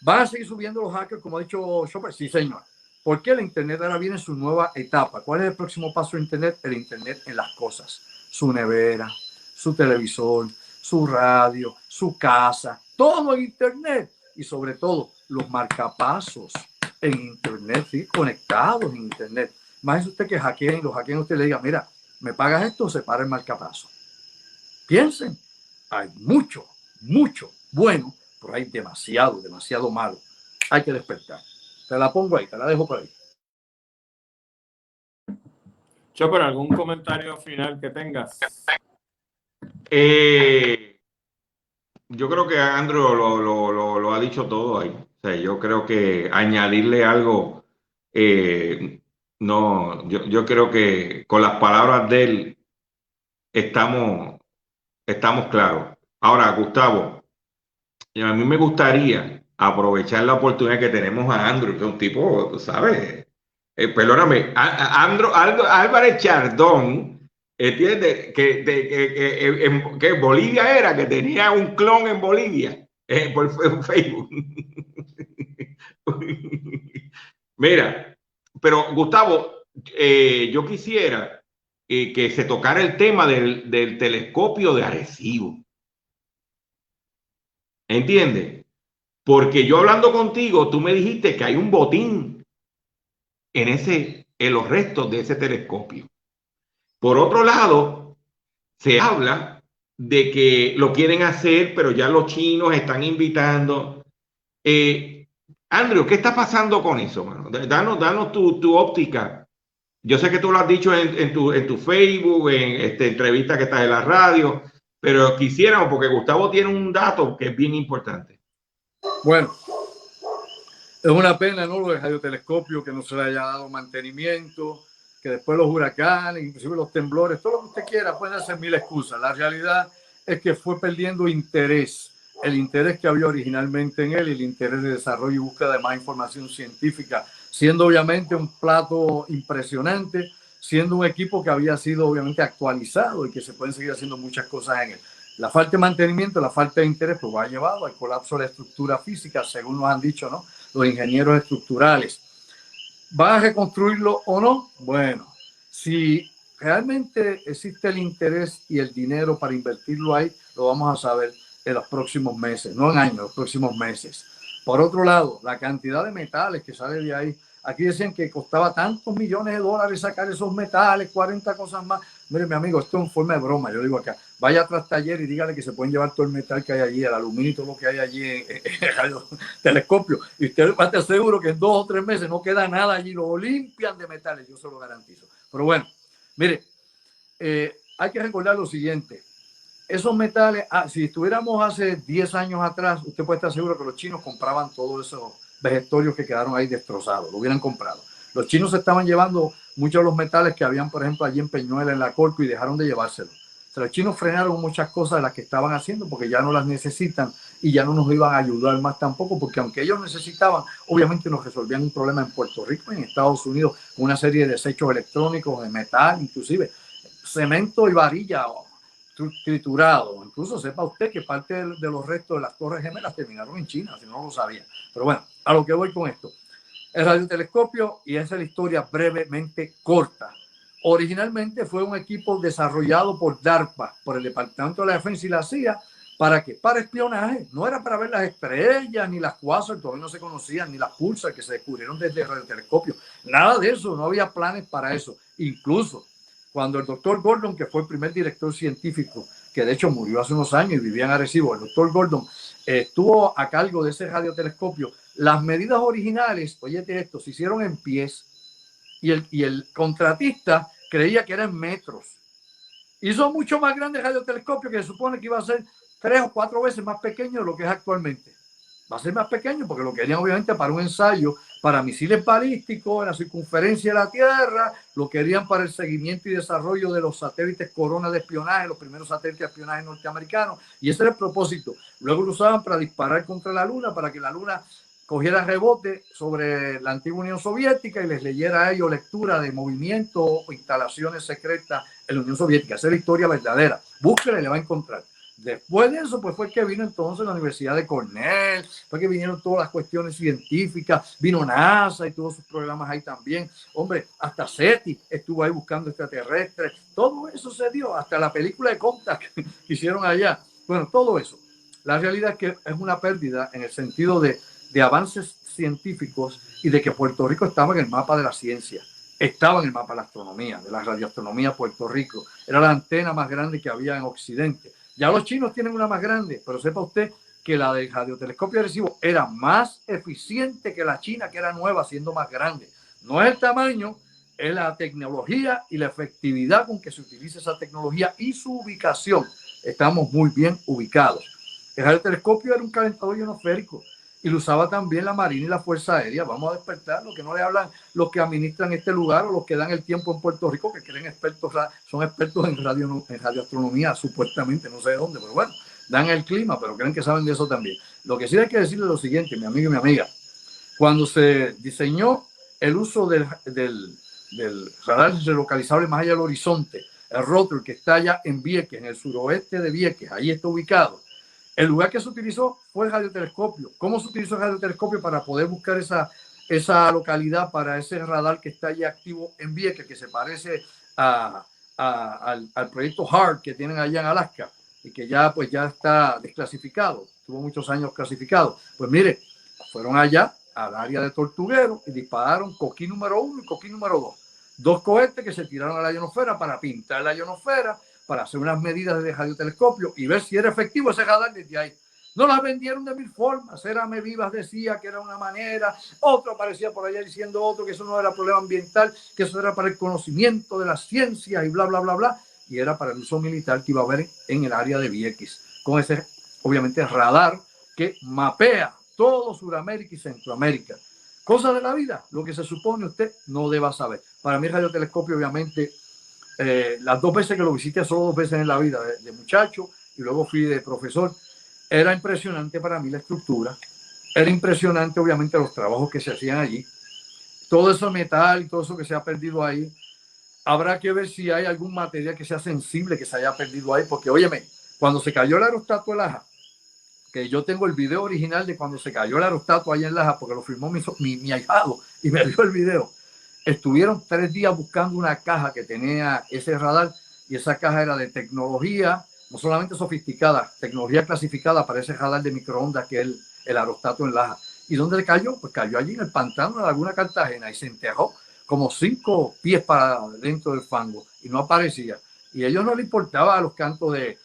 va a seguir subiendo los hackers, como ha dicho Chopper, sí señor. ¿Por qué el internet ahora viene en su nueva etapa? ¿Cuál es el próximo paso de internet? El internet en las cosas. Su nevera, su televisor, su radio, su casa, todo en internet. Y sobre todo, los marcapasos en internet, ¿sí? Conectados en internet. Más es usted que hackeen, los hackeen, usted le diga, mira, me pagas esto, se para el marcapaso. Piensen, hay mucho bueno, pero hay demasiado malo. Hay que despertar. Te la pongo ahí, te la dejo por ahí. Chopper, ¿algún comentario final que tengas? Yo creo que Andrew lo ha dicho todo ahí. O sea, yo creo que añadirle algo, no, yo creo que con las palabras de él estamos claros. Ahora, Gustavo, Y a mí me gustaría aprovechar la oportunidad que tenemos a Andrew, que es un tipo, tú sabes, perdóname, Álvarez Chardón, ¿entiendes? Que Bolivia era, que tenía un clon en Bolivia, por Facebook. Mira, pero Gustavo, yo quisiera que se tocara el tema del telescopio de Arecibo. ¿Entiendes? Porque yo hablando contigo, tú me dijiste que hay un botín en los restos de ese telescopio. Por otro lado, se habla de que lo quieren hacer, pero ya los chinos están invitando. Andrew, ¿qué está pasando con eso, mano? Danos tu óptica. Yo sé que tú lo has dicho en tu Facebook, en entrevista que estás en la radio, pero quisiéramos, porque Gustavo tiene un dato que es bien importante. Bueno, es una pena, ¿no? Lo del radiotelescopio, que no se le haya dado mantenimiento, que después los huracanes, inclusive los temblores, todo lo que usted quiera, pueden hacer mil excusas. La realidad es que fue perdiendo interés, el interés que había originalmente en él, el interés de desarrollo y búsqueda de más información científica, siendo obviamente un plato impresionante, siendo un equipo que había sido obviamente actualizado y que se pueden seguir haciendo muchas cosas en él. La falta de mantenimiento, la falta de interés, pues ha llevado al colapso de la estructura física, según nos han dicho, ¿no?, los ingenieros estructurales. ¿Van a reconstruirlo o no? Bueno, si realmente existe el interés y el dinero para invertirlo ahí, lo vamos a saber en los próximos meses, no en años, los próximos meses. Por otro lado, la cantidad de metales que sale de ahí, aquí decían que costaba tantos millones de dólares sacar esos metales, 40 cosas más. Mire, mi amigo, esto es en forma de broma. Yo digo acá, vaya tras taller y dígale que se pueden llevar todo el metal que hay allí, el aluminio y todo lo que hay allí en el telescopio. Y usted va a estar seguro que en 2 o 3 meses no queda nada allí, lo limpian de metales, yo se lo garantizo. Pero bueno, mire, hay que recordar lo siguiente. Esos metales, si estuviéramos hace 10 años atrás, usted puede estar seguro que los chinos compraban todos esos vegetarios que quedaron ahí destrozados, lo hubieran comprado. Los chinos se estaban llevando muchos de los metales que habían, por ejemplo, allí en Peñuela, en la Corco, y dejaron de llevárselos. O sea, los chinos frenaron muchas cosas de las que estaban haciendo porque ya no las necesitan y ya no nos iban a ayudar más tampoco, porque aunque ellos necesitaban, obviamente nos resolvían un problema en Puerto Rico, en Estados Unidos, con una serie de desechos electrónicos, de metal, inclusive cemento y varilla triturado. Incluso sepa usted que parte de los restos de las Torres Gemelas terminaron en China, si no lo sabía. Pero bueno, a lo que voy con esto. El radiotelescopio, y esa es la historia brevemente corta. Originalmente fue un equipo desarrollado por DARPA, por el Departamento de la Defensa y la CIA. ¿Para qué? Para espionaje. No era para ver las estrellas, ni las quasars, todavía no se conocían, ni las pulsars que se descubrieron desde el radiotelescopio. Nada de eso, no había planes para eso. Incluso cuando el doctor Gordon, que fue el primer director científico, que de hecho murió hace unos años y vivía en Arecibo, el doctor Gordon estuvo a cargo de ese radiotelescopio. Las medidas originales, oye esto, se hicieron en pies y el contratista creía que eran metros. Hizo mucho más grande el radiotelescopio, que se supone que iba a ser 3 o 4 veces más pequeño de lo que es actualmente. Va a ser más pequeño porque lo querían obviamente para un ensayo para misiles balísticos en la circunferencia de la Tierra, lo querían para el seguimiento y desarrollo de los satélites Corona de espionaje, los primeros satélites de espionaje norteamericanos, y ese era el propósito. Luego lo usaban para disparar contra la Luna, para que la Luna cogiera rebote sobre la antigua Unión Soviética y les leyera a ellos lectura de movimiento o instalaciones secretas en la Unión Soviética. Esa es la historia verdadera. Búsquela y le va a encontrar. Después de eso, pues fue que vino entonces la Universidad de Cornell, fue que vinieron todas las cuestiones científicas, vino NASA y todos sus programas ahí también. Hombre, hasta SETI estuvo ahí buscando extraterrestres. Todo eso se dio, hasta la película de Contact que hicieron allá. Bueno, todo eso. La realidad es que es una pérdida en el sentido de avances científicos y de que Puerto Rico estaba en el mapa de la ciencia. Estaba en el mapa de la astronomía, de la radioastronomía. Puerto Rico era la antena más grande que había en Occidente. Ya los chinos tienen una más grande, pero sepa usted que la del radiotelescopio de Arecibo era más eficiente que la china, que era nueva, siendo más grande. No es el tamaño, es la tecnología y la efectividad con que se utiliza esa tecnología y su ubicación. Estamos muy bien ubicados. El radiotelescopio era un calentador ionosférico y lo usaba también la Marina y la Fuerza Aérea. Vamos a despertar, lo que no le hablan los que administran este lugar o los que dan el tiempo en Puerto Rico, que creen expertos, son expertos en radioastronomía, supuestamente, no sé de dónde, pero bueno, dan el clima, pero creen que saben de eso también. Lo que sí hay que decirle es lo siguiente, mi amigo y mi amiga. Cuando se diseñó el uso del radar relocalizable más allá del horizonte, el Rotor que está allá en Vieques, en el suroeste de Vieques, ahí está ubicado. El lugar que se utilizó fue el radiotelescopio. ¿Cómo se utilizó el radiotelescopio para poder buscar esa localidad para ese radar que está allí activo en Vieques, que se parece al proyecto HART que tienen allá en Alaska y que ya está desclasificado, tuvo muchos años clasificado? Pues mire, fueron allá al área de Tortuguero y dispararon Coquí número 1 y Coquí número 2. Dos cohetes que se tiraron a la ionosfera para pintar la ionosfera, para hacer unas medidas de radiotelescopio y ver si era efectivo ese radar desde ahí. No las vendieron de mil formas. Érame Vivas decía que era una manera, otro aparecía por allá diciendo otro, que eso no era problema ambiental, que eso era para el conocimiento de la ciencia y bla, bla, bla, bla. Y era para el uso militar que iba a haber en el área de Vieques, con ese, obviamente, radar que mapea todo Sudamérica y Centroamérica. Cosas de la vida, lo que se supone usted no deba saber. Para mí el radiotelescopio, obviamente, las 2 veces que lo visité, solo 2 veces en la vida, de muchacho y luego fui de profesor, era impresionante para mí la estructura, era impresionante obviamente los trabajos que se hacían allí, todo eso metal y todo eso que se ha perdido ahí. Habrá que ver si hay algún material que sea sensible que se haya perdido ahí, porque óyeme, cuando se cayó el aerostato de Laja, que yo tengo el video original de cuando se cayó el aerostato allá en Laja, porque lo filmó mi ahijado y me dio el video. Estuvieron 3 días buscando una caja que tenía ese radar y esa caja era de tecnología, no solamente sofisticada, tecnología clasificada para ese radar de microondas que es el aerostato en Laja. ¿Y dónde cayó? Pues cayó allí en el pantano de la Laguna Cartagena y se enterró como 5 pies para dentro del fango y no aparecía. Y a ellos no les importaba los cantos de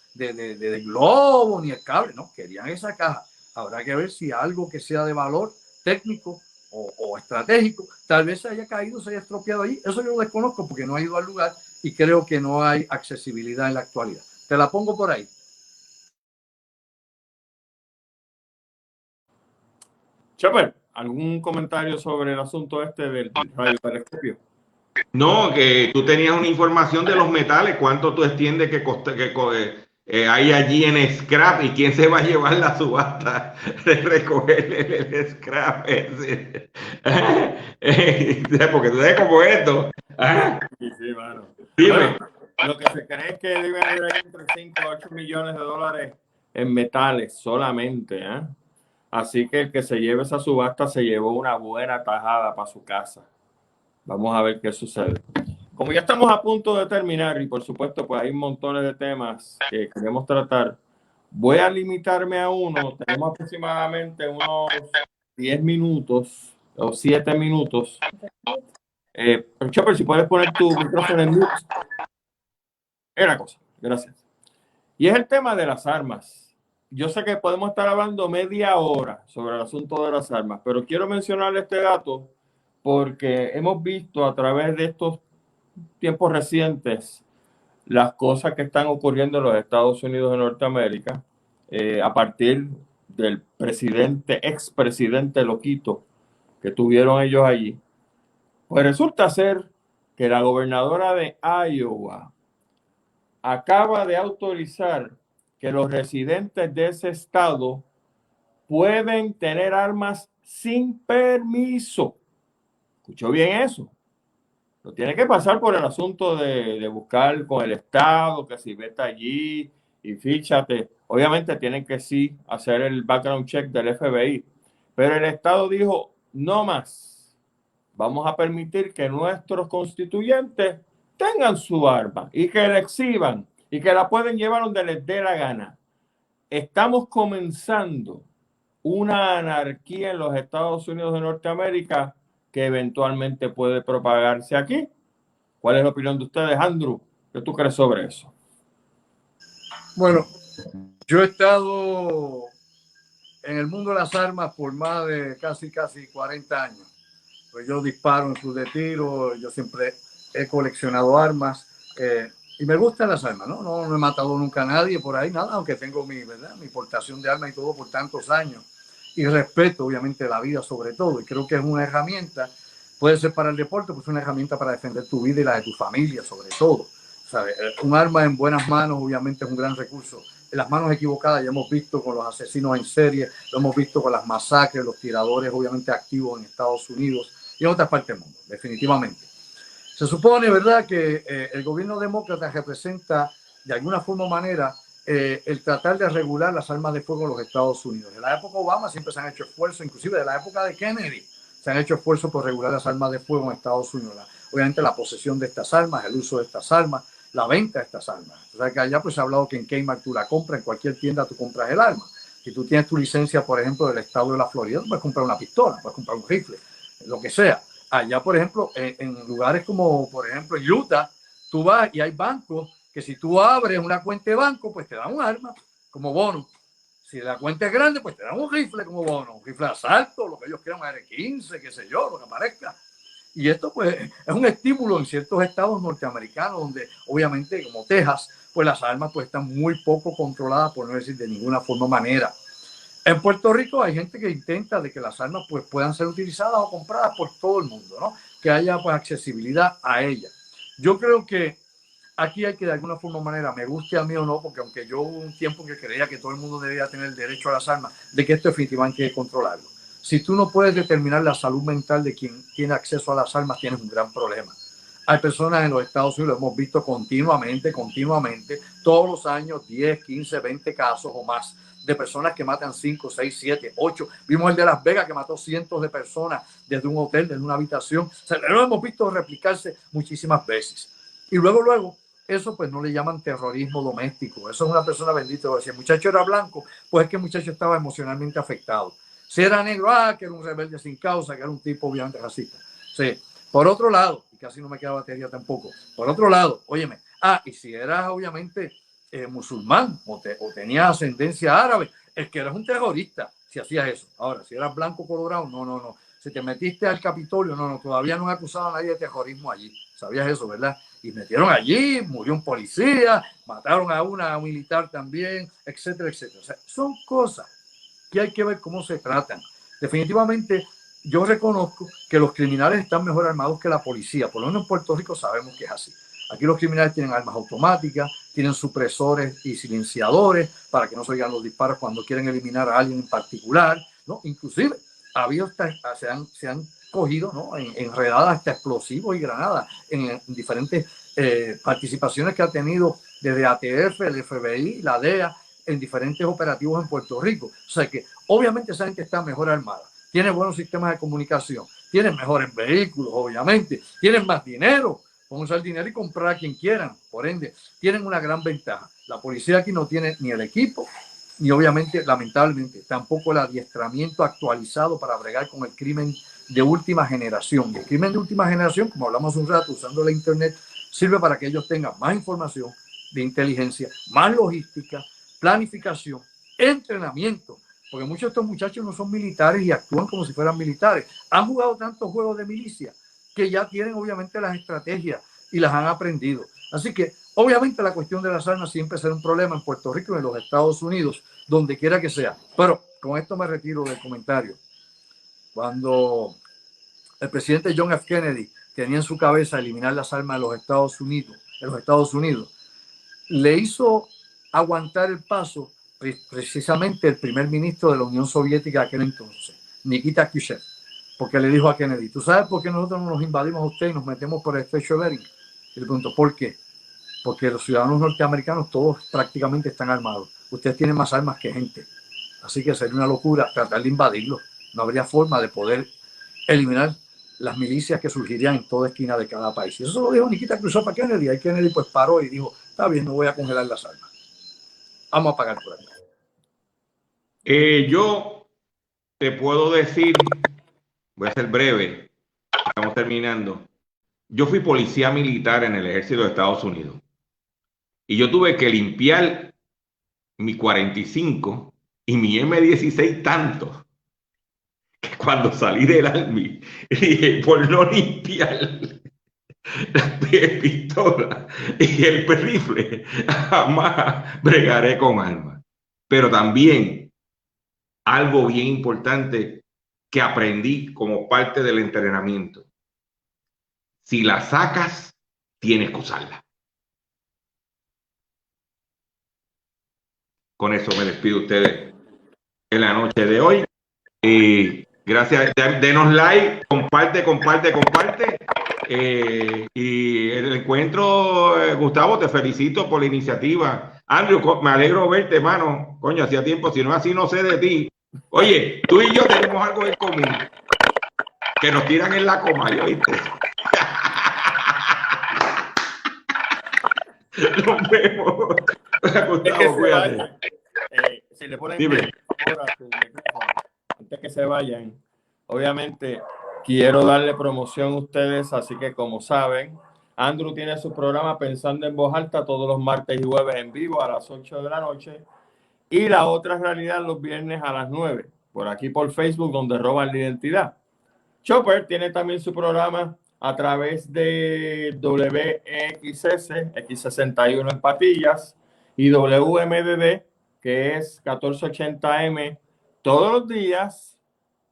globo ni el cable, no, querían esa caja. Habrá que ver si algo que sea de valor técnico o estratégico, tal vez se haya caído, se haya estropeado ahí. Eso yo lo desconozco porque no he ido al lugar y creo que no hay accesibilidad en la actualidad. Te la pongo por ahí. Chopper, ¿algún comentario sobre el asunto este del radiotelescopio? No, que tú tenías una información de los metales, cuánto tú entiendes que hay allí en scrap y quién se va a llevar la subasta de recoger el scrap ese. Porque tú sabes cómo es esto. Sí, mano. Dime. Bueno, lo que se cree es que debe haber entre 5 a 8 millones de dólares en metales solamente, ¿eh? Así que el que se lleve esa subasta se llevó una buena tajada para su casa. Vamos a ver qué sucede. Como ya estamos a punto de terminar y por supuesto pues hay montones de temas que queremos tratar, voy a limitarme a uno. Tenemos aproximadamente unos 10 minutos o 7 minutos. Chopper, si puedes poner tu micrófono en mute. Es la cosa, gracias. Y es el tema de las armas. Yo sé que podemos estar hablando media hora sobre el asunto de las armas, pero quiero mencionar este dato porque hemos visto a través de estos tiempos recientes las cosas que están ocurriendo en los Estados Unidos de Norteamérica a partir del expresidente loquito que tuvieron ellos allí. Pues resulta ser que la gobernadora de Iowa acaba de autorizar que los residentes de ese estado pueden tener armas sin permiso. ¿Escuchó bien eso? No tiene que pasar por el asunto de buscar con el Estado, que si vete allí y fíchate. Obviamente tienen que sí hacer el background check del FBI. Pero el Estado dijo, no más. Vamos a permitir que nuestros constituyentes tengan su arma y que la exhiban y que la pueden llevar donde les dé la gana. Estamos comenzando una anarquía en los Estados Unidos de Norteamérica que eventualmente puede propagarse aquí. ¿Cuál es la opinión de ustedes, Andrew? ¿Qué tú crees sobre eso? Bueno, yo he estado en el mundo de las armas por más de casi 40 años. Pues yo disparo en club de tiro, yo siempre he coleccionado armas y me gustan las armas, ¿no? No he matado nunca a nadie por ahí, nada, aunque tengo mi portación de armas y todo por tantos años. Y respeto, obviamente, la vida sobre todo. Y creo que es una herramienta, puede ser para el deporte, pues es una herramienta para defender tu vida y la de tu familia sobre todo. ¿Sabes? Un arma en buenas manos, obviamente, es un gran recurso en las manos equivocadas, ya hemos visto con los asesinos en serie, lo hemos visto con las masacres, los tiradores obviamente activos en Estados Unidos y en otras partes del mundo, definitivamente. Se supone, ¿verdad?, que el gobierno demócrata representa de alguna forma o manera el tratar de regular las armas de fuego en los Estados Unidos. En la época de Obama siempre se han hecho esfuerzos, inclusive de la época de Kennedy, se han hecho esfuerzos por regular las armas de fuego en Estados Unidos. Obviamente la posesión de estas armas, el uso de estas armas, la venta de estas armas. O sea que allá pues se ha hablado que en Kmart tú la compras, en cualquier tienda tú compras el arma. Si tú tienes tu licencia, por ejemplo, del estado de la Florida, tú puedes comprar una pistola, puedes comprar un rifle, lo que sea. Allá, por ejemplo, en lugares como, por ejemplo, en Utah, tú vas y hay bancos que si tú abres una cuenta de banco, pues te dan un arma como bono. Si la cuenta es grande, pues te dan un rifle como bono, un rifle de asalto, lo que ellos quieran, un R-15, qué sé yo, lo que aparezca. Y esto, pues, es un estímulo en ciertos estados norteamericanos donde, obviamente, como Texas, pues las armas pues están muy poco controladas, por no decir de ninguna forma o manera. En Puerto Rico hay gente que intenta de que las armas pues puedan ser utilizadas o compradas por todo el mundo, ¿no? Que haya pues accesibilidad a ellas. Yo creo que aquí hay que de alguna forma o manera, me guste a mí o no, porque aunque yo hubo un tiempo que creía que todo el mundo debía tener el derecho a las armas, de que esto definitivamente hay que controlarlo. Si tú no puedes determinar la salud mental de quien tiene acceso a las armas, tienes un gran problema. Hay personas en los Estados Unidos, lo hemos visto continuamente, todos los años, 10, 15, 20 casos o más de personas que matan 5, 6, 7, 8. Vimos el de Las Vegas que mató cientos de personas desde un hotel, desde una habitación. O sea, lo hemos visto replicarse muchísimas veces. Y luego, eso pues no le llaman terrorismo doméstico. Eso es una persona bendita. Si el muchacho era blanco, pues es que el muchacho estaba emocionalmente afectado. Si era negro, que era un rebelde sin causa, que era un tipo obviamente racista. Sí. Por otro lado, y casi no me queda batería tampoco, por otro lado, óyeme, y si eras obviamente musulmán o tenías ascendencia árabe, es que eras un terrorista si hacías eso. Ahora, si eras blanco colorado, no. Si te metiste al Capitolio, no, todavía no han acusado a nadie de terrorismo allí. ¿Sabías eso, verdad? Y metieron allí, murió un policía, mataron a una militar también, etcétera, etcétera. O sea, son cosas que hay que ver cómo se tratan. Definitivamente, yo reconozco que los criminales están mejor armados que la policía. Por lo menos en Puerto Rico sabemos que es así. Aquí los criminales tienen armas automáticas, tienen supresores y silenciadores para que no se oigan los disparos cuando quieren eliminar a alguien en particular, ¿no? Inclusive, se han cogido, ¿no?, en redadas hasta explosivos y granadas en diferentes participaciones que ha tenido desde ATF, el FBI, la DEA, en diferentes operativos en Puerto Rico. O sea que obviamente esa gente está mejor armada, tiene buenos sistemas de comunicación, tienen mejores vehículos, obviamente, tienen más dinero, pueden usar el dinero y comprar a quien quieran, por ende, tienen una gran ventaja. La policía aquí no tiene ni el equipo, ni obviamente, lamentablemente, tampoco el adiestramiento actualizado para bregar con el crimen de última generación. Y el crimen de última generación, como hablamos un rato, usando la internet, sirve para que ellos tengan más información de inteligencia, más logística, planificación, entrenamiento, porque muchos de estos muchachos no son militares y actúan como si fueran militares. Han jugado tantos juegos de milicia que ya tienen obviamente las estrategias y las han aprendido. Así que obviamente la cuestión de las armas siempre será un problema en Puerto Rico y en los Estados Unidos, donde quiera que sea. Pero con esto me retiro del comentario. Cuando el presidente John F. Kennedy tenía en su cabeza eliminar las armas de los Estados Unidos, le hizo aguantar el paso precisamente el primer ministro de la Unión Soviética de aquel entonces, Nikita Khrushchev, porque le dijo a Kennedy: ¿tú sabes por qué nosotros nos invadimos a usted y nos metemos por el estrecho de Bering? Y le preguntó: ¿por qué? Porque los ciudadanos norteamericanos todos prácticamente están armados. Ustedes tienen más armas que gente. Así que sería una locura tratar de invadirlos. No habría forma de poder eliminar las milicias que surgirían en toda esquina de cada país. Y eso lo dijo Nikita Khrushchev a Kennedy. Ahí Kennedy pues paró y dijo: está bien, no voy a congelar las armas. Vamos a pagar por aquí. Yo te puedo decir, voy a ser breve, estamos terminando. Yo fui policía militar en el ejército de Estados Unidos y yo tuve que limpiar mi 45 y mi M16 tanto que cuando salí del Army dije: por no limpiar la pistola y el rifle, jamás bregaré con armas. Pero también algo bien importante que aprendí como parte del entrenamiento: si la sacas, tienes que usarla. con eso me despido de ustedes en la noche de hoy. Y gracias, denos like, comparte. Y el encuentro, Gustavo, te felicito por la iniciativa. Andrew, me alegro verte, hermano. Coño, hacía tiempo, si no así no sé de ti. Oye, tú y yo tenemos algo en común, que nos tiran en la coma, ¿oíste? Nos vemos. Gustavo, cuídate. Si le ponen Dime. ahora su micrófono, antes que se vayan, obviamente quiero darle promoción a ustedes, así que como saben, Andrew tiene su programa Pensando en Voz Alta todos los martes y jueves en vivo a las 8 de la noche y la otra realidad los viernes a las 9, por aquí por Facebook, donde roban la identidad. Chopper tiene también su programa a través de WXS, X61 en Patillas, y WMDD, que es 1480M, todos los días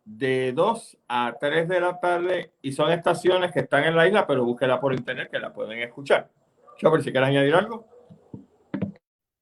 de 2 a 3 de la tarde, y son estaciones que están en la isla, pero búsquela por internet que la pueden escuchar. Chopper, si quieres añadir algo.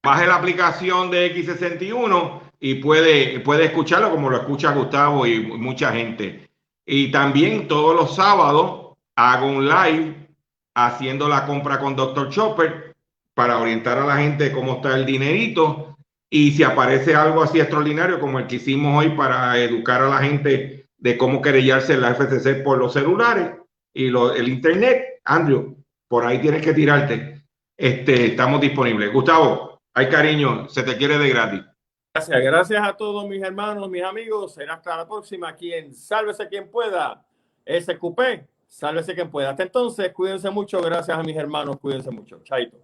Baje la aplicación de X61 y puede escucharlo como lo escucha Gustavo y mucha gente. Y también todos los sábados hago un live haciendo la compra con Dr. Chopper para orientar a la gente cómo está el dinerito. Y si aparece algo así extraordinario como el que hicimos hoy para educar a la gente de cómo querellarse en la FCC por los celulares y el internet, Andrew, por ahí tienes que tirarte. Estamos disponibles. Gustavo, hay cariño, se te quiere de gratis. Gracias a todos mis hermanos, mis amigos. Será hasta la próxima aquí en Sálvese Quien Pueda. SQP, sálvese quien pueda. Hasta entonces, cuídense mucho. Gracias a mis hermanos, cuídense mucho. Chaito.